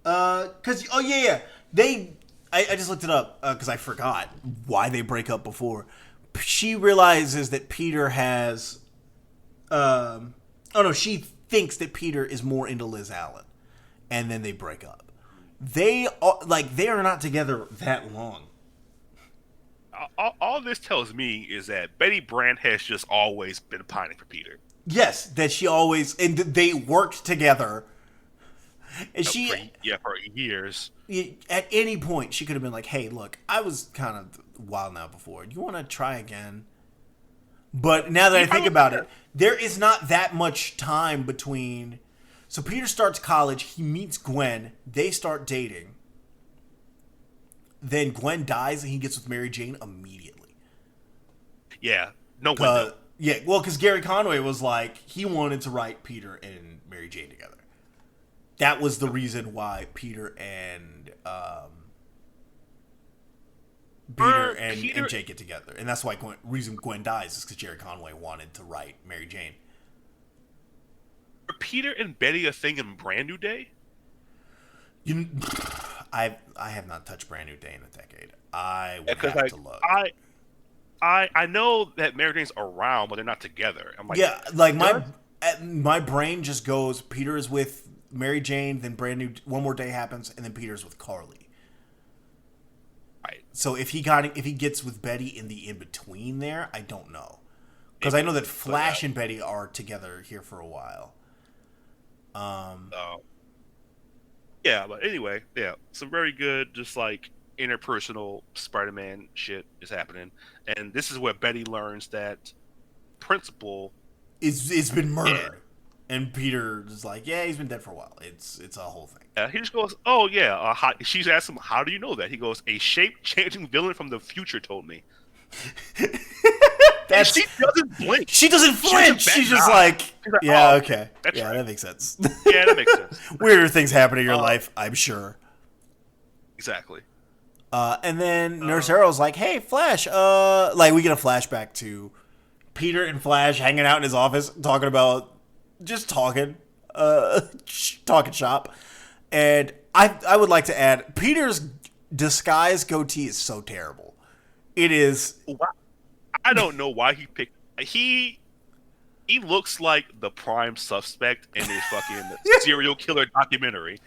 [SPEAKER 3] I just looked it up because I forgot why they break up before. She realizes that Peter has. She thinks that Peter is more into Liz Allen, and then they break up. They are not together that long.
[SPEAKER 4] All this tells me is that Betty Brant has just always been pining for Peter.
[SPEAKER 3] Yes, that she always, and they worked together. And
[SPEAKER 4] for years.
[SPEAKER 3] At any point, she could have been like, hey, look, I was kind of wild now before. Do you want to try again? But now that I think about it, there is not that much time between. So Peter starts college, he meets Gwen, they start dating. Then Gwen dies and he gets with Mary Jane immediately.
[SPEAKER 4] Yeah, no window.
[SPEAKER 3] Yeah, well, because Gary Conway was like, he wanted to write Peter and Mary Jane together. That was the reason why Peter and MJ get together, and that's why reason Gwen dies is because Jerry Conway wanted to write Mary Jane.
[SPEAKER 4] Are Peter and Betty a thing in Brand New Day?
[SPEAKER 3] I have not touched Brand New Day in a decade. I would have to look.
[SPEAKER 4] I know that Mary Jane's around, but they're not together. I'm like,
[SPEAKER 3] yeah, like my brain just goes. Peter is with Mary Jane, then Brand New One More Day happens, and then Peter's with Carly.
[SPEAKER 4] Right.
[SPEAKER 3] So if he gets with Betty in the in between there, I don't know, because I know that Flash and Betty are together here for a while.
[SPEAKER 4] Yeah, but anyway, yeah, some very good, just like interpersonal Spider-Man shit is happening, and this is where Betty learns that Principal
[SPEAKER 3] it's been murdered, and Peter is like, yeah, he's been dead for a while. It's a whole thing.
[SPEAKER 4] He just goes, oh yeah. She's asked him, how do you know that? He goes, a shape-changing villain from the future told me. She doesn't blink.
[SPEAKER 3] She doesn't flinch. She's just like, yeah, oh, okay. Yeah, right. That makes sense.
[SPEAKER 4] Yeah, that makes sense.
[SPEAKER 3] Weirder things happen in your life, I'm sure.
[SPEAKER 4] Exactly.
[SPEAKER 3] And then Nurse Arrow's like, hey, Flash, like we get a flashback to Peter and Flash hanging out in his office, talking shop. And I would like to add, Peter's disguise goatee is so terrible. It is.
[SPEAKER 4] I don't know why he picked. He looks like the prime suspect in a fucking serial killer documentary.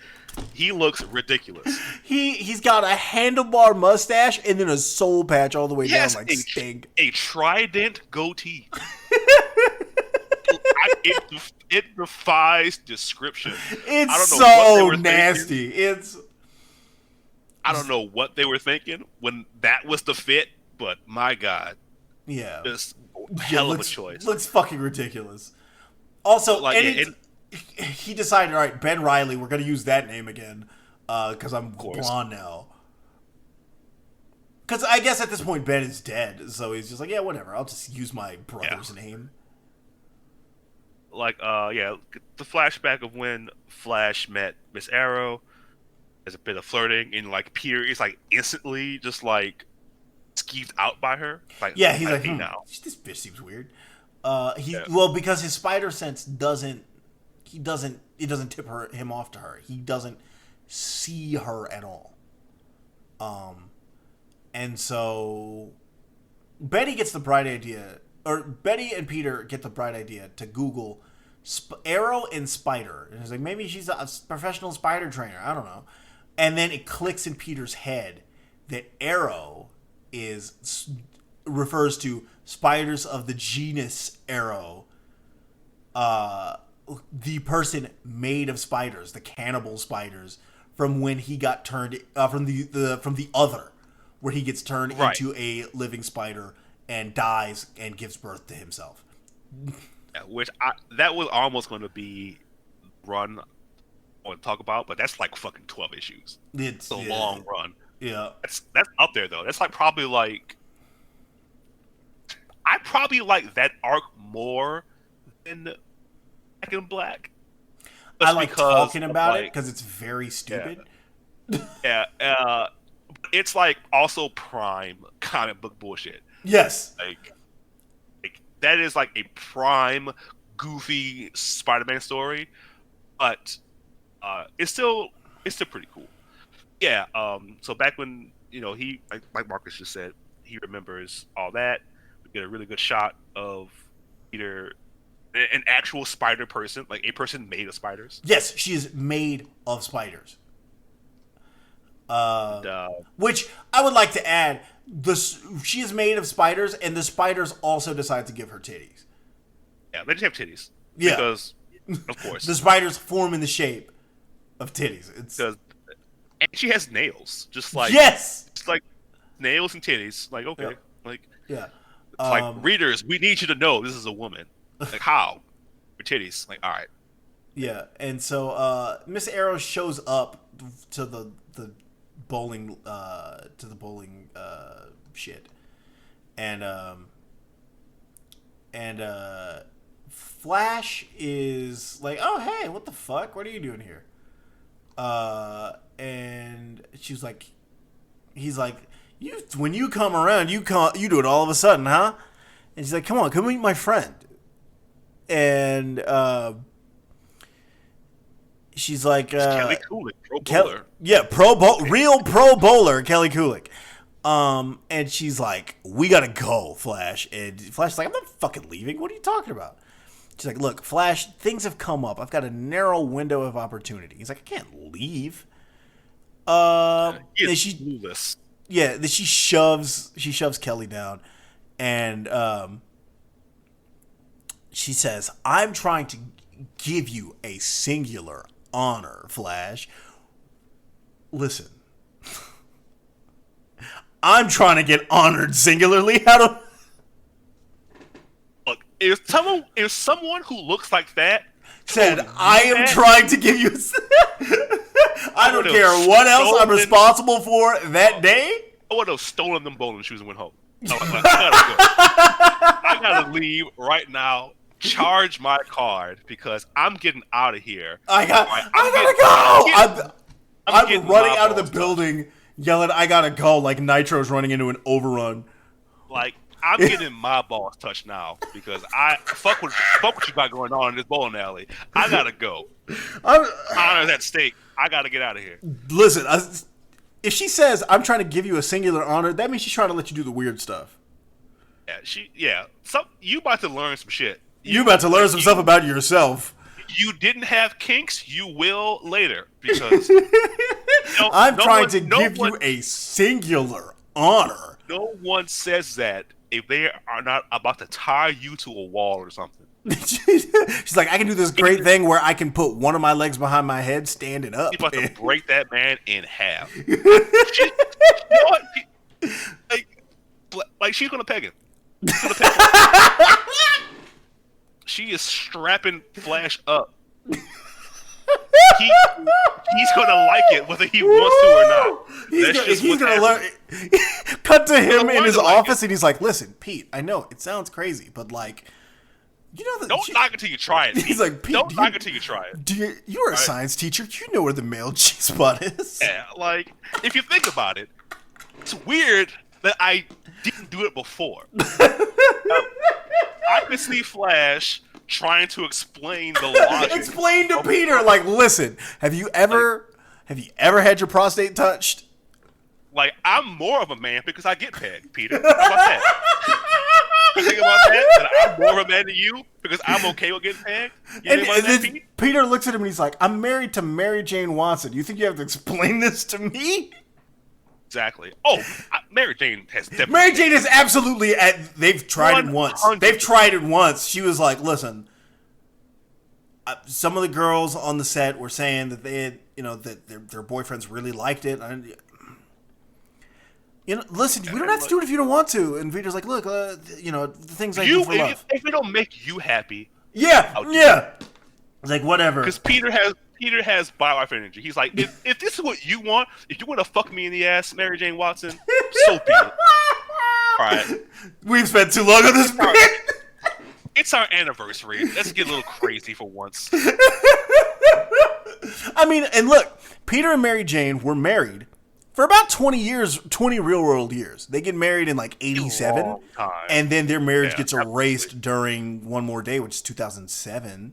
[SPEAKER 4] He looks ridiculous.
[SPEAKER 3] He's got a handlebar mustache and then a soul patch all the way down like Sting.
[SPEAKER 4] A trident goatee. It defies description.
[SPEAKER 3] It's so nasty.
[SPEAKER 4] I don't know what they were thinking when that was the fit, but my God.
[SPEAKER 3] Yeah.
[SPEAKER 4] Just hell of a choice.
[SPEAKER 3] Looks fucking ridiculous. Also, he decided, all right, Ben Reilly, we're going to use that name again because I'm blonde now. Because I guess at this point, Ben is dead. So he's just like, yeah, whatever. I'll just use my brother's name.
[SPEAKER 4] Like, the flashback of when Flash met Miss Arrow. There's a bit of flirting, and like Peter is like instantly just like skeeved out by her. Like,
[SPEAKER 3] yeah, he's like,
[SPEAKER 4] now
[SPEAKER 3] this bitch seems weird. Well, because his spider sense doesn't tip him off to her. He doesn't see her at all. And so Betty gets the bright idea, or Betty and Peter get the bright idea to Google Arrow and Spider. And it's like, maybe she's a professional spider trainer. I don't know. And then it clicks in Peter's head that Arrow refers to spiders of the genus Arrow. The person made of spiders, the cannibal spiders, from when he got turned from the other, where he gets turned into a living spider and dies and gives birth to himself.
[SPEAKER 4] That was almost going to be run I want to talk about, but that's like fucking 12 issues. It's a long run.
[SPEAKER 3] Yeah,
[SPEAKER 4] that's up there though. That's like probably like I probably like that arc more than Black and Black.
[SPEAKER 3] I like talking about it because it's very stupid.
[SPEAKER 4] Yeah, it's like also prime comic book bullshit.
[SPEAKER 3] Yes,
[SPEAKER 4] like that is like a prime goofy Spider-Man story, but it's still pretty cool. Yeah. So back when he like Marcus just said, he remembers all that. We get a really good shot of Peter, an actual spider person, like a person made of spiders.
[SPEAKER 3] Yes, she is made of spiders. Which I would like to add, she is made of spiders, and the spiders also decide to give her titties.
[SPEAKER 4] Yeah, they just have titties.
[SPEAKER 3] Yeah,
[SPEAKER 4] because of course
[SPEAKER 3] the spiders form in the shape of titties.
[SPEAKER 4] And she has nails, just like nails and titties. Like okay, like readers, we need you to know this is a woman. Like how? Her titties. Like all right.
[SPEAKER 3] Yeah, and so Miss Arrow shows up to the bowling shit, and And Flash is like, "Oh, hey, what the fuck? What are you doing here?" And she's like, he's like, when you come around, you do it all of a sudden, huh? And she's like, come on, come meet my friend. And she's like,
[SPEAKER 4] Kelly Kulik, pro bowler.
[SPEAKER 3] Real pro bowler, Kelly Kulik. And she's like, we gotta go, Flash. And Flash's like, I'm not fucking leaving. What are you talking about? She's like, look, Flash, things have come up. I've got a narrow window of opportunity. He's like, I can't leave. Then she shoves Kelly down, and she says, I'm trying to give you a singular honor, Flash. Listen. I'm trying to get honored singularly. How do...
[SPEAKER 4] Look, if someone who looks like that
[SPEAKER 3] said, I am trying to give you... I don't care what else I'm responsible for that day.
[SPEAKER 4] I would have stolen them bowling shoes and went home. I gotta leave right now. Charge my card because I'm getting out of here.
[SPEAKER 3] I gotta go. I'm running out of the building, yelling, "I gotta go!" Like Nitro's running into an overrun.
[SPEAKER 4] Like I'm getting my balls touched now because I fuck what you got going on in this bowling alley. I gotta go. Honor that stake. I gotta get out of here.
[SPEAKER 3] Listen, if she says I'm trying to give you a singular honor, that means she's trying to let you do the weird stuff.
[SPEAKER 4] Yeah. You about to learn some shit.
[SPEAKER 3] You about to learn some stuff about yourself.
[SPEAKER 4] You didn't have kinks. You will later because
[SPEAKER 3] I'm trying to give you a singular honor.
[SPEAKER 4] No one says that if they are not about to tie you to a wall or something.
[SPEAKER 3] She's like, I can do this great thing where I can put one of my legs behind my head, standing up.
[SPEAKER 4] You're about to break that man in half. You know what? Like she's gonna peg him. She is strapping Flash up. He's gonna like it whether he wants to or not.
[SPEAKER 3] He's gonna learn. Cut to him in his office, and he's like, "Listen, Pete, I know it sounds crazy, but like, you know,
[SPEAKER 4] don't knock it till you try it." Pete.
[SPEAKER 3] He's like, Pete,
[SPEAKER 4] "Don't knock it till you try it."
[SPEAKER 3] You're a science teacher. You know where the male G-spot is.
[SPEAKER 4] Yeah, like if you think about it, it's weird that I didn't do it before. I could see Flash trying to explain the logic.
[SPEAKER 3] Explain to Peter, like, listen, have you ever had your prostate touched?
[SPEAKER 4] Like, I'm more of a man because I get pegged, Peter. How about that? You think about that? That I'm more of a man than you because I'm okay with getting pegged?
[SPEAKER 3] And then Peter looks at him and he's like, I'm married to Mary Jane Watson. You think you have to explain this to me?
[SPEAKER 4] Exactly. Oh, Mary Jane has definitely...
[SPEAKER 3] Mary Jane is absolutely they've tried it once. They've tried it once. She was like, listen, some of the girls on the set were saying that they had, that their boyfriends really liked it. Listen, we don't have to do it if you don't want to. And Peter's like, look, the things I do for love.
[SPEAKER 4] If it don't make you happy...
[SPEAKER 3] Yeah. It's like, whatever.
[SPEAKER 4] Because Peter has bio-life energy. He's like, if this is what you want, if you want to fuck me in the ass, Mary Jane Watson, so be it. All right.
[SPEAKER 3] We've spent too long on this break.
[SPEAKER 4] It's our anniversary. Let's get a little crazy for once.
[SPEAKER 3] I mean, and look, Peter and Mary Jane were married for about 20 years, 20 real-world years. They get married in like 87, and then their marriage gets erased during One More Day, which is 2007.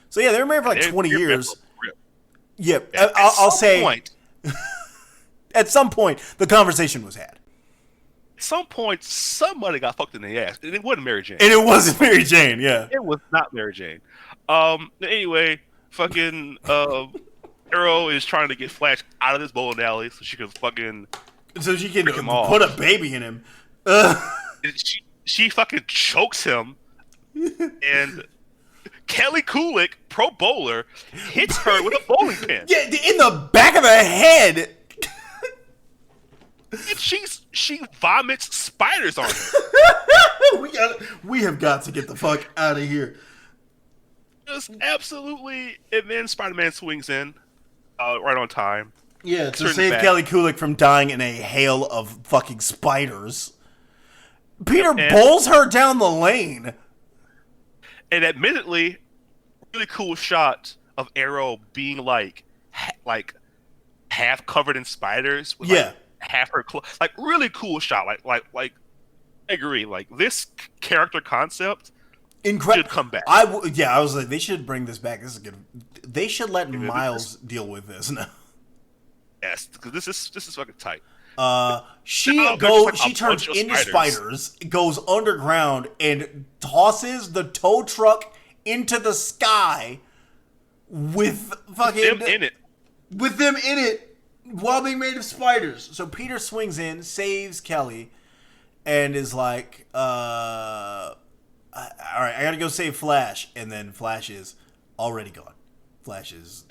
[SPEAKER 3] So yeah, they were married for like 20 years. Yep, I'll say at some point the conversation was had.
[SPEAKER 4] At some point, somebody got fucked in the ass, and it wasn't Mary Jane.
[SPEAKER 3] And it wasn't Mary Jane, yeah.
[SPEAKER 4] It was not Mary Jane. Anyway, fucking Arrow is trying to get Flash out of this bowling alley so she can put
[SPEAKER 3] a baby in him.
[SPEAKER 4] She fucking chokes him, and Kelly Kulik, pro bowler, hits her with a bowling pin.
[SPEAKER 3] Yeah, in the back of the head.
[SPEAKER 4] And she vomits spiders on her.
[SPEAKER 3] We have got to get the fuck out of here.
[SPEAKER 4] Just absolutely. And then Spider-Man swings in right on time.
[SPEAKER 3] Yeah, to save Kelly Kulik from dying in a hail of fucking spiders. Peter bowls her down the lane.
[SPEAKER 4] And admittedly, really cool shot of Arrow being like half covered in spiders with like half her clothes. Like really cool shot. Like I agree. Like this character concept should come back.
[SPEAKER 3] I was like, they should bring this back. This is good. They should let Miles deal with this now.
[SPEAKER 4] Yes, because this is fucking tight.
[SPEAKER 3] She turns into spiders, goes underground, and tosses the tow truck into the sky with fucking with them in it while being made of spiders. So Peter swings in, saves Kelly, and is like, all right, I gotta go save Flash. And then Flash is already gone. Flash is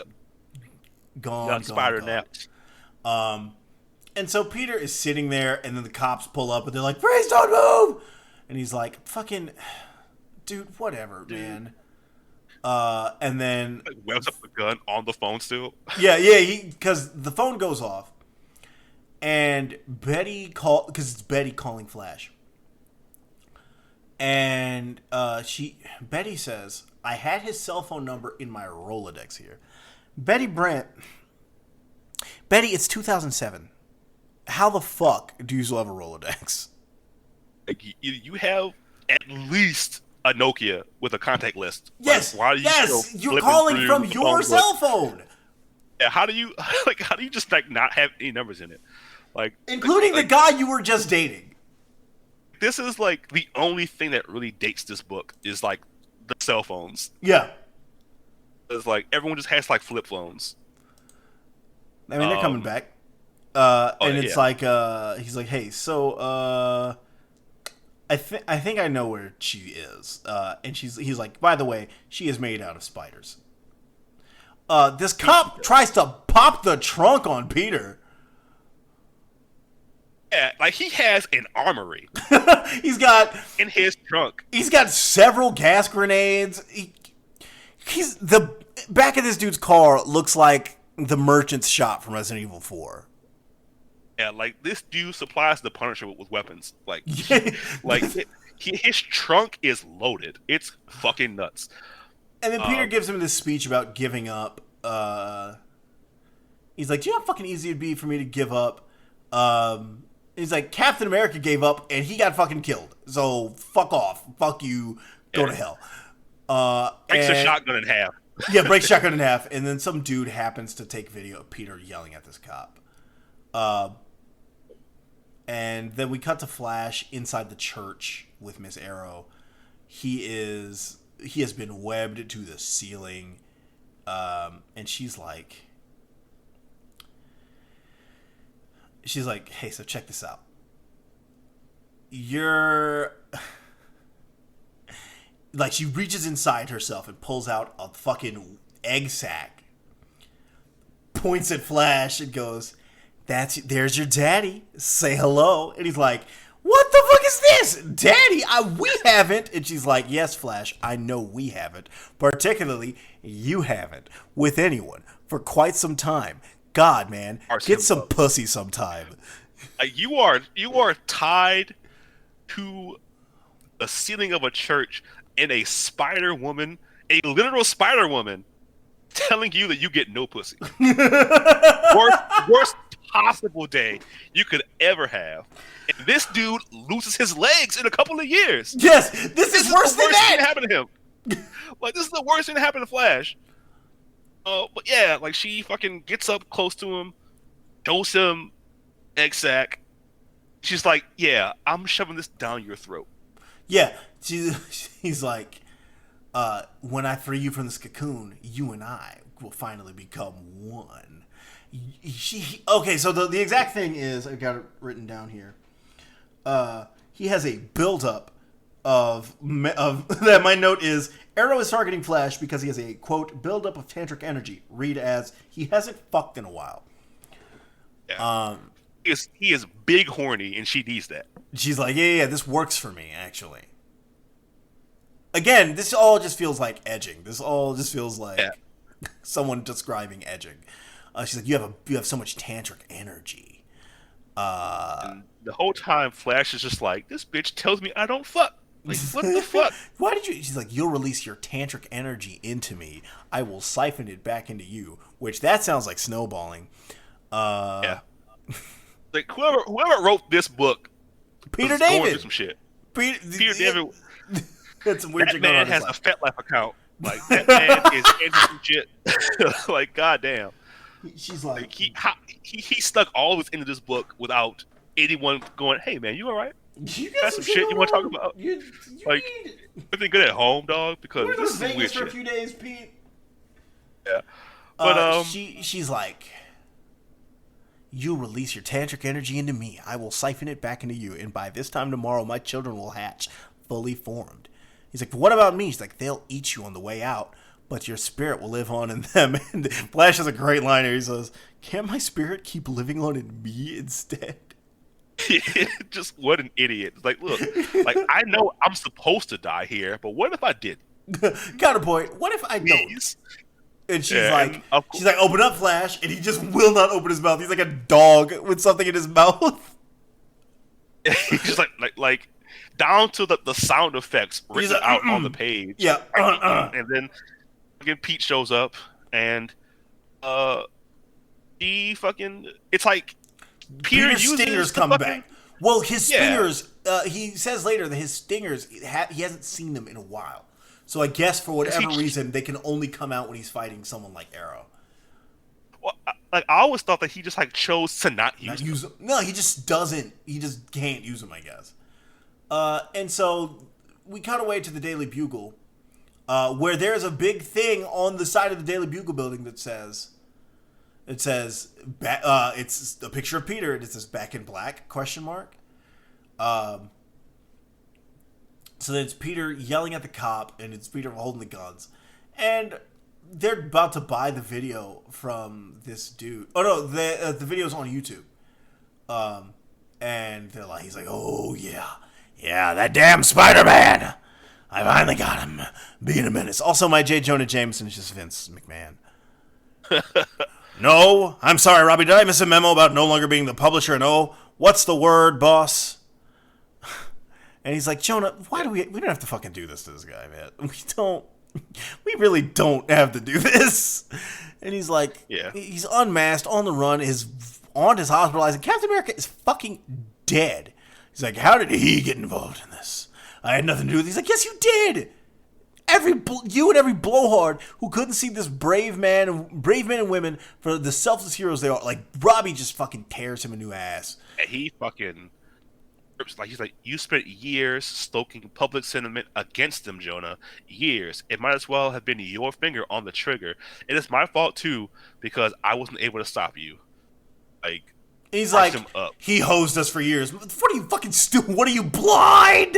[SPEAKER 3] gone.
[SPEAKER 4] Spider napped.
[SPEAKER 3] And so Peter is sitting there, and then the cops pull up, and they're like, "Freeze, don't move!" And he's like, "Fucking, dude, whatever, man." And then
[SPEAKER 4] like webs up the gun on the phone still.
[SPEAKER 3] Yeah, because the phone goes off, and because it's Betty calling Flash, and Betty says, "I had his cell phone number in my Rolodex here." Betty, it's 2007. How the fuck do you still have a Rolodex?
[SPEAKER 4] Like, you have at least a Nokia with a contact list.
[SPEAKER 3] Yes,
[SPEAKER 4] like, why are you
[SPEAKER 3] you're calling from your cell phone.
[SPEAKER 4] Yeah, how do you just like not have any numbers in it? Like,
[SPEAKER 3] including the guy you were just dating.
[SPEAKER 4] This is like the only thing that really dates this book is like the cell phones.
[SPEAKER 3] Yeah.
[SPEAKER 4] It's like everyone just has like flip phones.
[SPEAKER 3] I mean, they're coming back. And it's like, he's like, "Hey, so, I think I know where she is." And he's like, "By the way, she is made out of spiders." This cop tries to pop the trunk on Peter.
[SPEAKER 4] Yeah, like he has an armory.
[SPEAKER 3] He's got
[SPEAKER 4] in his trunk.
[SPEAKER 3] He's got several gas grenades. He's the back of this dude's car looks like the merchant's shop from Resident Evil 4.
[SPEAKER 4] Yeah, like this dude supplies the Punisher with weapons. Like, his trunk is loaded. It's fucking nuts.
[SPEAKER 3] And then Peter gives him this speech about giving up. He's like, "Do you know how fucking easy it'd be for me to give up?" He's like, "Captain America gave up and he got fucking killed. So fuck off. Fuck you. Go to hell."
[SPEAKER 4] Breaks a shotgun in half.
[SPEAKER 3] Yeah, breaks shotgun in half. And then some dude happens to take video of Peter yelling at this cop. And then we cut to Flash inside the church with Miss Arrow. He has been webbed to the ceiling. And she's like, "Hey, so check this out. You're..." Like, she reaches inside herself and pulls out a fucking egg sack. Points at Flash and goes, "There's your daddy. Say hello." And he's like, "What the fuck is this? Daddy, we haven't." And she's like, "Yes, Flash, I know we haven't. Particularly, you haven't. With anyone. For quite some time. God, man, get some pussy sometime."
[SPEAKER 4] You are tied to the ceiling of a church and a spider woman, a literal spider woman, telling you that you get no pussy. worst possible day you could ever have. And this dude loses his legs in a couple of years.
[SPEAKER 3] Yes, this is worse than that.
[SPEAKER 4] Thing to happen to him. Like, this is the worst thing to happen to Flash. But yeah, like she fucking gets up close to him, shows him egg sack. She's like, "Yeah, I'm shoving this down your throat."
[SPEAKER 3] Yeah, he's like, "When I free you from this cocoon, you and I will finally become one." Okay, so the exact thing is, I've got it written down here. He has a buildup of that. My note is, Arrow is targeting Flash because he has a, quote, buildup of tantric energy. Read as, he hasn't fucked in a while.
[SPEAKER 4] Yeah. He is big horny, and she needs that.
[SPEAKER 3] She's like, yeah, this works for me, actually. Again, this all just feels like edging. This all just feels like someone describing edging. She's like, you have so much tantric energy.
[SPEAKER 4] And the whole time, Flash is just like, this bitch tells me I don't fuck. Like, what the fuck?
[SPEAKER 3] Why did you? She's like, you'll release your tantric energy into me. I will siphon it back into you. Which that sounds like snowballing.
[SPEAKER 4] Yeah. Like whoever wrote this book,
[SPEAKER 3] Peter
[SPEAKER 4] was going
[SPEAKER 3] David.
[SPEAKER 4] through some shit.
[SPEAKER 3] Peter
[SPEAKER 4] David.
[SPEAKER 3] That's some weird
[SPEAKER 4] That
[SPEAKER 3] shit going
[SPEAKER 4] man
[SPEAKER 3] on in his
[SPEAKER 4] has a
[SPEAKER 3] life.
[SPEAKER 4] FetLife account. Like that man is into some shit. Like goddamn.
[SPEAKER 3] She's like,
[SPEAKER 4] Like he stuck all of this into this book without anyone going, "Hey man, you all right?
[SPEAKER 3] you
[SPEAKER 4] Got some shit you want to talk about?
[SPEAKER 3] You
[SPEAKER 4] Like,
[SPEAKER 3] need
[SPEAKER 4] everything good at home, dog? Because
[SPEAKER 3] We're
[SPEAKER 4] this
[SPEAKER 3] in
[SPEAKER 4] is
[SPEAKER 3] Vegas
[SPEAKER 4] weird
[SPEAKER 3] for a
[SPEAKER 4] shit."
[SPEAKER 3] few days, Pete.
[SPEAKER 4] Yeah, but
[SPEAKER 3] she's like, you release your tantric energy into me. I will siphon it back into you, and by this time tomorrow, my children will hatch, fully formed. He's like, what about me? She's like, they'll eat you on the way out, but your spirit will live on in them. And Flash has a great line here. He says, can't my spirit keep living on in me instead?
[SPEAKER 4] just what an idiot. It's like, look, like I know I'm supposed to die here, but what if I did?
[SPEAKER 3] Counterpoint, what if I don't?
[SPEAKER 4] Please?
[SPEAKER 3] And she's
[SPEAKER 4] Yeah,
[SPEAKER 3] like,
[SPEAKER 4] and of course-
[SPEAKER 3] open up, Flash, and he just will not open his mouth. He's like a dog with something in his mouth.
[SPEAKER 4] He's just like down to the sound effects written
[SPEAKER 3] like,
[SPEAKER 4] out on the page.
[SPEAKER 3] Yeah.
[SPEAKER 4] And then again Pete shows up and he fucking it's like Peter
[SPEAKER 3] Peter's
[SPEAKER 4] uses
[SPEAKER 3] stingers
[SPEAKER 4] the
[SPEAKER 3] come
[SPEAKER 4] fucking-
[SPEAKER 3] back. Well, his
[SPEAKER 4] Yeah.
[SPEAKER 3] stingers, he says later that his stingers, he hasn't seen them in a while. So I guess for whatever reason, they can only come out when he's fighting someone like Arrow.
[SPEAKER 4] Well, I always thought that he just like chose to not
[SPEAKER 3] Not
[SPEAKER 4] use them.
[SPEAKER 3] use them. No, he just doesn't. He just can't use them, I guess. And so we cut away to the Daily Bugle, where there's a big thing on the side of the Daily Bugle building that says, it's a picture of Peter, and it says "Back in Black?" ? So then it's Peter yelling at the cop, and it's Peter holding the guns, and they're about to buy the video from this dude. Oh no, the video's on YouTube. And they're like, he's like, oh yeah, that damn Spider-Man. I finally got him, being a menace. Also, my J. Jonah Jameson is just Vince McMahon. No, I'm sorry, Robbie. Did I miss a memo about no longer being the publisher? And what's the word, boss? And he's like, Jonah, why do we don't have to fucking do this to this guy, man. We really don't have to do this. And he's like,
[SPEAKER 4] Yeah.
[SPEAKER 3] He's unmasked, on the run, his aunt is hospitalized, and Captain America is fucking dead. He's like, how did he get involved in this? I had nothing to do with it. He's like, yes, you did. You and every blowhard who couldn't see this brave men and women for the selfless heroes they are. Like, Robbie just fucking tears him a new ass.
[SPEAKER 4] He fucking he's like, you spent years stoking public sentiment against them, Jonah. Years. It might as well have been your finger on the trigger. It is my fault too, because I wasn't able to stop you. Like,
[SPEAKER 3] he's like,
[SPEAKER 4] him up.
[SPEAKER 3] He hosed us for years. What are you fucking stupid? What are you, blind?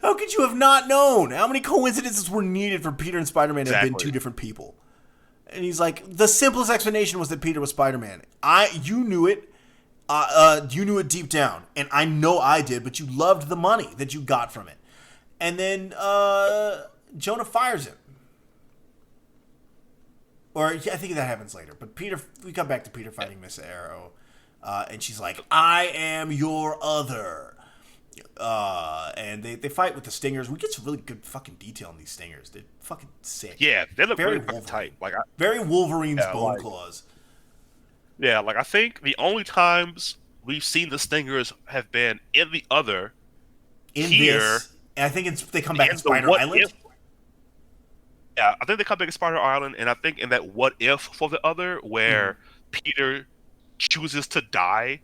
[SPEAKER 3] How could you have not known? How many coincidences were needed for Peter and Spider-Man to have been two different people? And he's like, the simplest explanation was that Peter was Spider-Man. You knew it. You knew it deep down, and I know I did, but you loved the money that you got from it. And then Jonah fires him. Or I think that happens later. But we come back to Peter fighting Miss Arrow, and she's like, I am your other. And they fight with the stingers. We get some really good fucking detail on these stingers. They're fucking sick.
[SPEAKER 4] Yeah, they look
[SPEAKER 3] Very
[SPEAKER 4] really fucking tight. Like,
[SPEAKER 3] very Wolverine's bone
[SPEAKER 4] like-
[SPEAKER 3] claws.
[SPEAKER 4] yeah, like I think the only times we've seen the stingers have been in the other.
[SPEAKER 3] In
[SPEAKER 4] here,
[SPEAKER 3] this, and I think they come back
[SPEAKER 4] in
[SPEAKER 3] in
[SPEAKER 4] the
[SPEAKER 3] Spider
[SPEAKER 4] What
[SPEAKER 3] Island.
[SPEAKER 4] If. Yeah, I think they come back in Spider Island, and I think in that What If for the other, where Peter chooses to die,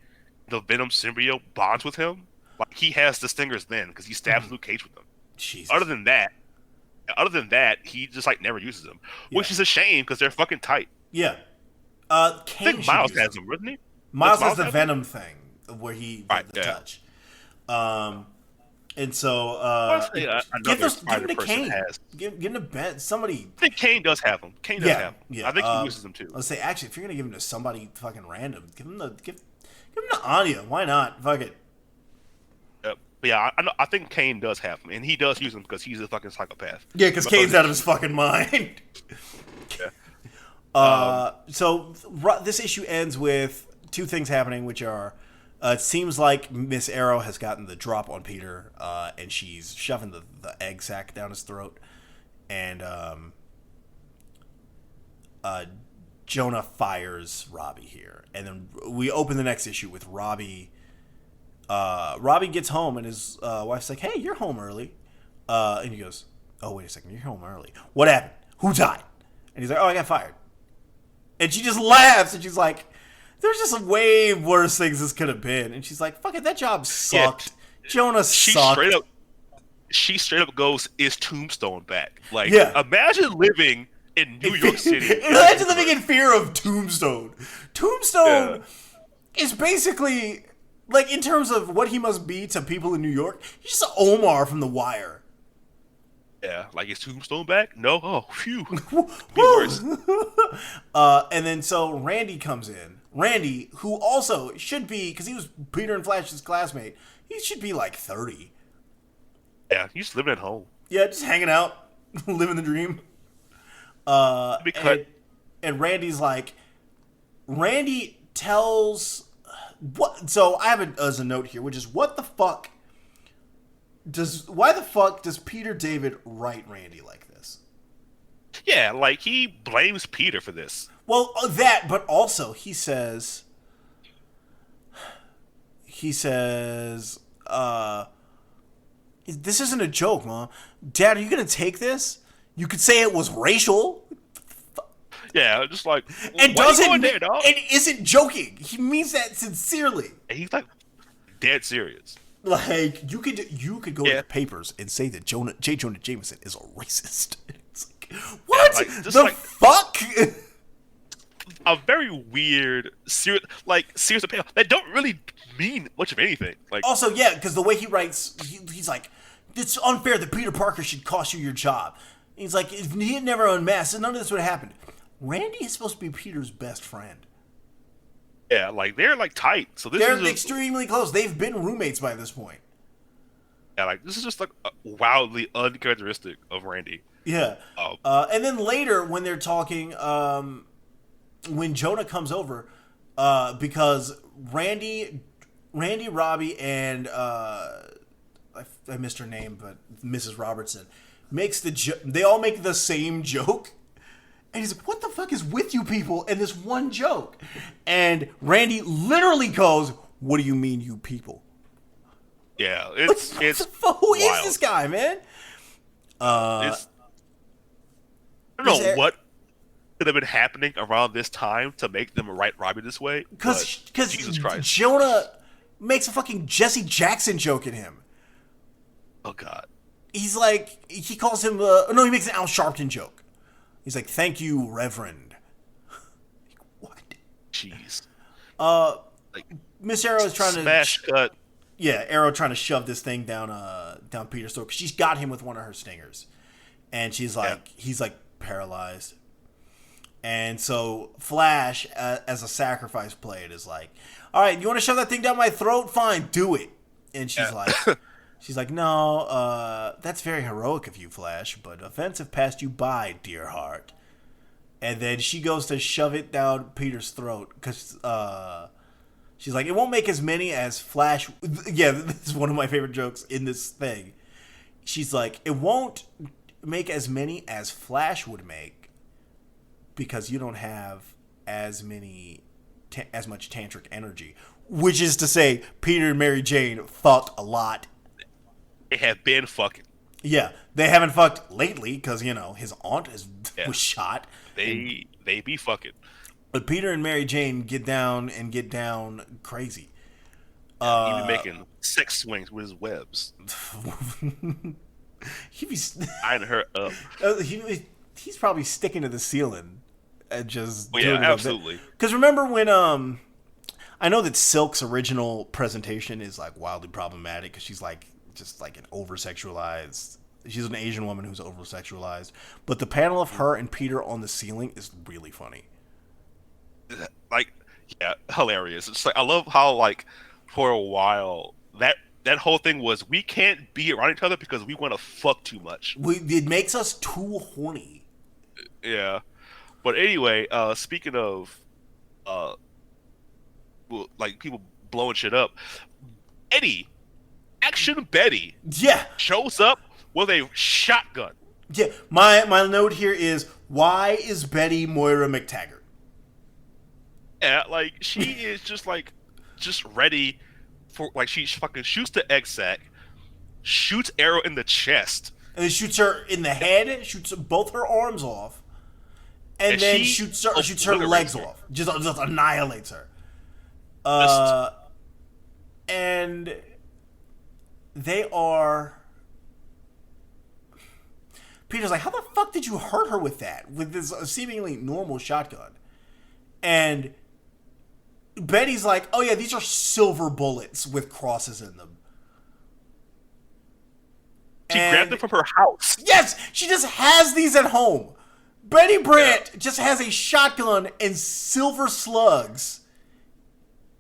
[SPEAKER 4] the Venom symbiote bonds with him. Like, he has the stingers then because he stabs Luke Cage with them.
[SPEAKER 3] Jesus.
[SPEAKER 4] Other than that, he just like never uses them, which is a shame because they're fucking tight.
[SPEAKER 3] Yeah.
[SPEAKER 4] I
[SPEAKER 3] Kane
[SPEAKER 4] think Miles has them, doesn't he?
[SPEAKER 3] Miles
[SPEAKER 4] Does
[SPEAKER 3] has the
[SPEAKER 4] have
[SPEAKER 3] Venom thing where he
[SPEAKER 4] Right,
[SPEAKER 3] the
[SPEAKER 4] yeah.
[SPEAKER 3] touch. And so
[SPEAKER 4] Honestly,
[SPEAKER 3] give
[SPEAKER 4] another
[SPEAKER 3] him to
[SPEAKER 4] Spider-Person
[SPEAKER 3] Kane.
[SPEAKER 4] has.
[SPEAKER 3] Give him to Ben. Somebody.
[SPEAKER 4] I think Kane does have them. Kane does have them.
[SPEAKER 3] Yeah.
[SPEAKER 4] I think he uses them too.
[SPEAKER 3] Let's say actually, if you're gonna give him to somebody fucking random, give him to Anya. Why not? Fuck it.
[SPEAKER 4] But yeah, I think Kane does have them, and he does use them because he's a fucking psychopath.
[SPEAKER 3] Yeah, because Kane's out of his fucking mind.
[SPEAKER 4] Yeah.
[SPEAKER 3] So this issue ends with two things happening, which are It seems like Miss Arrow has gotten the drop on Peter, and she's shoving the egg sack down his throat. And Jonah fires Robbie here. And then we open the next issue with Robbie. Robbie gets home, and his wife's like, hey, you're home early. And he goes, oh, wait a second, you're home early. What happened? Who died? And he's like, oh, I got fired. And she just laughs, and she's like, there's just way worse things this could have been. And she's like, fuck it, that job sucked. Yeah, Jonah sucked.
[SPEAKER 4] She straight up goes, is Tombstone back? Like, imagine living in New York City.
[SPEAKER 3] Imagine living in fear of Tombstone. Tombstone is basically, like, in terms of what he must be to people in New York, he's just Omar from The Wire.
[SPEAKER 4] Yeah, like, is Tombstone back? No? Oh, phew. Be worse.
[SPEAKER 3] And then so Randy comes in. Randy, who also should be, because he was Peter and Flash's classmate, he should be like 30.
[SPEAKER 4] Yeah, he's living at home.
[SPEAKER 3] Yeah, just hanging out, living the dream. And Randy's like, Randy tells, what? So I have as a note here, which is, why the fuck does Peter David write Randy like this?
[SPEAKER 4] Yeah, like, he blames Peter for this.
[SPEAKER 3] Well, that, but also he says, this isn't a joke, Mom. Dad, are you going to take this? You could say it was racial.
[SPEAKER 4] Yeah, just like,
[SPEAKER 3] and isn't joking. He means that sincerely.
[SPEAKER 4] And he's like dead serious.
[SPEAKER 3] Like, you could go to the papers and say that J. Jonah Jameson is a racist. It's like, what? Yeah, like, the fuck?
[SPEAKER 4] A very weird, serious appeal that don't really mean much of anything. Like,
[SPEAKER 3] also, yeah, because the way he writes, he's like, it's unfair that Peter Parker should cost you your job. He's like, if he had never unmasked, none of this would have happened. Randy is supposed to be Peter's best friend.
[SPEAKER 4] Yeah, like, they're like tight. So
[SPEAKER 3] they're extremely close. They've been roommates by this point.
[SPEAKER 4] Yeah, like, this is just like wildly uncharacteristic of Randy.
[SPEAKER 3] Yeah. And then later when they're talking, when Jonah comes over, because Randy, Robbie, and I missed her name, but Mrs. Robertson makes they all make the same joke. And he's like, what the fuck is with you people and this one joke? And Randy literally goes, what do you mean, you people?
[SPEAKER 4] Yeah, it's
[SPEAKER 3] who
[SPEAKER 4] wild.
[SPEAKER 3] Is this guy, man?
[SPEAKER 4] I don't know what could have been happening around this time to make them write Robbie this way.
[SPEAKER 3] Because
[SPEAKER 4] Jesus Christ,
[SPEAKER 3] Jonah makes a fucking Jesse Jackson joke at him.
[SPEAKER 4] Oh God.
[SPEAKER 3] He's like, he calls him, he makes an Al Sharpton joke. He's like, thank you, Reverend. What?
[SPEAKER 4] Jeez.
[SPEAKER 3] Miss Arrow is trying
[SPEAKER 4] smash cut.
[SPEAKER 3] Yeah, Arrow trying to shove this thing down Peter's throat, because she's got him with one of her stingers. And she's like, he's like paralyzed. And so Flash, as a sacrifice play, it is like, all right, you want to shove that thing down my throat? Fine, do it. And she's like, no, that's very heroic of you, Flash, but events have passed you by, dear heart. And then she goes to shove it down Peter's throat, because she's like, it won't make as many as Flash. Yeah, this is one of my favorite jokes in this thing. She's like, it won't make as many as Flash would make, because you don't have as much tantric energy. Which is to say, Peter and Mary Jane fuck a lot.
[SPEAKER 4] They have been fucking.
[SPEAKER 3] Yeah, they haven't fucked lately because, his aunt was shot.
[SPEAKER 4] They be fucking.
[SPEAKER 3] But Peter and Mary Jane get down crazy.
[SPEAKER 4] He be making sex swings with his webs.
[SPEAKER 3] He be
[SPEAKER 4] eyeing her up.
[SPEAKER 3] He's probably sticking to the ceiling and just
[SPEAKER 4] doing it absolutely.
[SPEAKER 3] Because remember when I know that Silk's original presentation is like wildly problematic because she's like just like an over-sexualized. She's an Asian woman who's over-sexualized. But the panel of her and Peter on the ceiling is really funny.
[SPEAKER 4] Like, yeah, hilarious. It's like, I love how, like, for a while that whole thing was, we can't be around each other because we want to fuck too much.
[SPEAKER 3] It makes us too horny.
[SPEAKER 4] Yeah. But anyway, speaking of like people blowing shit up. Action Betty,
[SPEAKER 3] Yeah.
[SPEAKER 4] shows up with a shotgun.
[SPEAKER 3] Yeah. My note here is, why is Betty Moira McTaggart?
[SPEAKER 4] Yeah, like she is just ready for, like, she fucking shoots the egg sac, shoots Arrow in the chest,
[SPEAKER 3] And then shoots her in the head, shoots both her arms off, and then shoots her legs off. Just annihilates her. And they are... Peter's like, how the fuck did you hurt her with that? With this seemingly normal shotgun. And Betty's like, oh yeah, these are silver bullets with crosses in them.
[SPEAKER 4] She grabbed them from her house.
[SPEAKER 3] Yes, she just has these at home. Betty Brant just has a shotgun and silver slugs.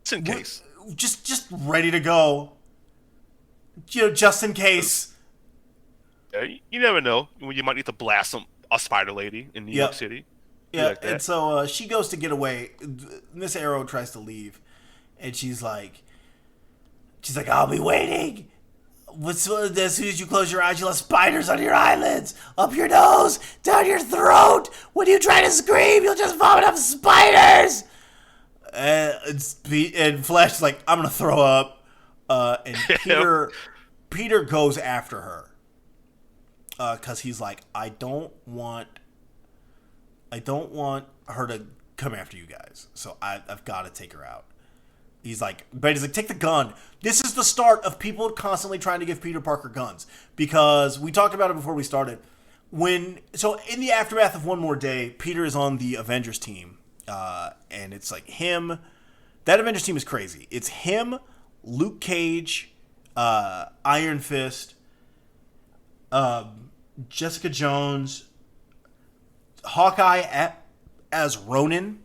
[SPEAKER 4] Just in case.
[SPEAKER 3] Just ready to go. Just in case.
[SPEAKER 4] Yeah, you never know when you might need to blast a spider lady in New York City.
[SPEAKER 3] Yeah,
[SPEAKER 4] like that.
[SPEAKER 3] and so she goes to get away. Miss Arrow tries to leave, and she's like, I'll be waiting. As soon as you close your eyes, you'll have spiders on your eyelids, up your nose, down your throat. When you try to scream, you'll just vomit up spiders. And Flash is like, I'm gonna throw up. And Peter goes after her, because he's like, I don't want her to come after you guys, so I've got to take her out. He's like, Betty's like, take the gun. This is the start of people constantly trying to give Peter Parker guns, because we talked about it before we started. So in the aftermath of One More Day, Peter is on the Avengers team, and it's like him. That Avengers team is crazy. It's him, Luke Cage, Iron Fist, Jessica Jones, Hawkeye as Ronin,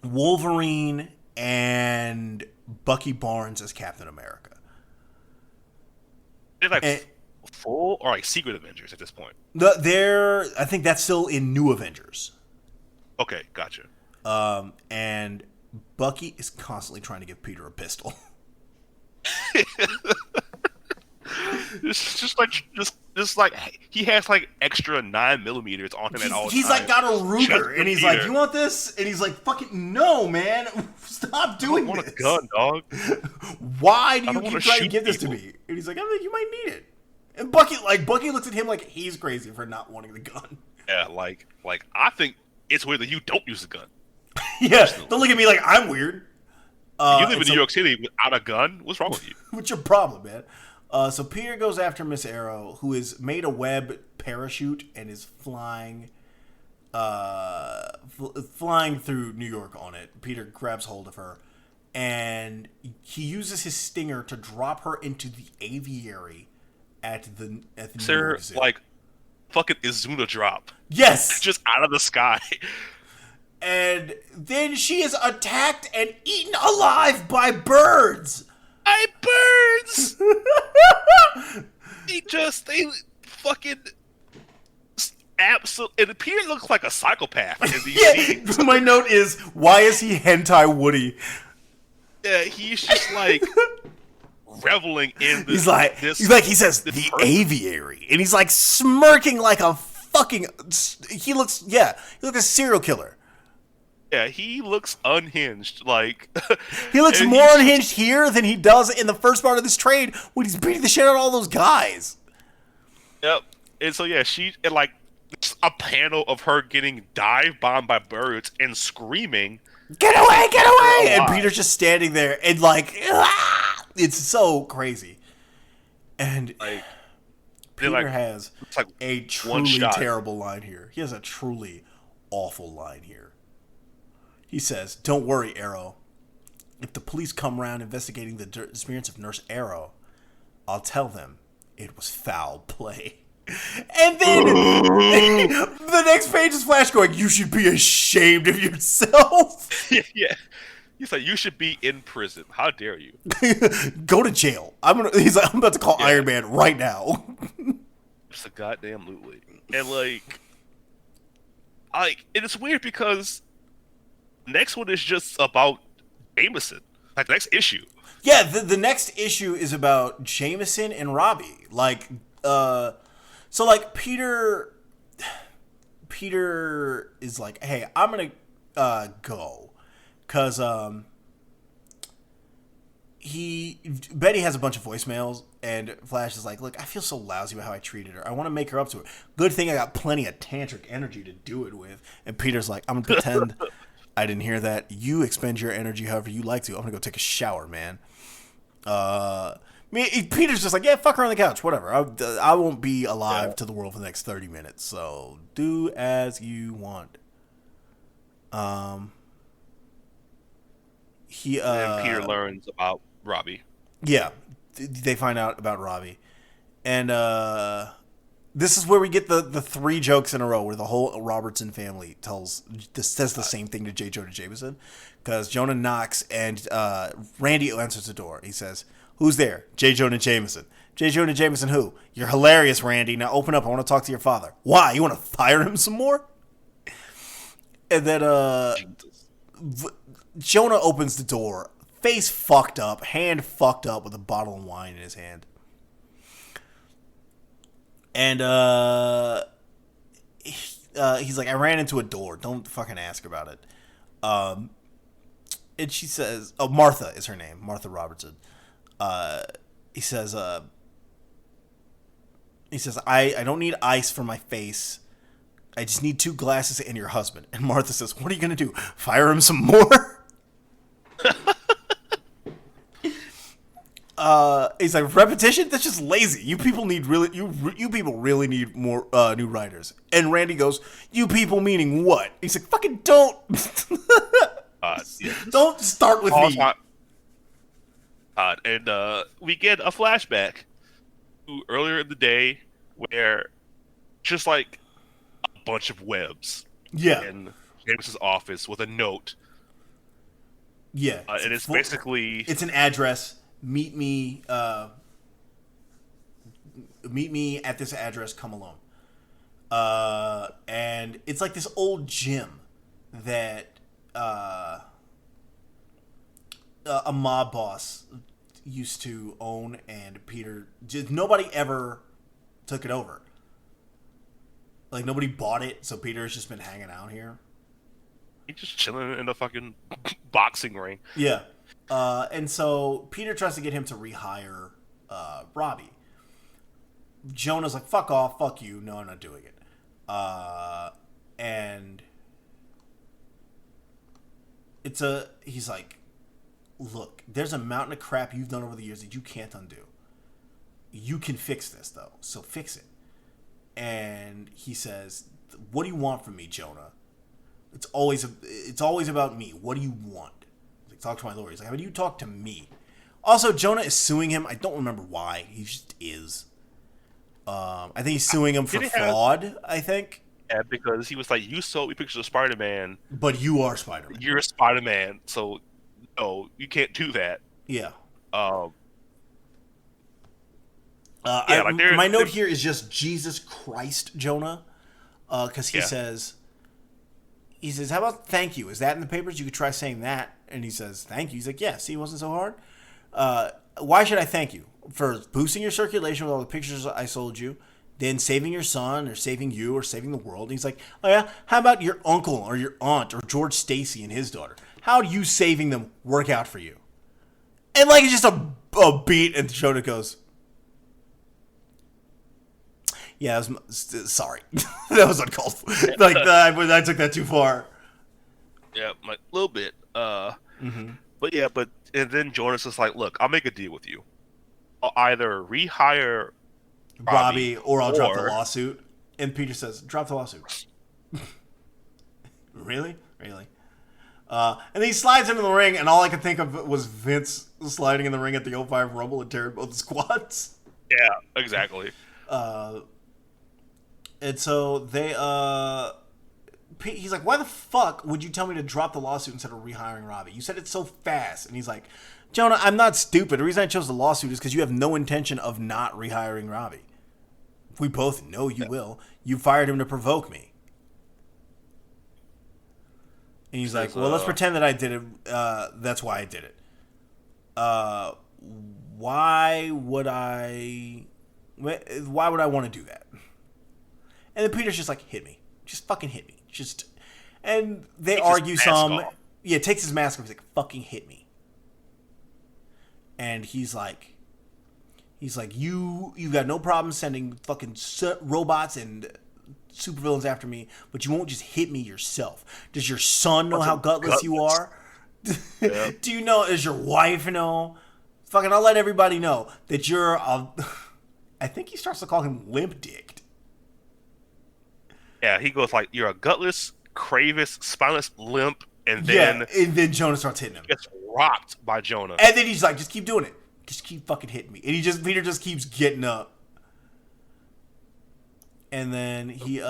[SPEAKER 3] Wolverine, and Bucky Barnes as Captain America.
[SPEAKER 4] They're like full or like Secret Avengers at this point.
[SPEAKER 3] I think that's still in New Avengers.
[SPEAKER 4] Okay, gotcha.
[SPEAKER 3] And Bucky is constantly trying to give Peter a pistol.
[SPEAKER 4] Just like he has like extra 9mm on him at all times.
[SPEAKER 3] He's like got a Ruger, and he's like, "You want this?" And he's like, "Fucking no, man! Stop doing this." I want
[SPEAKER 4] a gun, dog.
[SPEAKER 3] Why do you keep trying to give this to me? And he's like, "I think you might need it." And Bucky looks at him like he's crazy for not wanting the gun.
[SPEAKER 4] Yeah, like I think it's weird that you don't use a gun.
[SPEAKER 3] Yeah, don't look at me like I'm weird.
[SPEAKER 4] You live in New York City without a gun. What's wrong with you?
[SPEAKER 3] What's your problem, man? So Peter goes after Miss Arrow, who has made a web parachute and is flying through New York on it. Peter grabs hold of her, and he uses his stinger to drop her into the aviary at the New York Zoo.
[SPEAKER 4] Like fucking Izuna drop.
[SPEAKER 3] Yes,
[SPEAKER 4] just out of the sky.
[SPEAKER 3] And then she is attacked and eaten alive by birds.
[SPEAKER 4] Birds! They fucking absolutely. And Peter looks like a psychopath in these scenes.
[SPEAKER 3] My note is, why is he hentai Woody?
[SPEAKER 4] Yeah, he's just like reveling in this.
[SPEAKER 3] He says the person. Aviary, and he's like smirking like a fucking. He looks like a serial killer.
[SPEAKER 4] Yeah, he looks unhinged. Like
[SPEAKER 3] he looks more unhinged here than he does in the first part of this trade when he's beating the shit out of all those guys.
[SPEAKER 4] Yep. And so yeah, like a panel of her getting dive bombed by birds and screaming,
[SPEAKER 3] "Get away! Get away!" And Peter's just standing there and like, ah! It's so crazy. And
[SPEAKER 4] like,
[SPEAKER 3] Peter has a truly terrible line here. He has a truly awful line here. He says, "Don't worry, Arrow. If the police come around investigating the disappearance of Nurse Arrow, I'll tell them it was foul play." And then the next page is Flash going, "You should be ashamed of yourself."
[SPEAKER 4] Yeah. He's like, "You should be in prison. How dare you?
[SPEAKER 3] Go to jail." He's like, "I'm about to call Iron Man right now."
[SPEAKER 4] It's a goddamn loot. And like, and it's weird because Next one is just about Jameson. Like the next issue.
[SPEAKER 3] Yeah, the next issue is about Jameson and Robbie. Like, so like Peter is like, hey, I'm gonna go, cause Betty has a bunch of voicemails, and Flash is like, look, I feel so lousy about how I treated her. I want to make her up to her. Good thing I got plenty of tantric energy to do it with. And Peter's like, I'm gonna pretend I didn't hear that. You expend your energy however you like to. I'm gonna go take a shower, man. Peter's just like, yeah, fuck her on the couch, whatever. I won't be alive to the world for the next 30 minutes, so do as you want.
[SPEAKER 4] And Peter learns about Robbie.
[SPEAKER 3] Yeah, they find out about Robbie, and this is where we get the 3 jokes in a row where the whole Robertson family says the same thing to J. Jonah Jameson, because Jonah knocks and Randy answers the door. He says, "Who's there?" J. Jonah Jameson. J. Jonah Jameson, who? You're hilarious, Randy. Now open up. I want to talk to your father. Why? You want to fire him some more? And then Jonah opens the door, face fucked up, hand fucked up with a bottle of wine in his hand. And he's like, I ran into a door. Don't fucking ask about it. And she says, oh, Martha is her name. Martha Robertson. He says, I don't need ice for my face. I just need 2 glasses and your husband. And Martha says, what are you going to do? Fire him some more? He's like, repetition? That's just lazy. You people need you people really need more new writers. And Randy goes, you people meaning what? He's like, fucking don't. Don't start with me.
[SPEAKER 4] And we get a flashback to earlier in the day where just like a bunch of webs in James's office with a note.
[SPEAKER 3] Yeah.
[SPEAKER 4] And it's basically...
[SPEAKER 3] It's an address. Meet me at this address. Come alone. And it's like this old gym that a mob boss used to own, and Peter just nobody ever took it over. Like nobody bought it, so Peter's just been hanging out here.
[SPEAKER 4] He's just chilling in the fucking boxing ring.
[SPEAKER 3] Yeah. And so Peter tries to get him to rehire Robbie. Jonah's like, fuck off, fuck you. No, I'm not doing it. And he's like, look, there's a mountain of crap you've done over the years that you can't undo. You can fix this, though, so fix it. And he says, what do you want from me, Jonah? It's always about me. What do you want? Like, talk to my lawyer. He's like, how do you talk to me? Also, Jonah is suing him. I don't remember why. He just is. I think he's suing him for fraud, I think.
[SPEAKER 4] Yeah, because he was like, you sold me pictures of Spider-Man.
[SPEAKER 3] But you are Spider-Man.
[SPEAKER 4] You're Spider-Man, so no, you can't do that.
[SPEAKER 3] Yeah.
[SPEAKER 4] Like
[SPEAKER 3] my note here is just Jesus Christ, Jonah. Because he says, how about thank you? Is that in the papers? You could try saying that. And he says, thank you. He's like, yeah, see, it wasn't so hard. Why should I thank you? For boosting your circulation with all the pictures I sold you, then saving your son, or saving you, or saving the world. And he's like, oh yeah, how about your uncle, or your aunt, or George Stacy and his daughter? How do you saving them work out for you? And like, it's just a beat, and Jonah goes, yeah, sorry. That was uncalled for. Like, I took that too far.
[SPEAKER 4] Yeah, like, a little bit. But yeah, and then Jonas is like, look, I'll make a deal with you. I'll either rehire
[SPEAKER 3] Robbie or I'll drop the lawsuit. And Peter says, drop the lawsuit. Really? And then he slides into the ring, and all I could think of was Vince sliding in the ring at the 05 Rumble and tearing both the squats.
[SPEAKER 4] Yeah, exactly.
[SPEAKER 3] And so he's like, why the fuck would you tell me to drop the lawsuit instead of rehiring Robbie? You said it so fast. And he's like, Jonah, I'm not stupid. The reason I chose the lawsuit is because you have no intention of not rehiring Robbie. We both know you will. You fired him to provoke me. And he's like, well, let's pretend that I did it. That's why I did it. Why would I want to do that? And then Peter's just like, hit me. Just fucking hit me. And they argue some. Yeah, takes his mask off. He's like, fucking hit me. And he's like, you got no problem sending fucking robots and supervillains after me, but you won't just hit me yourself. Does your son know how gutless you are? Yeah. Do you know? Does your wife know? Fucking, I'll let everybody know that you're I think he starts to call him limp-dicked.
[SPEAKER 4] Yeah, he goes like, you're a gutless, cravis, spineless limp, and then
[SPEAKER 3] Jonah starts hitting him.
[SPEAKER 4] Gets rocked by Jonah.
[SPEAKER 3] And then he's like, just keep doing it. Just keep fucking hitting me. And Peter just keeps getting up. And then he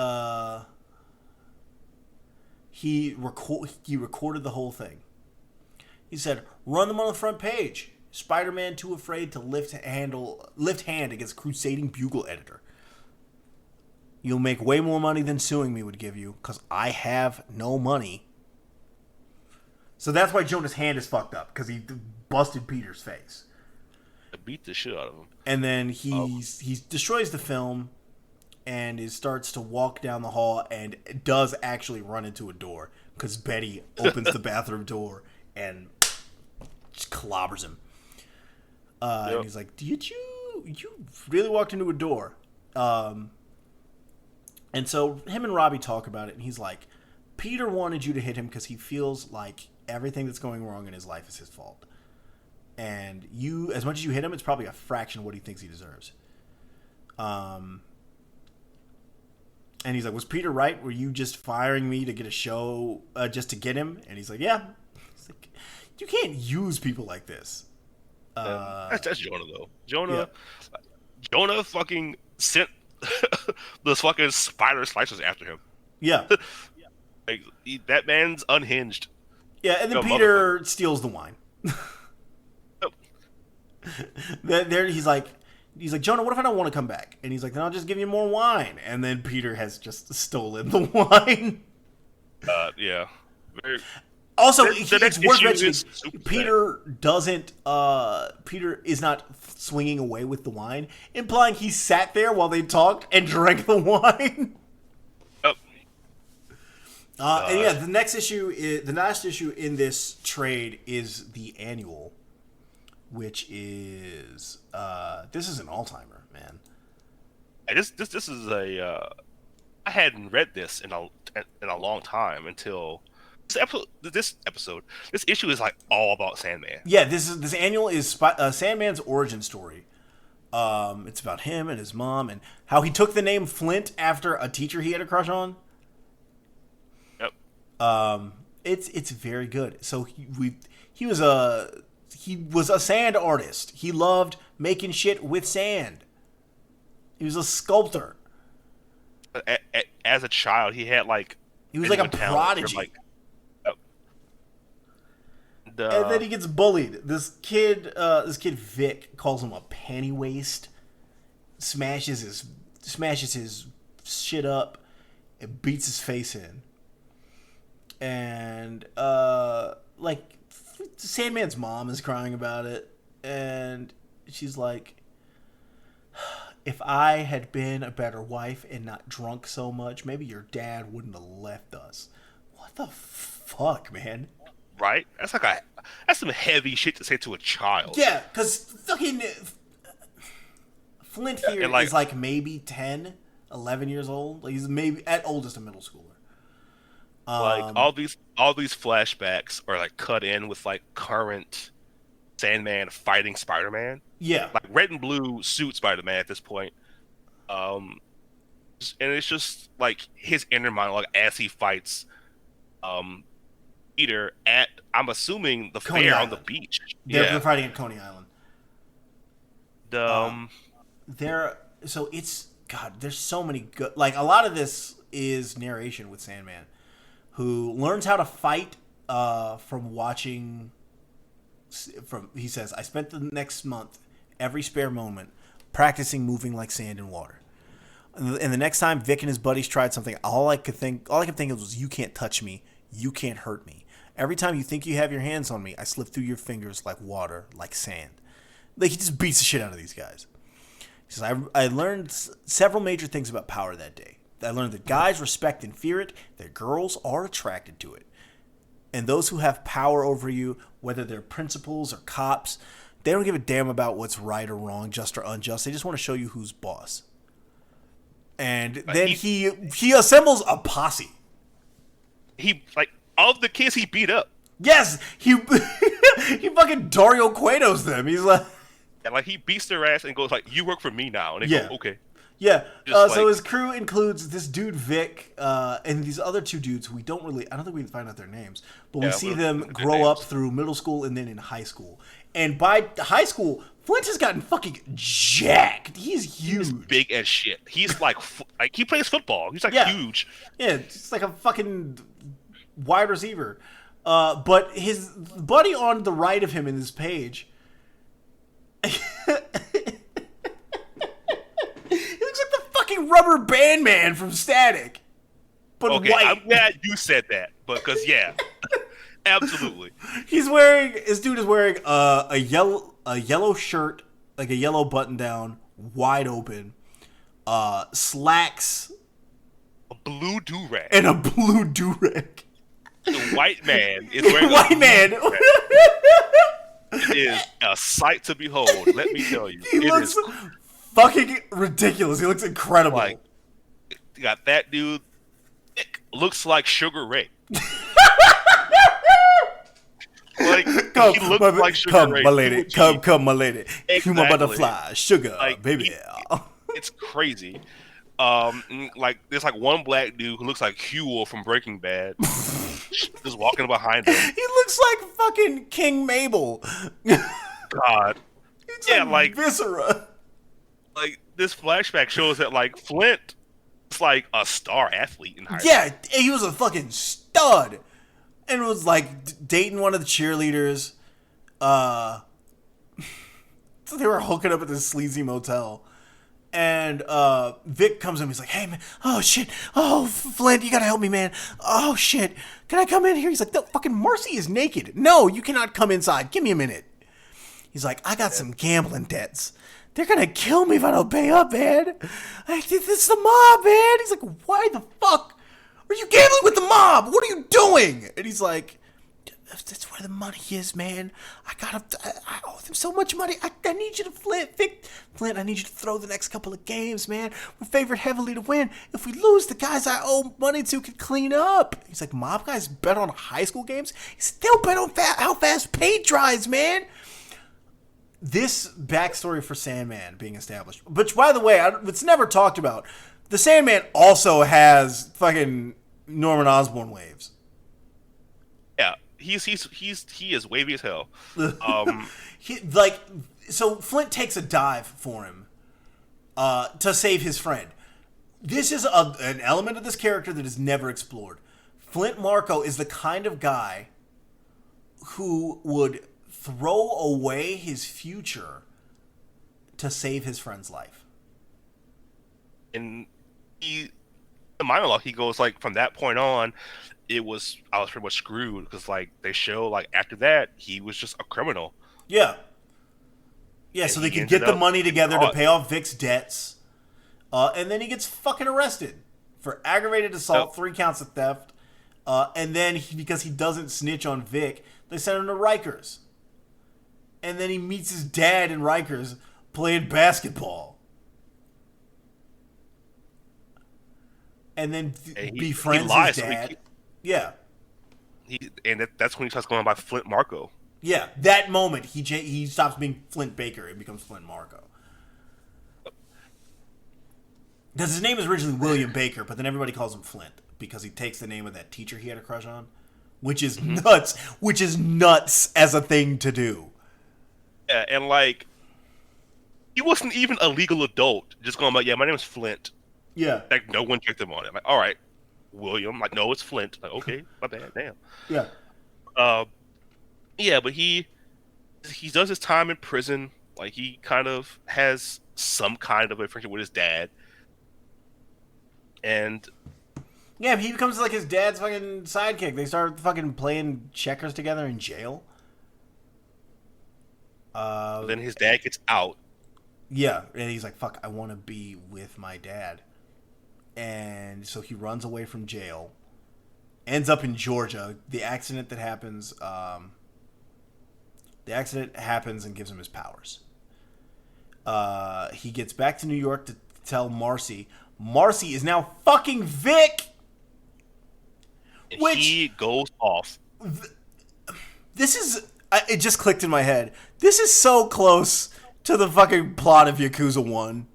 [SPEAKER 3] recorded the whole thing. He said, run them on the front page. Spider-Man too afraid to lift hand against crusading bugle editor. You'll make way more money than suing me would give you, because I have no money. So that's why Jonah's hand is fucked up, because he busted Peter's face.
[SPEAKER 4] I beat the shit out of him.
[SPEAKER 3] And then he destroys the film and starts to walk down the hall and does actually run into a door, because Betty opens the bathroom door and just clobbers him. And he's like, "Did you really walked into a door?" And so him and Robbie talk about it, and he's like, Peter wanted you to hit him because he feels like everything that's going wrong in his life is his fault. And you, as much as you hit him, it's probably a fraction of what he thinks he deserves. And he's like, was Peter right? Were you just firing me to get a show just to get him? And he's like, yeah. He's like, you can't use people like this.
[SPEAKER 4] That's Jonah, though. Jonah fucking sent those fucking spider slicers after him.
[SPEAKER 3] Yeah.
[SPEAKER 4] Like, that man's unhinged.
[SPEAKER 3] Yeah, and then Peter steals the wine. There, he's like, Jonah, what if I don't want to come back? And he's like, then I'll just give you more wine. And then Peter has just stolen the wine.
[SPEAKER 4] Yeah.
[SPEAKER 3] Also, it's worth mentioning, Peter is not swinging away with the wine, implying he sat there while they talked and drank the wine. And yeah, the last issue in this trade is the annual, which is this is an all-timer, man.
[SPEAKER 4] This is a I hadn't read this in a long time until this issue is like all about Sandman.
[SPEAKER 3] Yeah, this annual is Sandman's origin story. It's about him and his mom and how he took the name Flint after a teacher he had a crush on.
[SPEAKER 4] Yep.
[SPEAKER 3] It's very good. So he was a sand artist. He loved making shit with sand. He was a sculptor.
[SPEAKER 4] As a child, he had
[SPEAKER 3] he was like a prodigy. And then he gets bullied. This kid Vic calls him a penny waste. Smashes his shit up, and beats his face in. And Sandman's mom is crying about it, and she's like, if I had been a better wife and not drunk so much, maybe your dad wouldn't have left us. What the fuck, man?
[SPEAKER 4] Right? That's some heavy shit to say to a child.
[SPEAKER 3] Yeah, because fucking Flint here is maybe 10, 11 years old. Like, he's maybe at oldest a middle schooler.
[SPEAKER 4] All these flashbacks are cut in with current Sandman fighting Spider-Man.
[SPEAKER 3] Yeah,
[SPEAKER 4] red and blue suit Spider-Man at this point. And it's just his inner monologue as he fights Peter at, I'm assuming, the
[SPEAKER 3] Coney
[SPEAKER 4] fair
[SPEAKER 3] Island.
[SPEAKER 4] on the beach.
[SPEAKER 3] They're fighting at Coney Island. There's so many good. A lot of this is narration with Sandman, who learns how to fight from watching. He says, I spent the next month, every spare moment, practicing moving like sand and water. And the next time Vic and his buddies tried something, all I could think of was, you can't touch me. You can't hurt me. Every time you think you have your hands on me, I slip through your fingers like water, like sand. Like, he just beats the shit out of these guys. He says, I learned several major things about power that day. I learned that guys respect and fear it, that girls are attracted to it. And those who have power over you, whether they're principals or cops, they don't give a damn about what's right or wrong, just or unjust. They just want to show you who's boss. And then he assembles a posse.
[SPEAKER 4] He, like, of the kids he beat up.
[SPEAKER 3] Yes, he fucking Dario Cueto's them. He's like...
[SPEAKER 4] And, like, he beats their ass and goes, like, you work for me now. And they go, okay.
[SPEAKER 3] Yeah, so his crew includes this dude Vic and these other two dudes who I don't think we can find out their names, but we see them grow up through middle school and then in high school. And by high school, Flint has gotten fucking jacked. He's huge.
[SPEAKER 4] He's big as shit. He's like he plays football. He's like huge.
[SPEAKER 3] Yeah, it's like a fucking wide receiver. But his buddy on the right of him in this page... Rubber Band Man from Static, but
[SPEAKER 4] okay,
[SPEAKER 3] white.
[SPEAKER 4] I'm glad you said that, because absolutely.
[SPEAKER 3] This dude is wearing a yellow shirt, like a yellow button down, wide open, slacks,
[SPEAKER 4] a blue do-rag,
[SPEAKER 3] and a blue do-rag.
[SPEAKER 4] The white man is wearing
[SPEAKER 3] white man.
[SPEAKER 4] It is a sight to behold. Let me tell you,
[SPEAKER 3] he looks fucking ridiculous. He looks incredible.
[SPEAKER 4] Like, you got that dude. Looks like Sugar Ray. Like, he looks like Sugar Ray.
[SPEAKER 3] My lady. Come, my lady.
[SPEAKER 4] Exactly.
[SPEAKER 3] Human butterfly, sugar,
[SPEAKER 4] like,
[SPEAKER 3] baby.
[SPEAKER 4] It's crazy. Like, there's like one black dude who looks like Huel from Breaking Bad, just walking behind him.
[SPEAKER 3] He looks like fucking King Mabel.
[SPEAKER 4] God.
[SPEAKER 3] It's like Viscera.
[SPEAKER 4] Like, this flashback shows that, like, Flint is like a star athlete in high school.
[SPEAKER 3] Yeah, he was a fucking stud. And was like dating one of the cheerleaders. So they were hooking up at this sleazy motel. And Vic comes in, he's like, hey man, oh shit, oh Flint, you gotta help me, man. Oh shit, can I come in here? He's like, no, fucking Marcy is naked. No, you cannot come inside. Give me a minute. He's like, I got some gambling debts. They're gonna kill me if I don't pay up, man. This is the mob, man. He's like, why the fuck are you gambling with the mob? What are you doing? And he's like, that's where the money is, man. I owe them so much money. I need you to Flint, I need you to throw the next couple of games, man. We're favored heavily to win. If we lose, the guys I owe money to can clean up. He's like, mob guys bet on high school games? He said, they'll bet on how fast paint dries, man. This backstory for Sandman being established, which, by the way, it's never talked about. The Sandman also has fucking Norman Osborn waves.
[SPEAKER 4] Yeah, he is wavy as hell.
[SPEAKER 3] So Flint takes a dive for him to save his friend. This is an element of this character that is never explored. Flint Marko is the kind of guy who would throw away his future to save his friend's life.
[SPEAKER 4] And the monologue, he goes, like, from that point on, I was pretty much screwed, because, like, they show, like, after that, he was just a criminal.
[SPEAKER 3] Yeah. Yeah, so they can get the money together to pay off Vic's debts. And then he gets fucking arrested for aggravated assault, 3 counts of theft. And then, because he doesn't snitch on Vic, they send him to Rikers. And then he meets his dad in Rikers playing basketball. And then befriends his dad.
[SPEAKER 4] That's when he starts going by Flint Marko.
[SPEAKER 3] Yeah, that moment he stops being Flint Baker and becomes Flint Marko. Because his name is originally William Baker, but then everybody calls him Flint because he takes the name of that teacher he had a crush on, which is nuts. Which is nuts as a thing to do.
[SPEAKER 4] Yeah, and like, he wasn't even a legal adult. Just going like, yeah, my name is Flint.
[SPEAKER 3] Yeah.
[SPEAKER 4] Like, no one checked him on it. Like, all right, William. Like, no, it's Flint. Like, okay, my bad. Damn.
[SPEAKER 3] Yeah.
[SPEAKER 4] Yeah, but he does his time in prison. Like, he kind of has some kind of a friendship with his dad. And
[SPEAKER 3] Yeah, he becomes like his dad's fucking sidekick. They start fucking playing checkers together in jail.
[SPEAKER 4] Then his dad gets out.
[SPEAKER 3] Yeah, and he's like, "Fuck, I want to be with my dad," and so he runs away from jail. Ends up in Georgia. The accident happens and gives him his powers. He gets back to New York to tell Marcy. Marcy is now fucking Vic.
[SPEAKER 4] And
[SPEAKER 3] Which
[SPEAKER 4] he goes off.
[SPEAKER 3] This is. It just clicked in my head. This is so close to the fucking plot of Yakuza 1.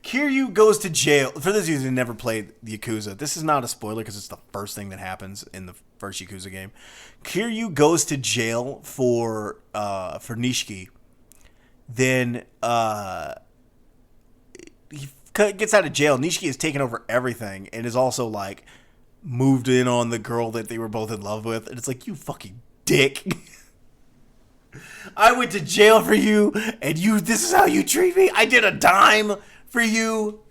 [SPEAKER 3] Kiryu goes to jail. For those of you who never played Yakuza, this is not a spoiler because it's the first thing that happens in the first Yakuza game. Kiryu goes to jail for Nishiki. Then he gets out of jail. Nishiki has taken over everything and is also like moved in on the girl that they were both in love with. And it's like, you fucking dick. I went to jail for you, and this is how you treat me? I did a dime for you.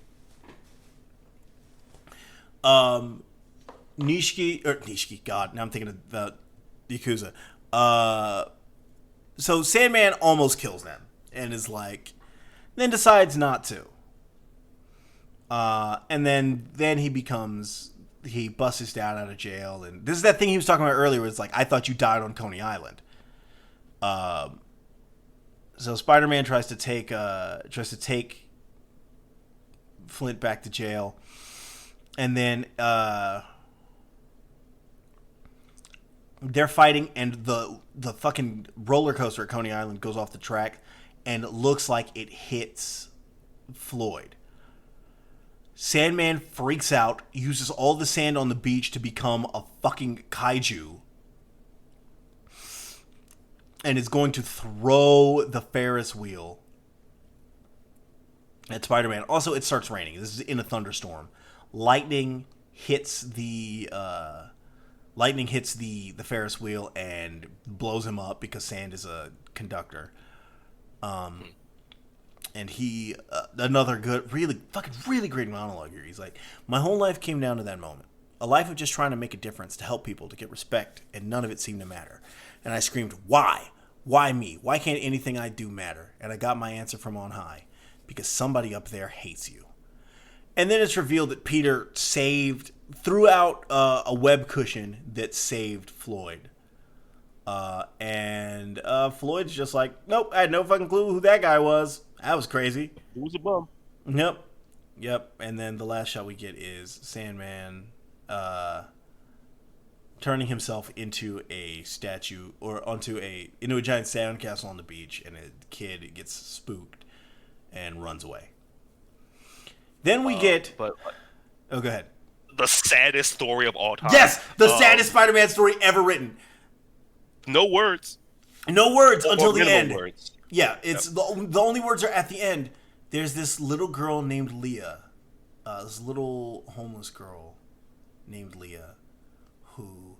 [SPEAKER 3] Nishiki, God, now I'm thinking about Yakuza. So Sandman almost kills them, and is like, then decides not to. And then he busts his dad out of jail, and this is that thing he was talking about earlier, where it's like, I thought you died on Coney Island. So Spider-Man tries to take Flint back to jail, and then they're fighting, and the fucking roller coaster at Coney Island goes off the track, and it looks like it hits Floyd. Sandman freaks out, uses all the sand on the beach to become a fucking kaiju, and is going to throw the Ferris wheel at Spider-Man. Also, it starts raining. This is in a thunderstorm. Lightning hits the Ferris wheel and blows him up because sand is a conductor. And he another good, really great monologue here. He's like, my whole life came down to that moment. A life of just trying to make a difference, to help people, to get respect, and none of it seemed to matter. And I screamed, why? Why me? Why can't anything I do matter? And I got my answer from on high. Because somebody up there hates you. And then it's revealed that Peter threw out a web cushion that saved Floyd. And Floyd's just like, nope, I had no fucking clue who that guy was. That was crazy.
[SPEAKER 4] He was a bum.
[SPEAKER 3] Yep. And then the last shot we get is Sandman turning himself into a statue, or into a giant sandcastle on the beach, and a kid gets spooked and runs away. Then we get...
[SPEAKER 4] But
[SPEAKER 3] oh, go ahead.
[SPEAKER 4] The saddest story of all time.
[SPEAKER 3] Yes! The saddest Spider-Man story ever written.
[SPEAKER 4] No words.
[SPEAKER 3] No words until the end.
[SPEAKER 4] Words.
[SPEAKER 3] Yeah, it's the only words are at the end. There's this little girl named Leah. This little homeless girl named Leah who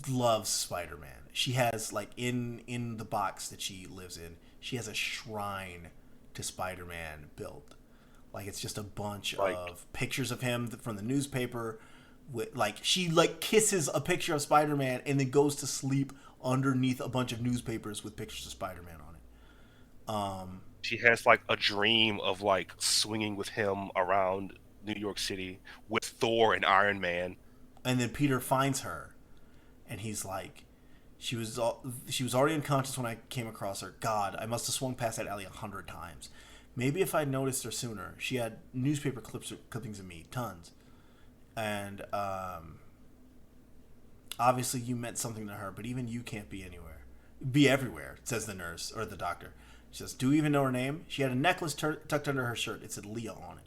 [SPEAKER 3] loves Spider-Man. She has, like, in the box that she lives in, she has a shrine to Spider-Man built. Like, it's just a bunch of pictures of him from the newspaper. She kisses a picture of Spider-Man and then goes to sleep underneath a bunch of newspapers with pictures of Spider-Man on it.
[SPEAKER 4] She has like a dream of like swinging with him around New York City with Thor and Iron Man.
[SPEAKER 3] And then Peter finds her, and he's like, she was already unconscious when I came across her. God, I must have swung past that alley 100 times. Maybe if I'd noticed her sooner. She had newspaper clippings of me, tons. And obviously you meant something to her, but even you can't be everywhere, says the nurse, or the doctor. She says, do you even know her name? She had a necklace tucked under her shirt. It said Leah on it.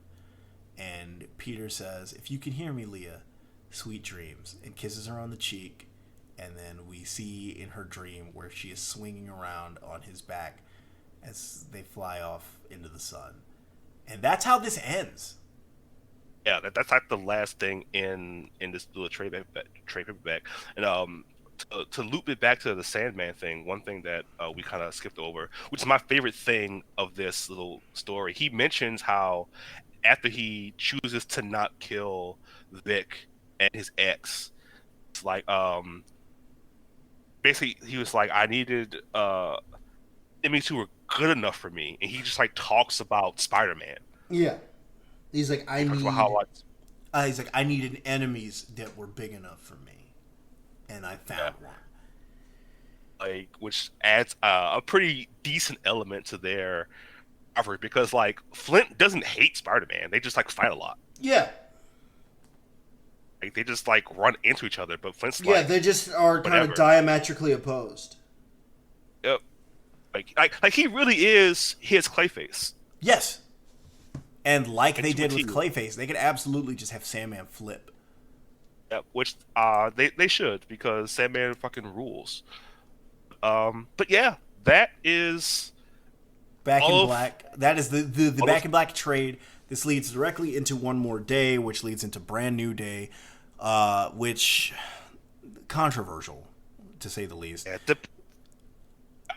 [SPEAKER 3] And Peter says, if you can hear me, Leah, sweet dreams, and kisses her on the cheek. And then we see in her dream where she is swinging around on his back as they fly off into the sun. And that's how this ends.
[SPEAKER 4] Yeah, that's like the last thing in this little trade paperback. And to loop it back to the Sandman thing, one thing that we kind of skipped over, which is my favorite thing of this little story. He mentions how after he chooses to not kill Vic and his ex, it's like basically he was like, I needed enemies who were good enough for me, and he just like talks about Spider-Man.
[SPEAKER 3] Yeah. He's like,
[SPEAKER 4] He talks about how like
[SPEAKER 3] he's like, I needed enemies that were big enough for me, and I found one.
[SPEAKER 4] Like, which adds a pretty decent element to their rivalry because like Flint doesn't hate Spider-Man; they just like fight a lot.
[SPEAKER 3] Yeah.
[SPEAKER 4] Like they just like run into each other, but Flint's
[SPEAKER 3] Yeah,
[SPEAKER 4] like,
[SPEAKER 3] they just are kind
[SPEAKER 4] whatever.
[SPEAKER 3] of diametrically opposed.
[SPEAKER 4] Yep. Like he really is his Clayface.
[SPEAKER 3] Yes. And like they
[SPEAKER 4] Into a
[SPEAKER 3] did with
[SPEAKER 4] T.
[SPEAKER 3] Clayface, they could absolutely just have Sandman flip.
[SPEAKER 4] Yep. Which they should because Sandman fucking rules. But yeah, that is
[SPEAKER 3] Back
[SPEAKER 4] all
[SPEAKER 3] in
[SPEAKER 4] of
[SPEAKER 3] Black. That is the
[SPEAKER 4] all
[SPEAKER 3] Back
[SPEAKER 4] of-
[SPEAKER 3] in Black trade. This leads directly into One More Day, which leads into Brand New Day, which controversial to say the least.
[SPEAKER 4] yeah,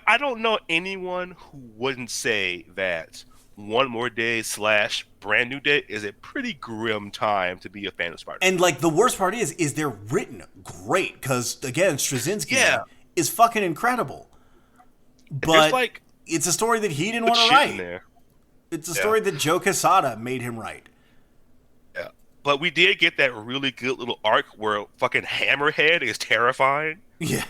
[SPEAKER 4] I don't know anyone who wouldn't say that One More Day / Brand New Day is a pretty grim time to be a fan of Spider-Man.
[SPEAKER 3] And like the worst part is they're written great because again Straczynski
[SPEAKER 4] Yeah.
[SPEAKER 3] is fucking incredible. But
[SPEAKER 4] There's like
[SPEAKER 3] it's a story that he didn't
[SPEAKER 4] good
[SPEAKER 3] want to
[SPEAKER 4] shit in
[SPEAKER 3] write.
[SPEAKER 4] there.
[SPEAKER 3] It's a
[SPEAKER 4] Yeah.
[SPEAKER 3] story that Joe Quesada made him write.
[SPEAKER 4] Yeah. But we did get that really good little arc where fucking Hammerhead is terrifying.
[SPEAKER 3] Yeah.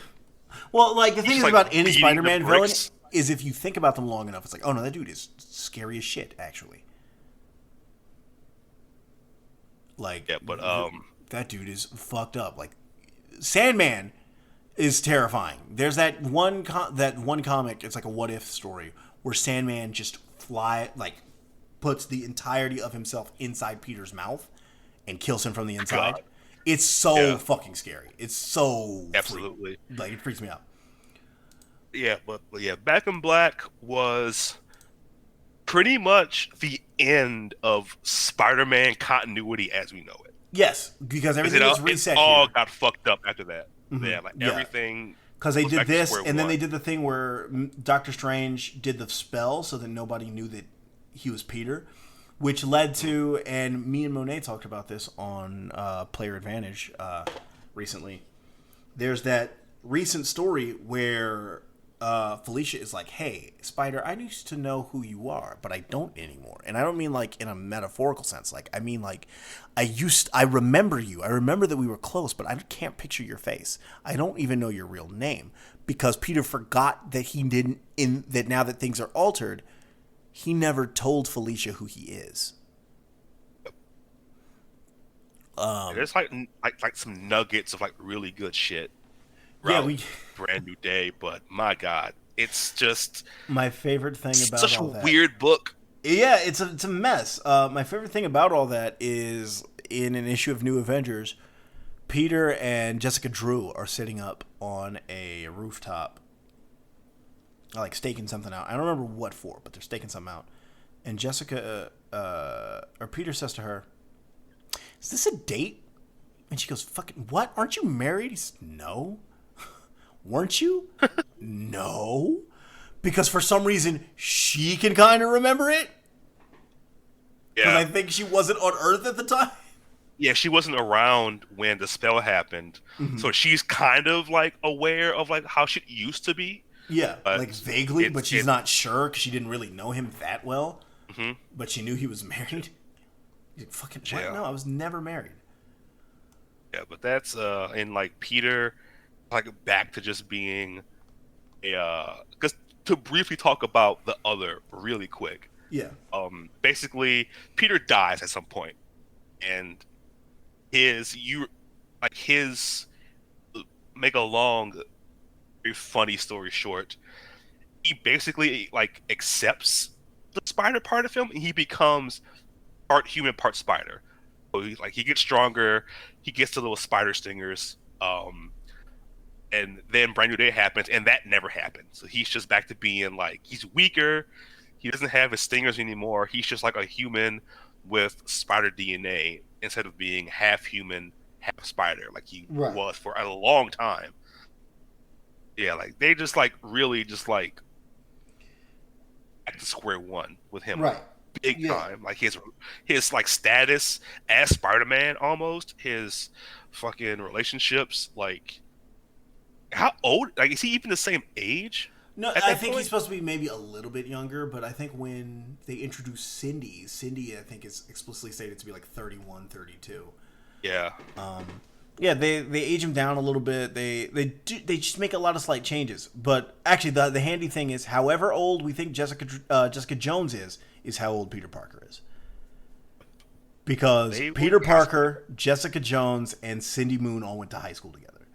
[SPEAKER 3] Well, like the thing
[SPEAKER 4] He's,
[SPEAKER 3] is
[SPEAKER 4] like,
[SPEAKER 3] about any
[SPEAKER 4] beating
[SPEAKER 3] Spider-Man
[SPEAKER 4] the
[SPEAKER 3] villain
[SPEAKER 4] bricks.
[SPEAKER 3] is if you think about them long enough, it's like, oh no, that dude is scary as shit. Actually, like,
[SPEAKER 4] Yeah, but
[SPEAKER 3] that dude is fucked up. Like, Sandman is terrifying. There's that one comic. It's like a what if story where Sandman just puts the entirety of himself inside Peter's mouth and kills him from the inside.
[SPEAKER 4] God.
[SPEAKER 3] It's so
[SPEAKER 4] Yeah.
[SPEAKER 3] fucking scary. It's so
[SPEAKER 4] Absolutely.
[SPEAKER 3] like it freaks me out.
[SPEAKER 4] Yeah, but yeah, Back in Black was pretty much the end of Spider-Man continuity as we know it.
[SPEAKER 3] Yes, because everything was reset
[SPEAKER 4] it all
[SPEAKER 3] here.
[SPEAKER 4] got fucked up after that. Yeah, like
[SPEAKER 3] Yeah.
[SPEAKER 4] everything.
[SPEAKER 3] Because they
[SPEAKER 4] goes
[SPEAKER 3] did
[SPEAKER 4] back to
[SPEAKER 3] this,
[SPEAKER 4] square
[SPEAKER 3] and then
[SPEAKER 4] one.
[SPEAKER 3] they did the thing where Doctor Strange did the spell so that nobody knew that he was Peter, which led to, and me and Monet talked about this on Player Advantage recently. There's that recent story where Felicia is like, "Hey, Spider, I used to know who you are, but I don't anymore." And I don't mean like in a metaphorical sense. Like I mean like I remember you. I remember that we were close, but I can't picture your face. I don't even know your real name because Peter forgot that he didn't that now that things are altered, he never told Felicia who he is.
[SPEAKER 4] There's like some nuggets of like really good shit.
[SPEAKER 3] Yeah,
[SPEAKER 4] throughout Brand New Day, but my God, it's just
[SPEAKER 3] my favorite thing about
[SPEAKER 4] such
[SPEAKER 3] all
[SPEAKER 4] a
[SPEAKER 3] that.
[SPEAKER 4] weird book.
[SPEAKER 3] Yeah, it's a mess. My favorite thing about all that is in an issue of New Avengers, Peter and Jessica Drew are sitting up on a rooftop, like staking something out. I don't remember what for, but they're staking something out. And Jessica, or Peter says to her, "Is this a date?" And she goes, "Fucking what? Aren't you married?" He says, "No." "Weren't you?" "No." Because for some reason, she can kind of remember it. Because
[SPEAKER 4] Yeah,
[SPEAKER 3] I think she wasn't on Earth at the time.
[SPEAKER 4] yeah, she wasn't around when the spell happened, so she's kind of like aware of like how shit used to be.
[SPEAKER 3] Yeah,
[SPEAKER 4] But
[SPEAKER 3] like vaguely, but she's
[SPEAKER 4] it-
[SPEAKER 3] not sure because she didn't really know him that well.
[SPEAKER 4] Mhm.
[SPEAKER 3] But she knew he was married. He's like, "Fucking what?
[SPEAKER 4] Yeah.
[SPEAKER 3] No, I was never married."
[SPEAKER 4] Yeah, but that's and like Peter, like back to just being a because to briefly talk about the other really quick.
[SPEAKER 3] Yeah.
[SPEAKER 4] Basically, Peter dies at some point, and his make a long, very funny story short. He basically like accepts the spider part of him, and he becomes part human, part spider. So he gets stronger. He gets the little spider stingers. And then Brand New Day happens, and that never happened. So he's just back to being like he's weaker. He doesn't have his stingers anymore. He's just like a human with spider DNA instead of being half human, half spider, like he
[SPEAKER 3] Right.
[SPEAKER 4] was for a long time. Yeah, like they just like really just like at the square one with him,
[SPEAKER 3] Right.
[SPEAKER 4] big time. Like his like status as Spider-Man, almost his fucking relationships. Like how old? Like is he even the same age?
[SPEAKER 3] No,
[SPEAKER 4] At
[SPEAKER 3] I
[SPEAKER 4] that
[SPEAKER 3] think
[SPEAKER 4] point?
[SPEAKER 3] he's supposed to be maybe a little bit younger, but I think when they introduce Cindy I think is explicitly stated to be like 31, 32.
[SPEAKER 4] Yeah.
[SPEAKER 3] Yeah, they age him down a little bit. They just make a lot of slight changes. But actually, the handy thing is, however old we think Jessica Jones is how old Peter Parker is. Because Peter Parker, Jessica Jones, and Cindy Moon all went to high school together.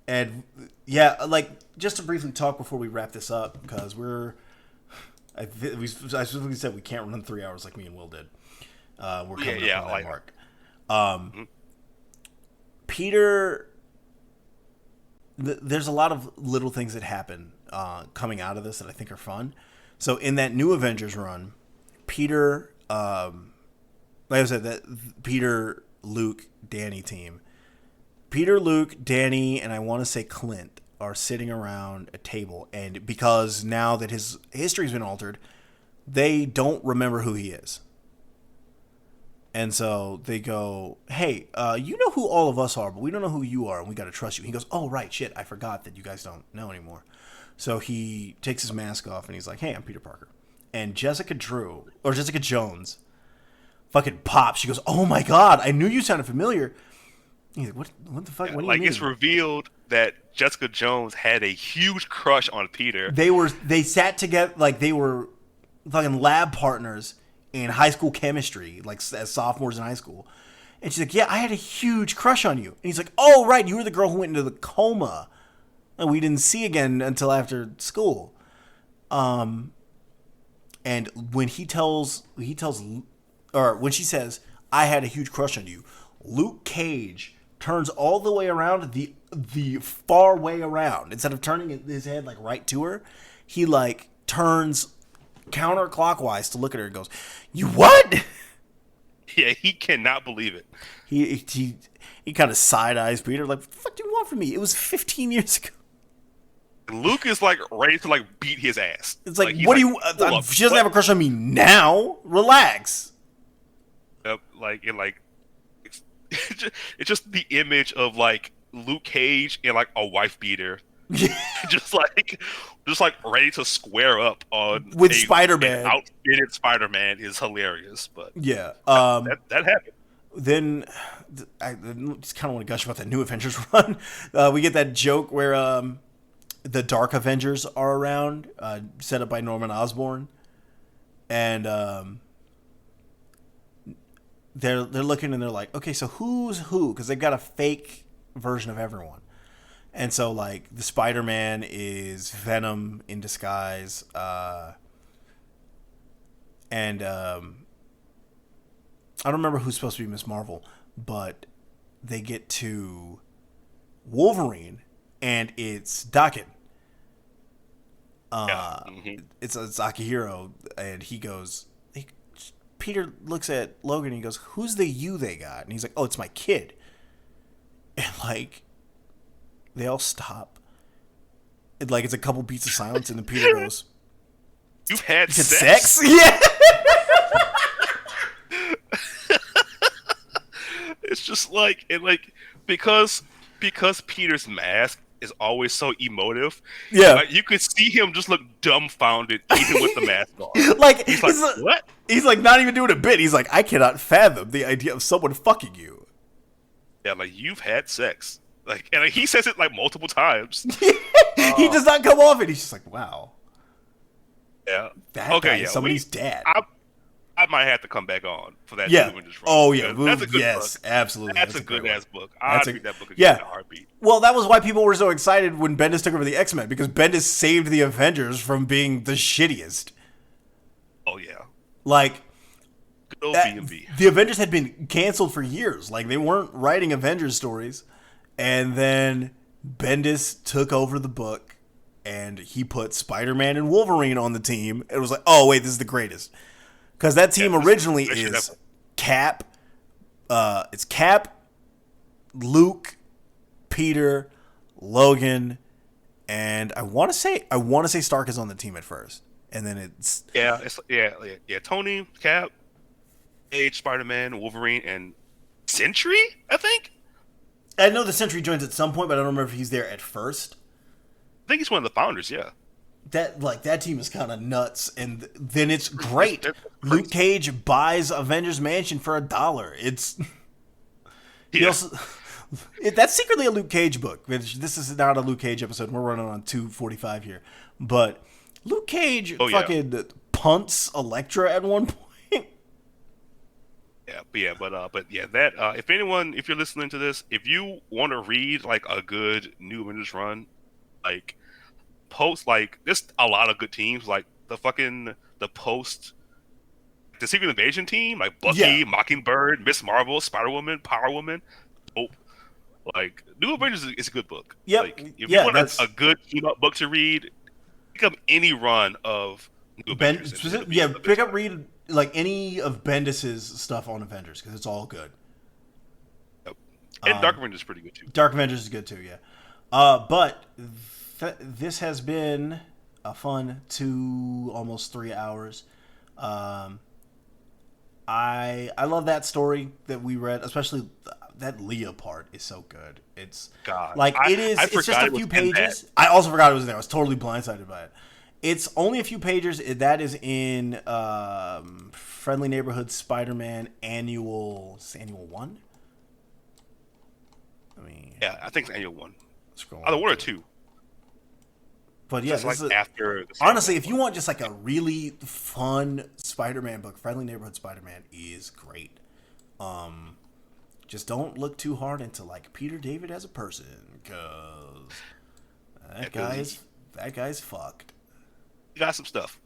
[SPEAKER 3] And yeah, like just to briefly talk before we wrap this up, because I specifically said we can't run 3 hours like me and Will did. We're coming up on that mark. Peter, there's a lot of little things that happen coming out of this that I think are fun. So in that new Avengers run, Peter, like I said, that Peter, Luke, Danny team. Peter, Luke, Danny, and I want to say Clint are sitting around a table, and because now that his history's been altered, they don't remember who he is. And so they go, hey, you know who all of us are, but we don't know who you are, and we got to trust you. He goes, oh, right, shit, I forgot that you guys don't know anymore. So he takes his mask off, and he's like, hey, I'm Peter Parker. And Jessica Jones fucking pops. She goes, oh, my God, I knew you sounded familiar. He's like, what the fuck?
[SPEAKER 4] Yeah,
[SPEAKER 3] what do you
[SPEAKER 4] like
[SPEAKER 3] mean?
[SPEAKER 4] it's revealed that Jessica Jones had a huge crush on Peter.
[SPEAKER 3] They sat together, like they were fucking lab partners in high school chemistry, like as sophomores in high school. And she's like, yeah, I had a huge crush on you. And he's like, oh, right, you were the girl who went into the coma and we didn't see again until after school. And when when she says, I had a huge crush on you, Luke Cage turns all the way around, the far way around. Instead of turning his head like right to her, he like turns counterclockwise to look at her and goes, you what?
[SPEAKER 4] Yeah, he cannot believe it.
[SPEAKER 3] He kind of side eyes Peter like, what the fuck do you want from me? It was 15 years ago.
[SPEAKER 4] Luke is like ready to like beat his ass.
[SPEAKER 3] It's like what do you? She doesn't have a crush on me now. Relax.
[SPEAKER 4] Yep, it's just the image of like Luke Cage and like a wife beater, just like ready to square up on
[SPEAKER 3] with Spider-Man.
[SPEAKER 4] Outfitted Spider-Man is hilarious, but
[SPEAKER 3] yeah,
[SPEAKER 4] that happened.
[SPEAKER 3] Then I just kind of want to gush about that new Avengers run. We get that joke where the Dark Avengers are around, set up by Norman Osborn, and they're looking and they're like, okay, so who's who? Because they've got a fake version of everyone. And so, like, the Spider-Man is Venom in disguise. And I don't remember who's supposed to be Miss Marvel, but they get to Wolverine, and it's Daken. It's Akihiro, and he goes... Peter looks at Logan and he goes, who's the you they got? And he's like, oh, it's my kid. And, like, they all stop. And, like, it's a couple beats of silence, and then Peter goes,
[SPEAKER 4] You've had
[SPEAKER 3] sex? Yeah.
[SPEAKER 4] It's just like, and like, because Peter's mask is always so emotive.
[SPEAKER 3] Yeah.
[SPEAKER 4] Like, you could see him just look dumbfounded even with the mask on.
[SPEAKER 3] Like,
[SPEAKER 4] he's like, what?
[SPEAKER 3] He's like not even doing a bit. He's like, I cannot fathom the idea of someone fucking you.
[SPEAKER 4] Yeah, like, you've had sex. Like, and like, he says it like multiple times.
[SPEAKER 3] He does not come off it. He's just like, wow.
[SPEAKER 4] Yeah.
[SPEAKER 3] That guy is somebody's dad.
[SPEAKER 4] I might have to come back on for that.
[SPEAKER 3] Yeah. Oh, yeah.
[SPEAKER 4] That's a good book.
[SPEAKER 3] Absolutely.
[SPEAKER 4] That's a good ass book. I'd read that book again in a heartbeat.
[SPEAKER 3] Well, that was why people were so excited when Bendis took over the X-Men, because Bendis saved the Avengers from being the shittiest.
[SPEAKER 4] Oh, yeah.
[SPEAKER 3] Like,
[SPEAKER 4] good old B&B.
[SPEAKER 3] The Avengers had been canceled for years. Like, they weren't writing Avengers stories. And then Bendis took over the book, and he put Spider-Man and Wolverine on the team. It was like, oh, wait, this is the greatest. Because that team originally is Cap. It's Cap, Luke, Peter, Logan, and I want to say Stark is on the team at first, and then it's
[SPEAKER 4] Tony, Cap, Age, Spider-Man, Wolverine, and Sentry. I think.
[SPEAKER 3] I know the Sentry joins at some point, but I don't remember if he's there at first.
[SPEAKER 4] I think he's one of the founders. Yeah.
[SPEAKER 3] That team is kind of nuts, and then it's great. Luke Cage buys Avengers Mansion for $1. It's that's secretly a Luke Cage book. This is not a Luke Cage episode. We're running on 2:45 here, but Luke Cage punts Elektra at one point.
[SPEAKER 4] If you're listening to this, if you want to read like a good New Avengers run, like post, like there's a lot of good teams, like the Secret Invasion team, like Bucky, Mockingbird, Miss Marvel, Spider-Woman, Power Woman. Like New Avengers is a good book.
[SPEAKER 3] Yep.
[SPEAKER 4] Like, if you want a good team up book to read, pick up any run of New Avengers.
[SPEAKER 3] Read like any of Bendis's stuff on Avengers because it's all good.
[SPEAKER 4] Yep. And Dark Avengers is pretty good too.
[SPEAKER 3] Dark Avengers is good too, yeah. But this has been a fun 2, almost 3 hours. I love that story that we read, especially that Leah part is so good. It's like it's just a few pages. I also forgot it was there. I was totally blindsided by it. It's only a few pages. That is in Friendly Neighborhood Spider-Man annual 1.
[SPEAKER 4] I think it's annual 1.
[SPEAKER 3] Scroll
[SPEAKER 4] either 1 or 2.
[SPEAKER 3] But yeah, honestly, if you want just like a really fun Spider-Man book, Friendly Neighborhood Spider-Man is great. Just don't look too hard into like Peter David as a person, because that guy's fucked.
[SPEAKER 4] He got some stuff.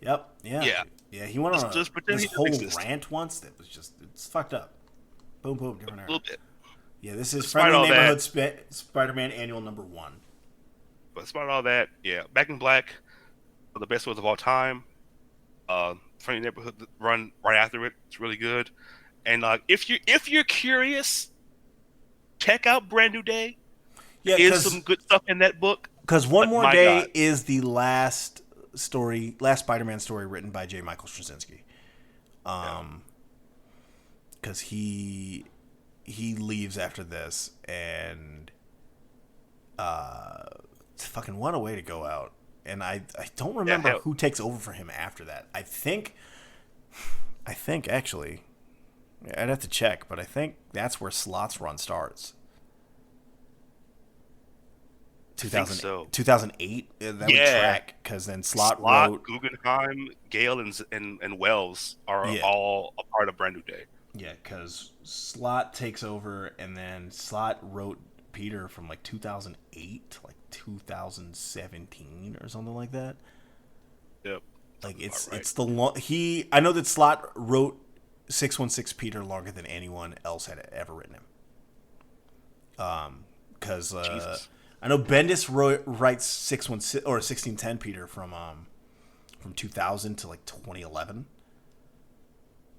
[SPEAKER 3] Yep. Yeah. He went on this whole rant once that was it's fucked up. Boom, boom, different era.
[SPEAKER 4] A little bit.
[SPEAKER 3] Yeah, this is Friendly Neighborhood Spider-Man annual number 1.
[SPEAKER 4] But despite all that, Back in Black, one of the best ones of all time. Friendly Neighborhood run right after it. It's really good. And if you're curious, check out Brand New Day. Yeah, there's some good stuff in that book.
[SPEAKER 3] Because One More Day is the last Spider-Man story written by J. Michael Straczynski. Because he leaves after this, and fucking what a way to go out. And I don't remember who takes over for him after that. I think actually, I'd have to check, but I think that's where Slot's run starts. 2008. That would track, because then Slot wrote
[SPEAKER 4] Guggenheim, Gale, and Wells are all a part of Brand New Day.
[SPEAKER 3] Yeah, because Slot takes over, and then Slot wrote Peter from like 2008 to like 2017 or something like that.
[SPEAKER 4] Yep.
[SPEAKER 3] Like it's the long I know that Slot wrote 616 Peter longer than anyone else had ever written him. Because I know Bendis writes 616 or 1610 Peter from 2000 to like 2011.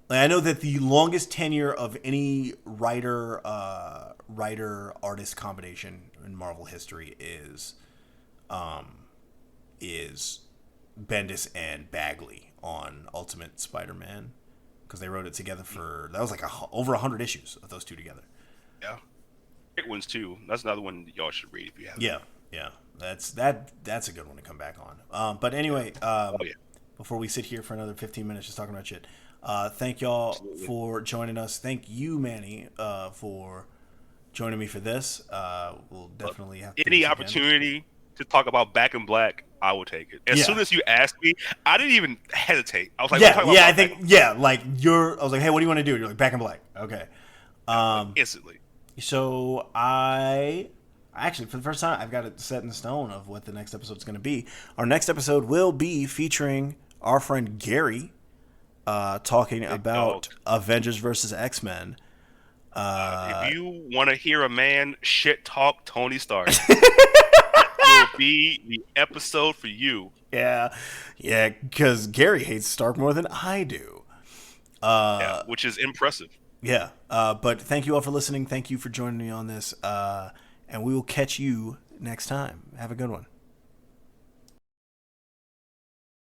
[SPEAKER 3] Like, I know that the longest tenure of any writer artist combination in Marvel history is Bendis and Bagley on Ultimate Spider-Man, because they wrote it together that was like over 100 issues of those two together.
[SPEAKER 4] Yeah, great ones too. That's another one that y'all should read if you haven't.
[SPEAKER 3] Yeah, that's a good one to come back on. But anyway, before we sit here for another 15 minutes just talking about shit, thank y'all for joining us. Thank you, Manny, for joining me for this. We'll definitely have
[SPEAKER 4] any opportunity to talk about Back in Black. I will take it. As soon as you asked me, I didn't even hesitate. I was like, I was like, hey, what do you want to do? You're like, Back in Black. Okay. Instantly.
[SPEAKER 3] So I actually, for the first time, I've got it set in stone of what the next episode is going to be. Our next episode will be featuring our friend Gary, talking about Avengers versus X-Men.
[SPEAKER 4] If you want to hear a man shit talk Tony Stark, will be the episode for you.
[SPEAKER 3] Yeah, because Gary hates Stark more than I do.
[SPEAKER 4] Which is impressive.
[SPEAKER 3] Yeah, but thank you all for listening. Thank you for joining me on this. and we will catch you next time. Have a good one.